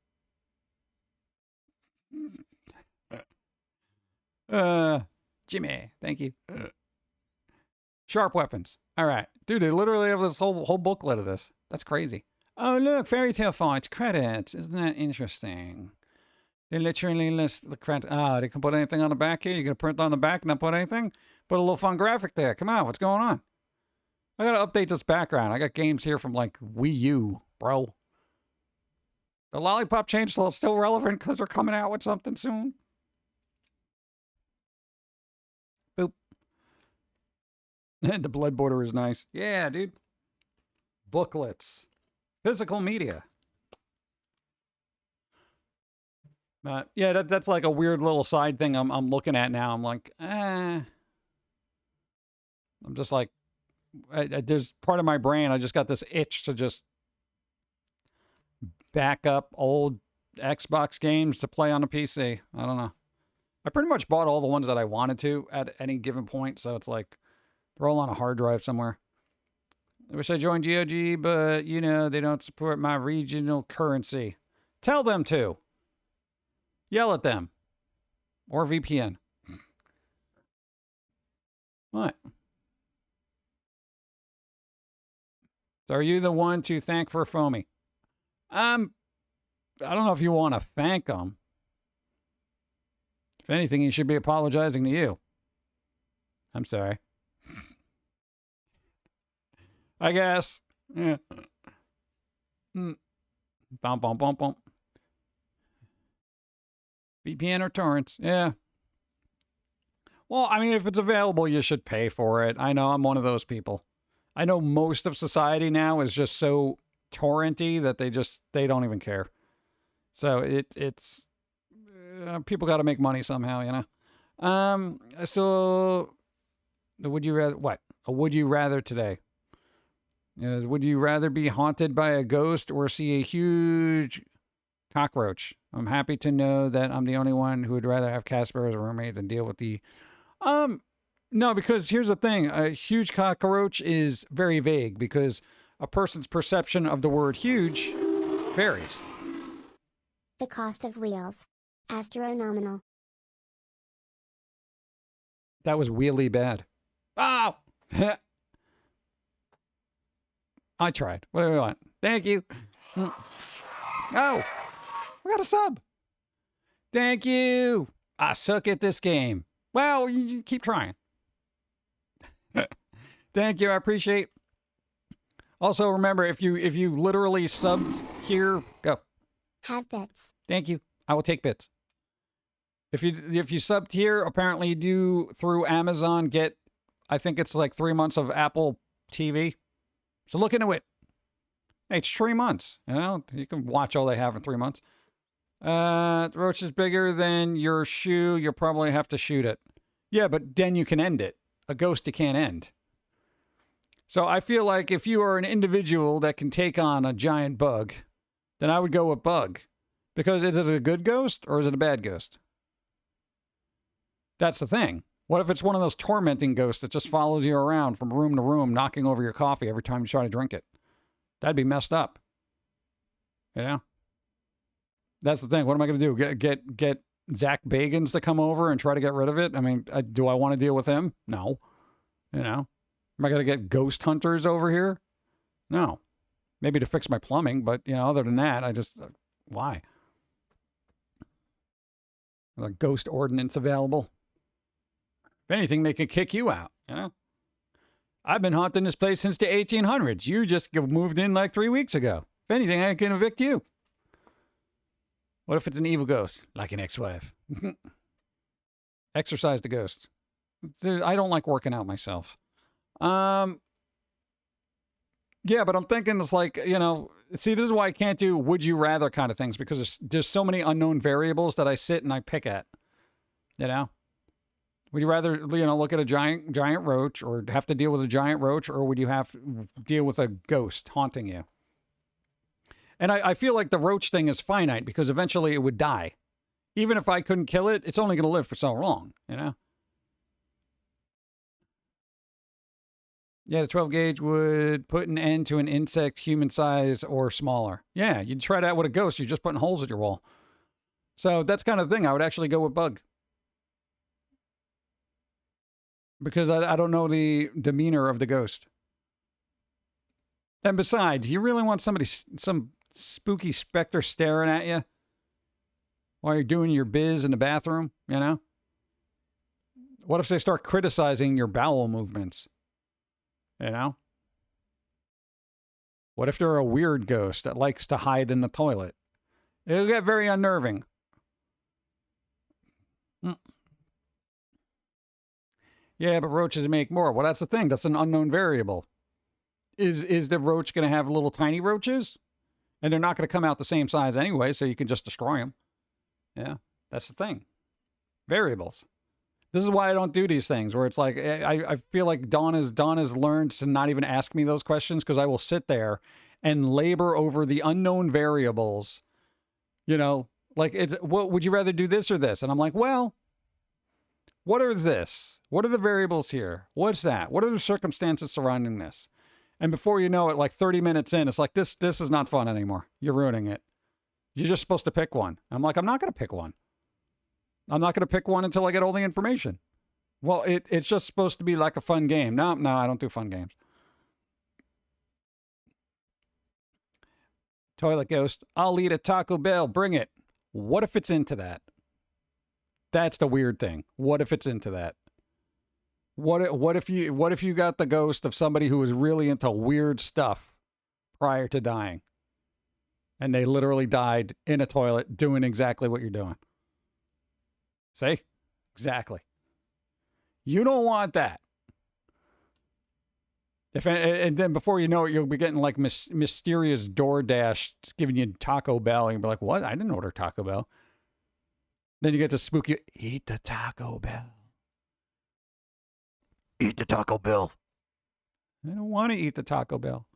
Jimmy, thank you. Sharp weapons. All right. Dude, they literally have this whole booklet of this. That's crazy. Oh, look, fairy tale fights, credits. Isn't that interesting? They literally list the credits. Ah, they can put anything on the back here. You're going to print on the back and not put anything? Put a little fun graphic there. Come on, what's going on? I got to update this background. I got games here from like Wii U, bro. The lollipop change is still relevant because they're coming out with something soon. Boop. The blood border is nice. Yeah, dude. Booklets. Physical media. Yeah, that's like a weird little side thing I'm looking at now. I'm like, I'm just like, there's part of my brain, I just got this itch to just back up old Xbox games to play on a PC. I don't know. I pretty much bought all the ones that I wanted to at any given point, so it's like they're all on a hard drive somewhere. I wish I joined GOG, but you know, they don't support my regional currency. Tell them to. Yell at them. Or VPN. What? So are you the one to thank for Foamy? I don't know if you want to thank them. If anything, he should be apologizing to you. I'm sorry. I guess. Yeah. Bum, bum, bum, bum. VPN or torrents. Yeah. Well, I mean, if it's available, you should pay for it. I know I'm one of those people. I know most of society now is just so torrenty that they don't even care. So it's people got to make money somehow, you know. So would you rather what? A would you rather today? Would you rather be haunted by a ghost or see a huge cockroach? I'm happy to know that I'm the only one who would rather have Casper as a roommate than deal with the no, because here's the thing. A huge cockroach is very vague because a person's perception of the word huge varies. The cost of wheels. Astronomical. That was really bad. Oh! I tried. What do we want? Thank you. Oh! We got a sub. Thank you. I suck at this game. Well, you keep trying. Thank you. I appreciate. Also, remember, if you literally subbed here, go. Have bits. Thank you. I will take bits. If you subbed here, apparently you do through Amazon get I think it's like 3 months of Apple TV. So look into it. Hey, it's 3 months. You know, you can watch all they have in 3 months. The roach is bigger than your shoe. You'll probably have to shoot it. Yeah, but then you can end it. A ghost you can't end. So I feel like if you are an individual that can take on a giant bug, then I would go with bug. Because is it a good ghost or is it a bad ghost? That's the thing. What if it's one of those tormenting ghosts that just follows you around from room to room, knocking over your coffee every time you try to drink it? That'd be messed up. You know? That's the thing. What am I going to do? Get Zach Bagans to come over and try to get rid of it? I mean, do I want to deal with him? No. You know? Am I going to get ghost hunters over here? No. Maybe to fix my plumbing, but, you know, other than that, I just... why? A ghost ordinance available. If anything, they could kick you out, you know? I've been haunting this place since the 1800s. You just moved in like 3 weeks ago. If anything, I can evict you. What if it's an evil ghost? Like an ex-wife. Exorcise the ghost. Dude, I don't like working out myself. Yeah, but I'm thinking it's like, you know, see, this is why I can't do would you rather kind of things, because there's so many unknown variables that I sit and I pick at, you know? Would you rather, you know, look at a giant roach or have to deal with a giant roach, or would you have to deal with a ghost haunting you? And I feel like the roach thing is finite because eventually it would die. Even if I couldn't kill it, it's only going to live for so long, you know? Yeah, the 12 gauge would put an end to an insect human size or smaller. Yeah, you'd try that with a ghost. You're just putting holes at your wall. So that's kind of the thing. I would actually go with bug. Because I don't know the demeanor of the ghost. And besides, you really want some spooky specter staring at you while you're doing your biz in the bathroom, you know? What if they start criticizing your bowel movements? You know? What if they're a weird ghost that likes to hide in the toilet? It'll get very unnerving. Yeah, but roaches make more. Well, that's the thing. That's an unknown variable. Is the roach going to have little tiny roaches? And they're not going to come out the same size anyway, so you can just destroy them. Yeah, that's the thing. Variables. This is why I don't do these things where it's like, I feel like Dawn has learned to not even ask me those questions, because I will sit there and labor over the unknown variables. You know, like, what would you rather do, this or this? And I'm like, well, what are this? What are the variables here? What's that? What are the circumstances surrounding this? And before you know it, like 30 minutes in, it's like, this is not fun anymore. You're ruining it. You're just supposed to pick one. I'm like, I'm not going to pick one. I'm not going to pick one until I get all the information. Well, it's just supposed to be like a fun game. No, I don't do fun games. Toilet ghost. I'll eat a Taco Bell. Bring it. What if it's into that? That's the weird thing. What if it's into that? What if you got the ghost of somebody who was really into weird stuff prior to dying, and they literally died in a toilet doing exactly what you're doing? See? Exactly. You don't want that. And then before you know it, you'll be getting like mysterious DoorDash giving you Taco Bell, and you'll be like, what? I didn't order Taco Bell. Then you get to spook you. Eat the Taco Bell. Eat the Taco Bell. I don't want to eat the Taco Bell.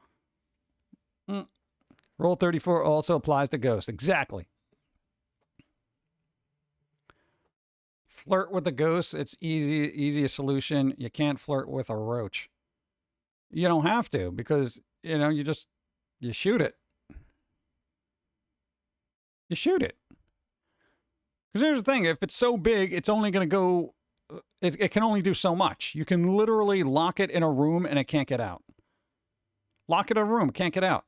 Rule 34 also applies to ghosts. Exactly. Flirt with the ghost. It's easiest solution. You can't flirt with a roach. You don't have to, because, you know, you shoot it. You shoot it. Because here's the thing. If it's so big, it's only going to go... It can only do so much. You can literally lock it in a room and it can't get out. Lock it in a room, can't get out.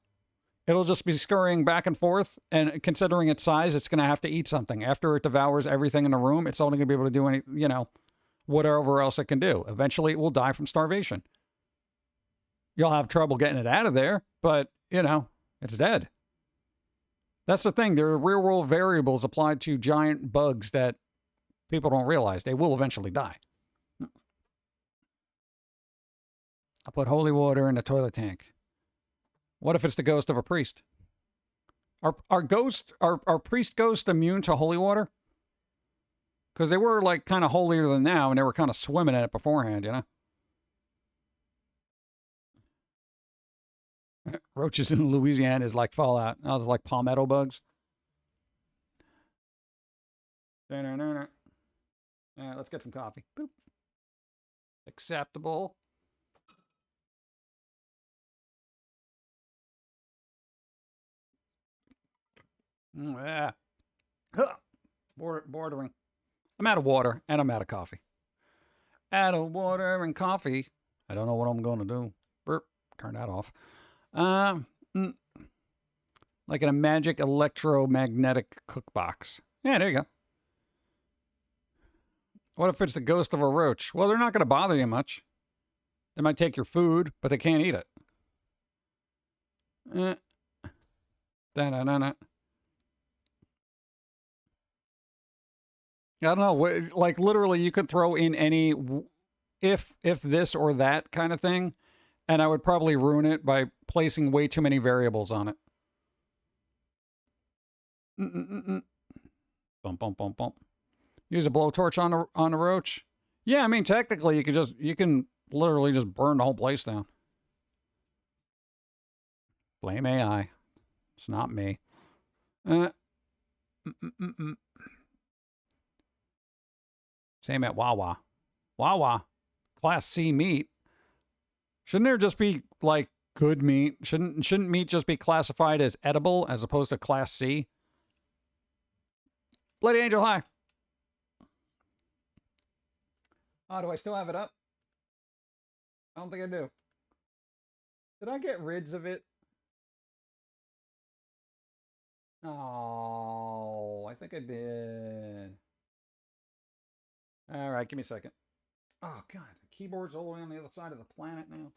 It'll just be scurrying back and forth, and considering its size, it's going to have to eat something. After it devours everything in the room, it's only going to be able to do any, you know, whatever else it can do. Eventually, it will die from starvation. You'll have trouble getting it out of there, but, you know, it's dead. That's the thing. There are real-world variables applied to giant bugs that people don't realize. They will eventually die. I put holy water in the toilet tank. What if it's the ghost of a priest? Are priest ghosts immune to holy water? Because they were like kind of holier than now, and they were kind of swimming in it beforehand, you know? Roaches in Louisiana is like Fallout. Oh, it's like palmetto bugs. Yeah, let's get some coffee. Boop. Acceptable. Yeah. Bordering. I'm out of water and I'm out of coffee. Out of water and coffee. I don't know what I'm going to do. Burp. Turn that off. Like in a magic electromagnetic cookbox. Yeah, there you go. What if it's the ghost of a roach? Well, they're not going to bother you much. They might take your food, but they can't eat it. Da-da-da-da. I don't know. Like literally, you could throw in any if this or that kind of thing, and I would probably ruin it by placing way too many variables on it. Bump, bump, bump, bump. Use a blowtorch on the roach. Yeah, I mean technically you can literally just burn the whole place down. Blame AI. It's not me. Same at Wawa. Wawa. Class C meat. Shouldn't there just be like good meat? Shouldn't meat just be classified as edible as opposed to Class C? Lady Angel, hi. Oh, do I still have it up? I don't think I do. Did I get rid of it? Oh, I think I did. All right, give me a second. Oh, God. The keyboard's all the way on the other side of the planet now.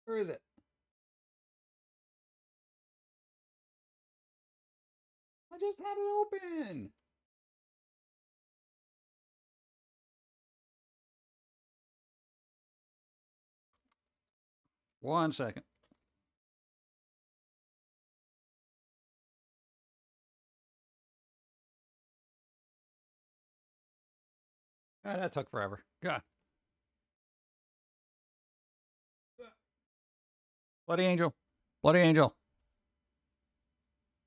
Where is it? I just had it open. One second. Ah, that took forever. God. Bloody Angel. Bloody Angel.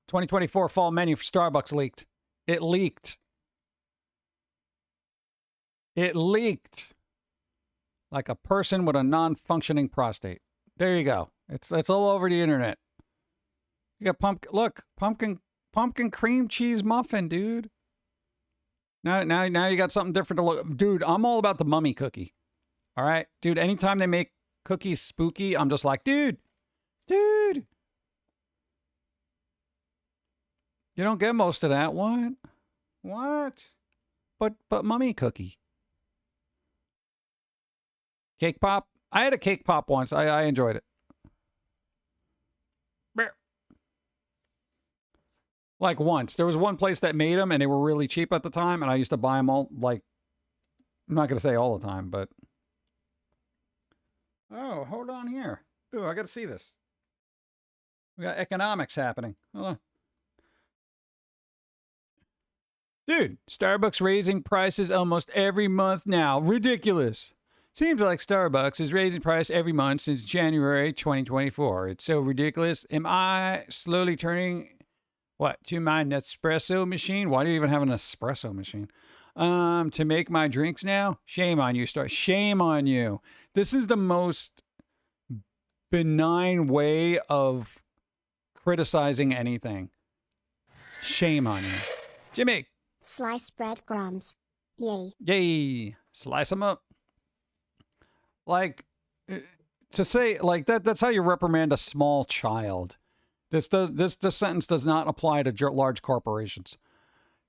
2024 fall menu for Starbucks leaked. It leaked. It leaked. Like a person with a non-functioning prostate. There you go. It's all over the internet. You got pumpkin cream cheese muffin, dude. Now you got something different to look. Dude, I'm all about the mummy cookie. All right, dude. Anytime they make cookies spooky, I'm just like, dude. You don't get most of that. What? But mummy cookie. Cake pop. I had a cake pop once. I enjoyed it. Like once. There was one place that made them and they were really cheap at the time. And I used to buy them all, like, I'm not going to say all the time, but. Oh, hold on here. Ooh, I got to see this. We got economics happening. Hold on. Dude, Starbucks raising prices almost every month now. Ridiculous. Seems like Starbucks is raising price every month since January 2024. It's so ridiculous. Am I slowly turning, to my Nespresso machine? Why do you even have an espresso machine? To make my drinks now? Shame on you, Shame on you. This is the most benign way of criticizing anything. Shame on you. Jimmy. Slice breadcrumbs. Yay. Yay. Slice them up. Like, to say, like, that's how you reprimand a small child. This sentence does not apply to large corporations.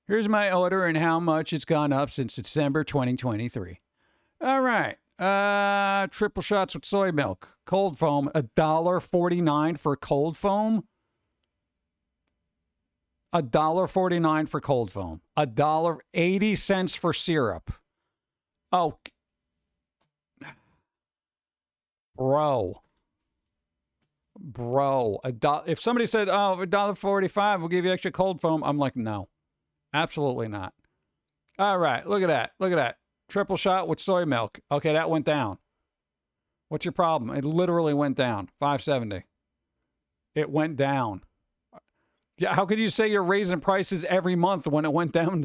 Here's my order and how much it's gone up since December 2023. All right. Triple shots with soy milk. Cold foam. $1.49 for cold foam. $1.49 for cold foam. $1.80 for syrup. Oh, bro. If somebody said, "Oh, $1.45, we'll give you extra cold foam," I'm like, no, absolutely not. All right, look at that. Look at that. Triple shot with soy milk. Okay, that went down. What's your problem? It literally went down. $5.70. It went down. Yeah, how could you say you're raising prices every month when it went down?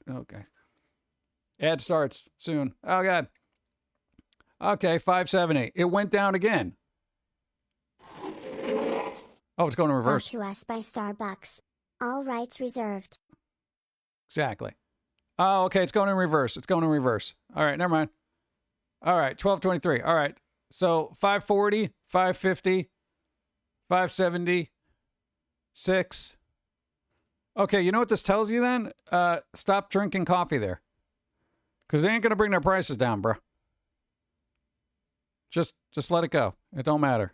Okay. Ad starts soon. Oh, God. Okay, $5.70. It went down again. Oh, it's going in reverse. Brought to us by Starbucks. All rights reserved. Exactly. Oh, okay, it's going in reverse. It's going in reverse. All right, never mind. All right, 12.23. All right. So 5.40, 5.50, 5.70, 6. Okay, you know what this tells you then? Stop drinking coffee there. Because they ain't going to bring their prices down, bro. Just let it go. It don't matter.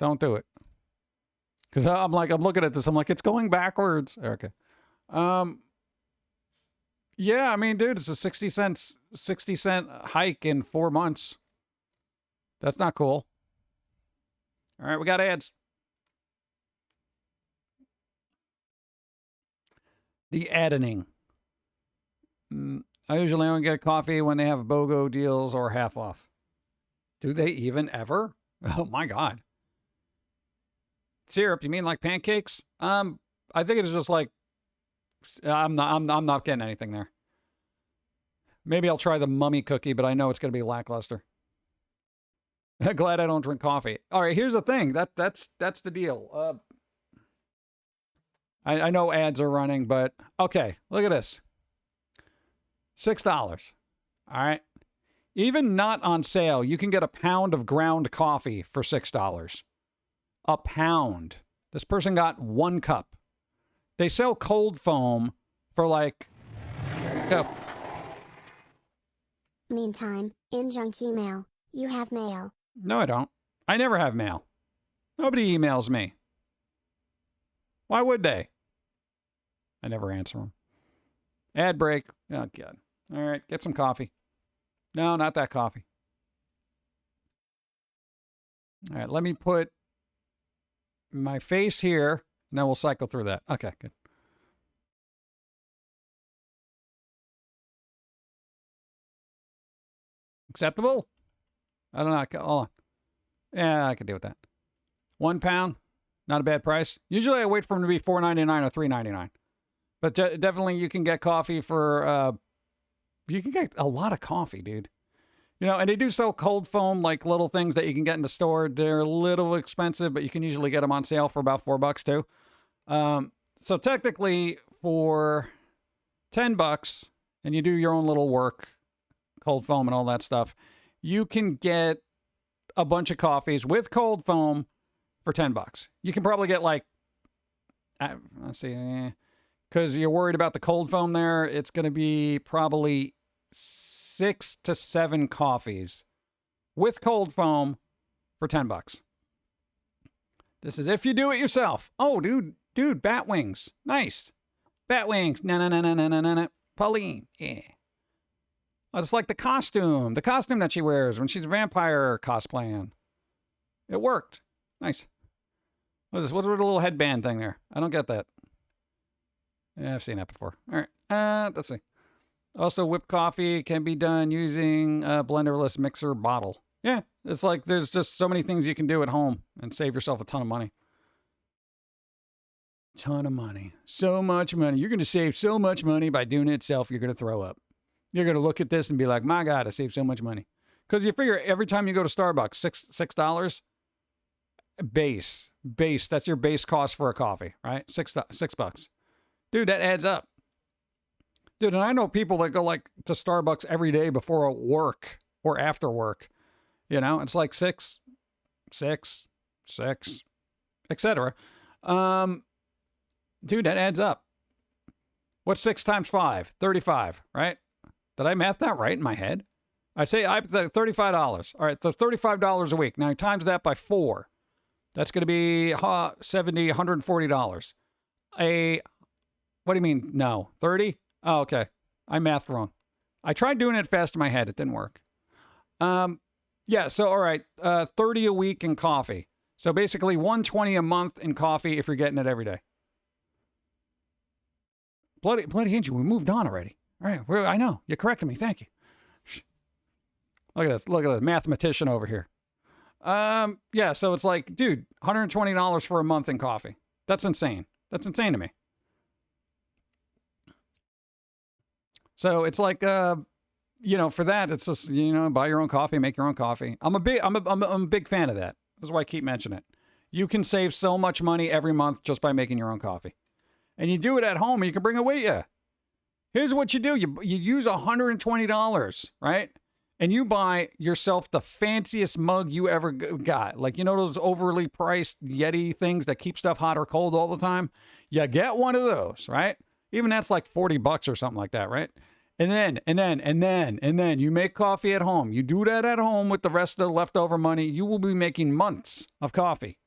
Don't do it. Because I'm looking at this. I'm like, it's going backwards. Okay. Yeah, I mean, dude, it's a 60 cent hike in 4 months. That's not cool. All right, we got ads. The editing. I usually only get coffee when they have BOGO deals or half off. Do they even ever? Oh my God. Syrup, you mean like pancakes? I think it's just like I'm not getting anything there. Maybe I'll try the mummy cookie, but I know it's going to be lackluster. Glad I don't drink coffee. All right, here's the thing. That's the deal. I know ads are running, but okay, look at this. $6. All right. Even not on sale, you can get a pound of ground coffee for $6. A pound. This person got 1 cup. They sell cold foam for like... Go. Meantime, in junk email, you have mail. No, I don't. I never have mail. Nobody emails me. Why would they? I never answer them. Ad break. Oh, God. All right, get some coffee. No, not that coffee. All right, let me put my face here, and then we'll cycle through that. Okay, good. Acceptable? I don't know. Hold on. Yeah, I can deal with that. 1 pound, not a bad price. Usually I wait for them to be $4.99 or $3.99. But definitely you can get coffee for, you can get a lot of coffee, dude. You know, and they do sell cold foam, like little things that you can get in the store. They're a little expensive, but you can usually get them on sale for about $4 too. So technically for $10, and you do your own little work, cold foam and all that stuff, you can get a bunch of coffees with cold foam for $10. You can probably get like, let's see, because you're worried about the cold foam there, it's going to be probably 6 to 7 coffees with cold foam for $10. This is if you do it yourself. Oh, dude, bat wings. Nice. Bat wings. No. Pauline. Yeah. Oh, it's like the costume that she wears when she's a vampire cosplaying. It worked. Nice. What is this? What's with the little headband thing there? I don't get that. Yeah, I've seen that before. All right. Let's see. Also, whipped coffee can be done using a blenderless mixer bottle. Yeah, it's like there's just so many things you can do at home and save yourself a ton of money. Ton of money. So much money. You're going to save so much money by doing it yourself, you're going to throw up. You're going to look at this and be like, my God, I saved so much money. Because you figure every time you go to Starbucks, $6 base. That's your base cost for a coffee, right? $6. Dude, that adds up. Dude, and I know people that go like to Starbucks every day before work or after work. You know, it's like 6, etc. Dude, that adds up. What's 6 times 5? 35, right? Did I math that right in my head? I'd say $35. All right, so $35 a week. Now times that by 4. That's going to be $70, $140. What do you mean? No, 30? Oh, okay. I mathed wrong. I tried doing it fast in my head. It didn't work. Yeah, so all right, 30 a week in coffee. So basically $120 a month in coffee if you're getting it every day. Bloody Angie, we moved on already. All right, I know. You corrected me. Thank you. Look at this. Look at the mathematician over here. Yeah, so it's like, dude, $120 for a month in coffee. That's insane. That's insane to me. So it's like, for that, it's just, buy your own coffee, make your own coffee. I'm a big fan of that. That's why I keep mentioning it. You can save so much money every month just by making your own coffee. And you do it at home and you can bring it with you. Here's what you do. You use $120, right? And you buy yourself the fanciest mug you ever got. Like, those overly priced Yeti things that keep stuff hot or cold all the time? You get one of those, right? Even that's like $40 or something like that, right? And then you make coffee at home. You do that at home with the rest of the leftover money. You will be making months of coffee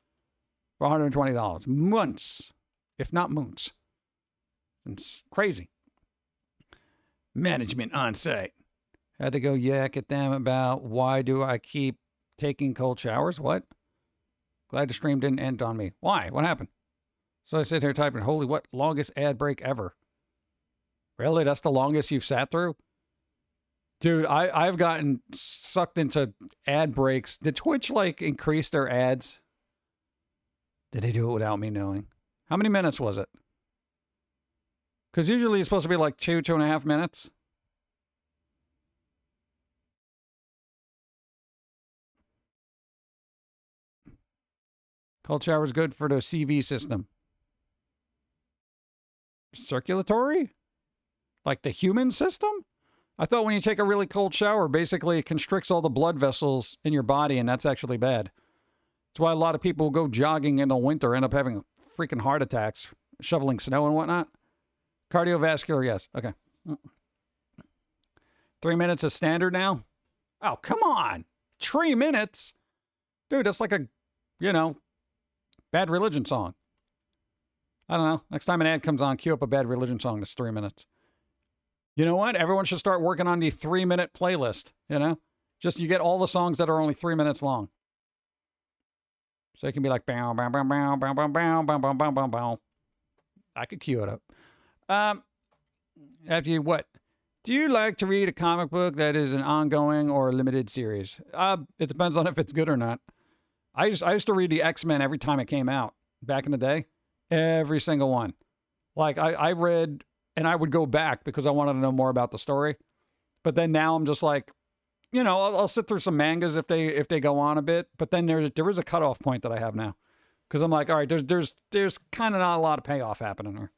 for $120. Months, if not moons. It's crazy. Management on site. Had to go yak at them about why do I keep taking cold showers? What? Glad the stream didn't end on me. Why? What happened? So I sit here typing, holy, what longest ad break ever? Really? That's the longest you've sat through? Dude, I've gotten sucked into ad breaks. Did Twitch, increase their ads? Did they do it without me knowing? How many minutes was it? Because usually it's supposed to be like 2.5 minutes. Cold shower is good for the CV system. Circulatory? Like the human system? I thought when you take a really cold shower, basically it constricts all the blood vessels in your body, and that's actually bad. That's why a lot of people who go jogging in the winter end up having freaking heart attacks, shoveling snow and whatnot. Cardiovascular, yes. Okay. 3 minutes is standard now? Oh, come on. 3 minutes? Dude, that's like a, Bad Religion song. I don't know. Next time an ad comes on, cue up a Bad Religion song that's 3 minutes. You know what? Everyone should start working on the 3-minute playlist, Just you get all the songs that are only 3 minutes long. So it can be like, bow, bow, bow, bow, bow, bow, bow, bow, bow, bow, bow, bow. I could cue it up. After you, what? Do you like to read a comic book that is an ongoing or a limited series? It depends on if it's good or not. I used to read the X-Men every time it came out back in the day. Every single one. Like I read, and I would go back because I wanted to know more about the story. But then now I'm just like, I'll sit through some mangas if they go on a bit. But then there is a cutoff point that I have now, because I'm like, all right, there's kind of not a lot of payoff happening here.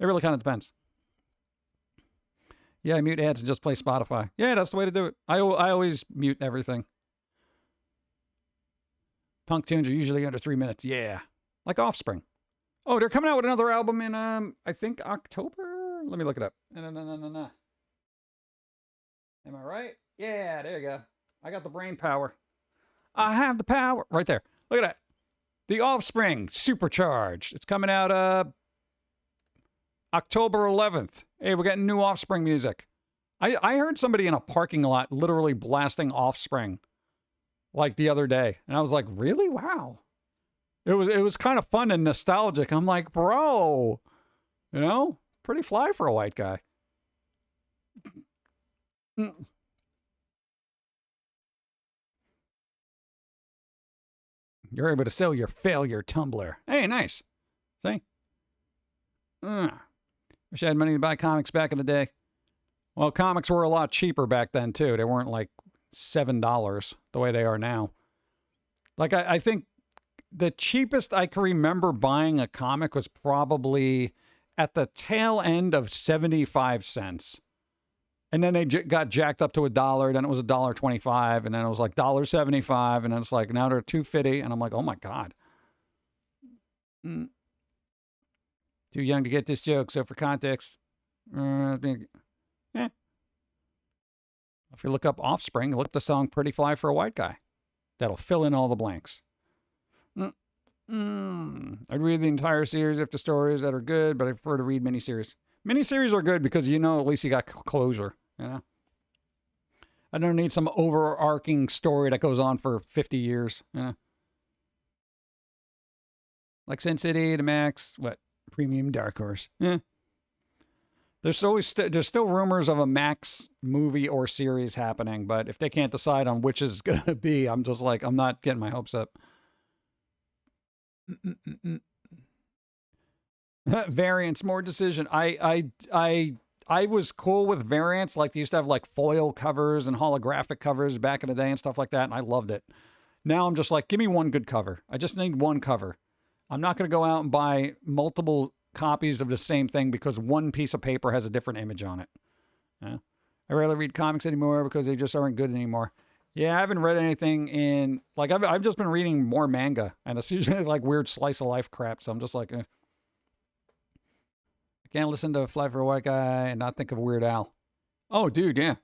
It really kind of depends. Yeah, I mute ads and just play Spotify. Yeah, that's the way to do it. I always mute everything. Punk tunes are usually under 3 minutes. Yeah, like Offspring. Oh, they're coming out with another album in I think October. Let me look it up. No. Am I right? Yeah, there you go. I got the brain power. I have the power right there. Look at that. The Offspring Supercharged. It's coming out October 11th. Hey, we're getting new Offspring music. I heard somebody in a parking lot literally blasting Offspring like the other day. And I was like, really? Wow. It was kind of fun and nostalgic. I'm like, bro, pretty fly for a white guy. You're able to sell your failure Tumblr. Hey, nice. See? Wish I had money to buy comics back in the day. Well, comics were a lot cheaper back then, too. They weren't like $7 the way they are now. Like, I think the cheapest I can remember buying a comic was probably at the tail end of 75 cents. And then they got jacked up to $1, then it was $1.25, and then it was like $1.75, and then it's like, now they're $2.50, and I'm like, oh my God. Too young to get this joke, so for context, a If you look up Offspring, look the song Pretty Fly for a White Guy. That'll fill in all the blanks. I'd read the entire series if the stories that are good, but I prefer to read miniseries. Miniseries are good because, you know, at least you got closure, you know? I don't need some overarching story that goes on for 50 years, you know? Like Sin City, The Max, Premium Dark Horse. Yeah. There's still rumors of a Max movie or series happening, but if they can't decide on which is going to be, I'm just like, I'm not getting my hopes up. Variants, more decision. I was cool with variants. Like they used to have like foil covers and holographic covers back in the day and stuff like that, and I loved it. Now I'm just like, give me one good cover. I just need one cover. I'm not going to go out and buy multiple copies of the same thing because one piece of paper has a different image on it. Yeah. I rarely read comics anymore because they just aren't good anymore. Yeah, I haven't read anything in, like, I've just been reading more manga, and it's usually like weird slice of life crap, so I'm just like, I can't listen to Fly for a White Guy and not think of Weird Al. Oh, dude, yeah.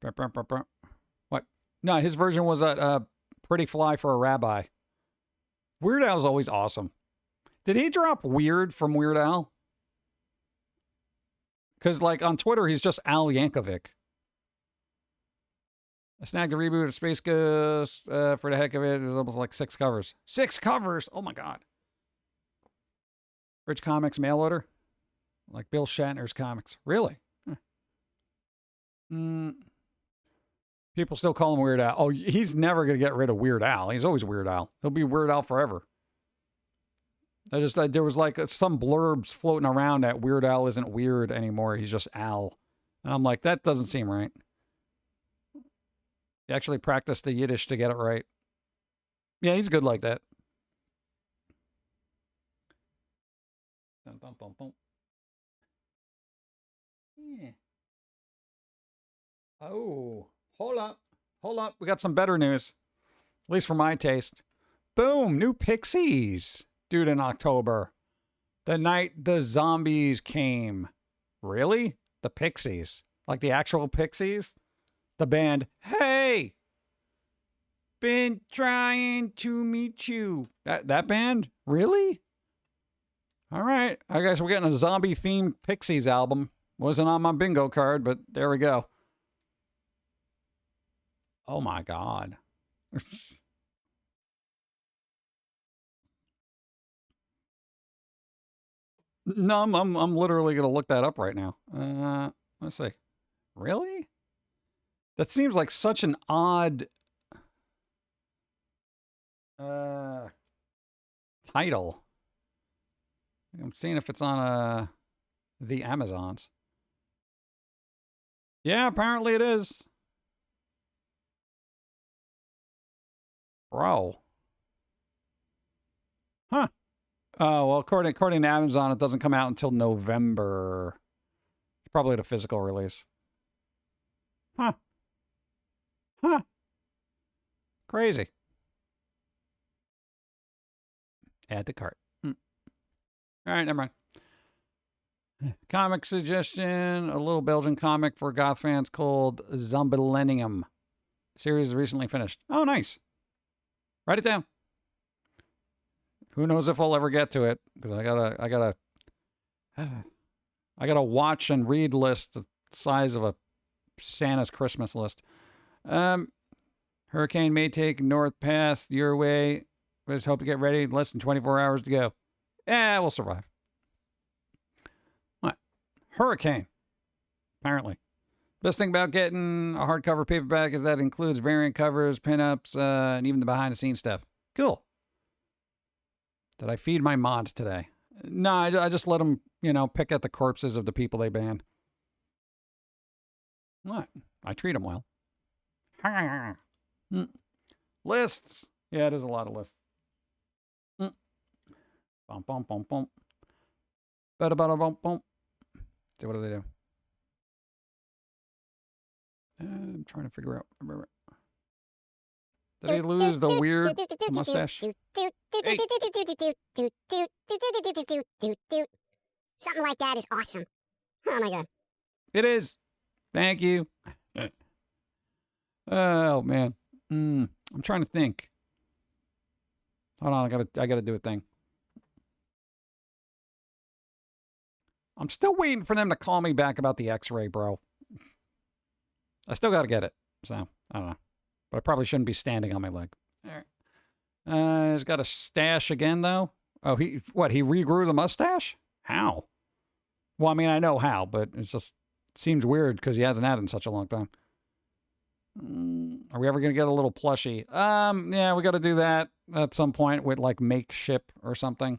What? No, his version was a Pretty Fly for a Rabbi. Weird Al's always awesome. Did he drop Weird from Weird Al? Because, like, on Twitter, he's just Al Yankovic. I snagged a reboot of Space Ghost for the heck of it. It was almost like 6 covers. 6 covers! Oh, my God. Rich Comics mail order? Like Bill Shatner's comics. Really? People still call him Weird Al. Oh, he's never going to get rid of Weird Al. He's always Weird Al. He'll be Weird Al forever. There was like some blurbs floating around that Weird Al isn't weird anymore. He's just Al. And I'm like, that doesn't seem right. He actually practiced the Yiddish to get it right. Yeah, he's good like that. Yeah. Oh, hold up. Hold up. We got some better news. At least for my taste. Boom, new Pixies. Dude, in October. The night the zombies came. Really? The Pixies. Like the actual Pixies? The band. Hey! Been trying to meet you. That band? Really? All right. I guess we're getting a zombie-themed Pixies album. Wasn't on my bingo card, but there we go. Oh, my God. No, I'm literally going to look that up right now. Let's see. Really? That seems like such an odd title. I'm seeing if it's on the Amazons. Yeah, apparently it is. Bro. Huh. Oh, well, according to Amazon, it doesn't come out until November. It's probably the physical release. Huh. Huh. Crazy. Add to cart. All right, never mind. Comic suggestion. A little Belgian comic for goth fans called Zombilenium. Series is recently finished. Oh, nice. Write it down. Who knows if I'll ever get to it? Because I got a watch and read list the size of a Santa's Christmas list. Hurricane may take north path your way. Let's hope you get ready. Less than 24 hours to go. Yeah, we'll survive. What? Hurricane. Apparently. Best thing about getting a hardcover paperback is that it includes variant covers, pinups, and even the behind-the-scenes stuff. Cool. Did I feed my mods today? No, I just let them, pick at the corpses of the people they banned. What? I treat them well. Lists. Yeah, it is a lot of lists. Bum, bum, bum, bum. Bada, bada, bum, bum. See, what do they do? I'm trying to figure out. Did he lose the weird mustache? Hey. Something like that is awesome. Oh my God. It is. Thank you. Oh, man. I'm trying to think. Hold on, I gotta do a thing. I'm still waiting for them to call me back about the x-ray, bro. I still gotta get it. So, I don't know. But I probably shouldn't be standing on my leg. All right. He's got a stash again, though. Oh, he regrew the mustache? How? Well, I mean, I know how, but it just seems weird because he hasn't had it in such a long time. Are we ever going to get a little plushie? Yeah, we got to do that at some point with, like, make ship or something.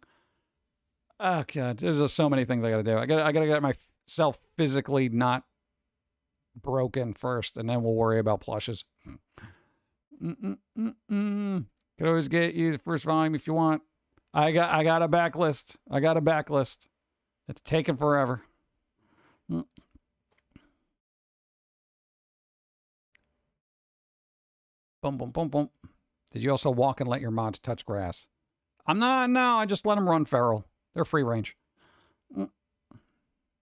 Oh, God. There's just so many things I got to do. I got to get myself physically not broken first, and then we'll worry about plushes. Could always get you the first volume if you want. I got a backlist. It's taking forever. Boom, boom, boom, boom. Did you also walk and let your mods touch grass? I'm not, no, I just let them run feral. They're free range.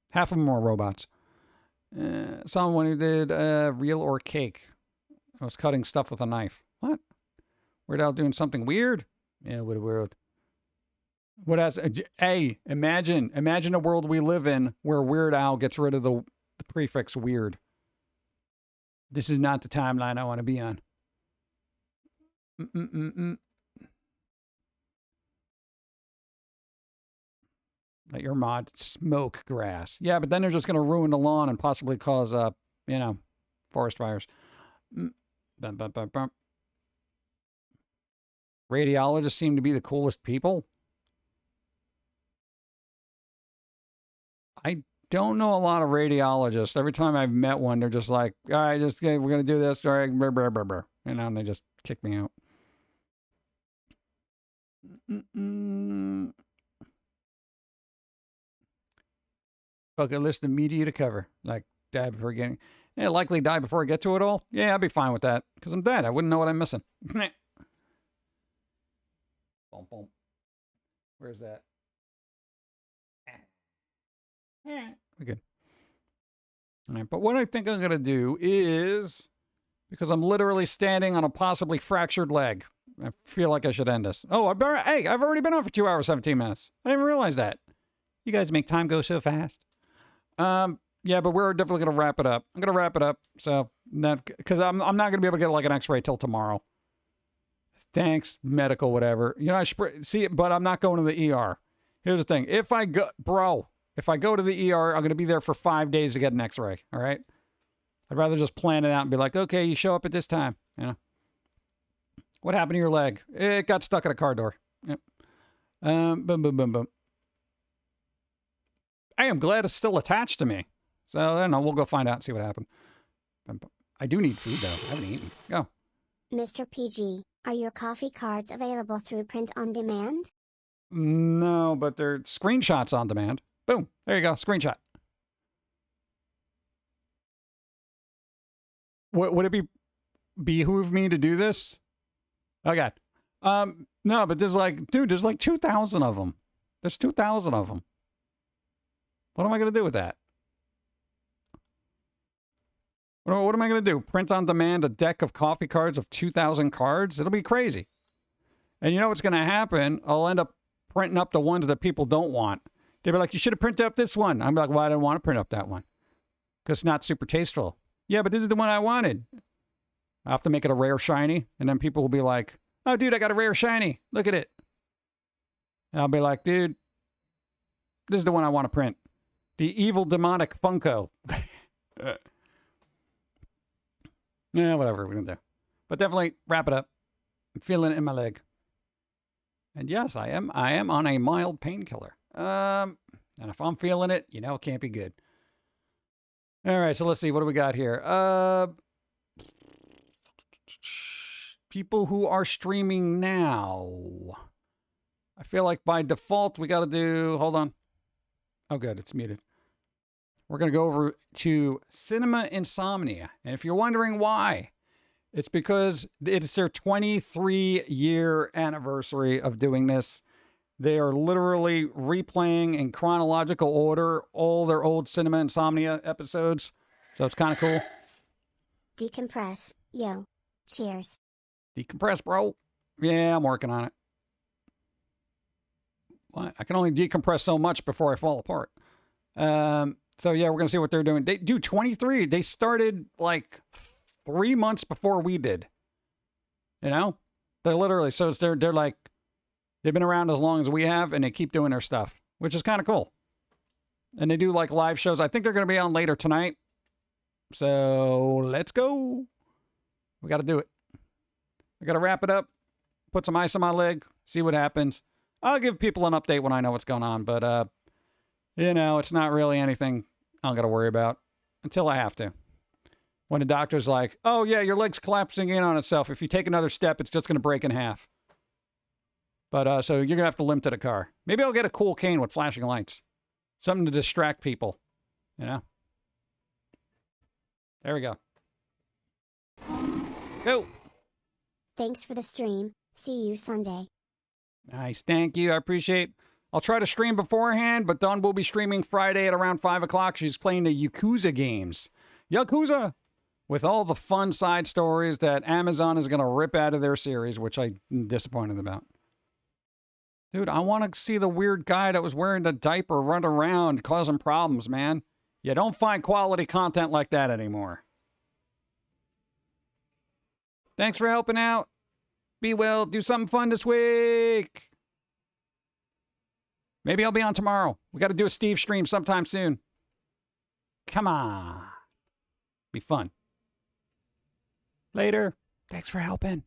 Half of them are robots. Someone who did real or cake. I was cutting stuff with a knife. What? Weird Al doing something weird? Yeah, what a weird. What else? Hey, imagine a world we live in where Weird Al gets rid of the prefix weird. This is not the timeline I want to be on. Let your mod smoke grass. Yeah, but then they're just going to ruin the lawn and possibly cause, forest fires. Radiologists seem to be the coolest people. I don't know a lot of radiologists. Every time I've met one, they're just like, all right, we're going to do this. All right, and they just kick me out. Bucket list of media to cover. Like, die before getting... Yeah, likely die before I get to it all. Yeah, I'd be fine with that. Because I'm dead. I wouldn't know what I'm missing. Boom, boom. Where's that? Yeah, we're good. All right, but what I think I'm going to do is... Because I'm literally standing on a possibly fractured leg. I feel like I should end this. Oh, I've already been on for 2 hours, 17 minutes. I didn't realize that. You guys make time go so fast. Yeah, but we're definitely going to wrap it up. I'm going to wrap it up. So, because I'm not going to be able to get like an x-ray till tomorrow. Thanks, medical, whatever. You know, I should see, but I'm not going to the ER. Here's the thing. If I go to the ER, I'm going to be there for 5 days to get an x-ray. All right. I'd rather just plan it out and be like, okay, you show up at this time. You know, what happened to your leg? It got stuck at a car door. Yep. Boom, boom, boom, boom. I am glad it's still attached to me. So, I don't know. We'll go find out and see what happened. I do need food, though. I haven't eaten. Go. Mr. PG, are your coffee cards available through print on demand? No, but they're screenshots on demand. Boom. There you go. Screenshot. Would it behoove me to do this? Oh, God. No, but there's like 2,000 of them. There's 2,000 of them. What am I going to do with that? What am I going to do? Print on demand a deck of coffee cards of 2,000 cards? It'll be crazy. And you know what's going to happen? I'll end up printing up the ones that people don't want. They'll be like, you should have printed up this one. I'm like, well, I didn't want to print up that one. Because it's not super tasteful. Yeah, but this is the one I wanted. I have to make it a rare shiny. And then people will be like, oh, dude, I got a rare shiny. Look at it. And I'll be like, dude, this is the one I want to print. The evil demonic Funko. Yeah, whatever we're going to do. But definitely wrap it up. I'm feeling it in my leg. And yes, I am on a mild painkiller. And if I'm feeling it, you know it can't be good. All right, so let's see. What do we got here? People who are streaming now. I feel like by default, we got to do... Hold on. Oh, good. It's muted. We're going to go over to Cinema Insomnia. And if you're wondering why, it's because it's their 23-year anniversary of doing this. They are literally replaying in chronological order all their old Cinema Insomnia episodes. So it's kind of cool. Decompress, yo. Cheers. Decompress, bro. Yeah, I'm working on it. What? I can only decompress so much before I fall apart. So yeah, we're gonna see what they're doing. They do 23. They started like 3 months before we did. You know, they're literally they're like they've been around as long as we have, and they keep doing their stuff, which is kind of cool. And they do like live shows. I think they're gonna be on later tonight. So let's go. We got to do it. I got to wrap it up. Put some ice on my leg. See what happens. I'll give people an update when I know what's going on, but you know, it's not really anything I'm going to worry about until I have to. When the doctor's like, oh yeah, your leg's collapsing in on itself. If you take another step, it's just going to break in half. But so you're going to have to limp to the car. Maybe I'll get a cool cane with flashing lights. Something to distract people, you know? There we go. Go. Thanks for the stream. See you Sunday. Nice. Thank you. I appreciate. I'll try to stream beforehand, but Dawn will be streaming Friday at around 5 o'clock. She's playing the Yakuza games. Yakuza! With all the fun side stories that Amazon is going to rip out of their series, which I'm disappointed about. Dude, I want to see the weird guy that was wearing the diaper run around causing problems, man. You don't find quality content like that anymore. Thanks for helping out. Be well. Do something fun this week. Maybe I'll be on tomorrow. We got to do a Steve stream sometime soon. Come on. Be fun. Later. Thanks for helping.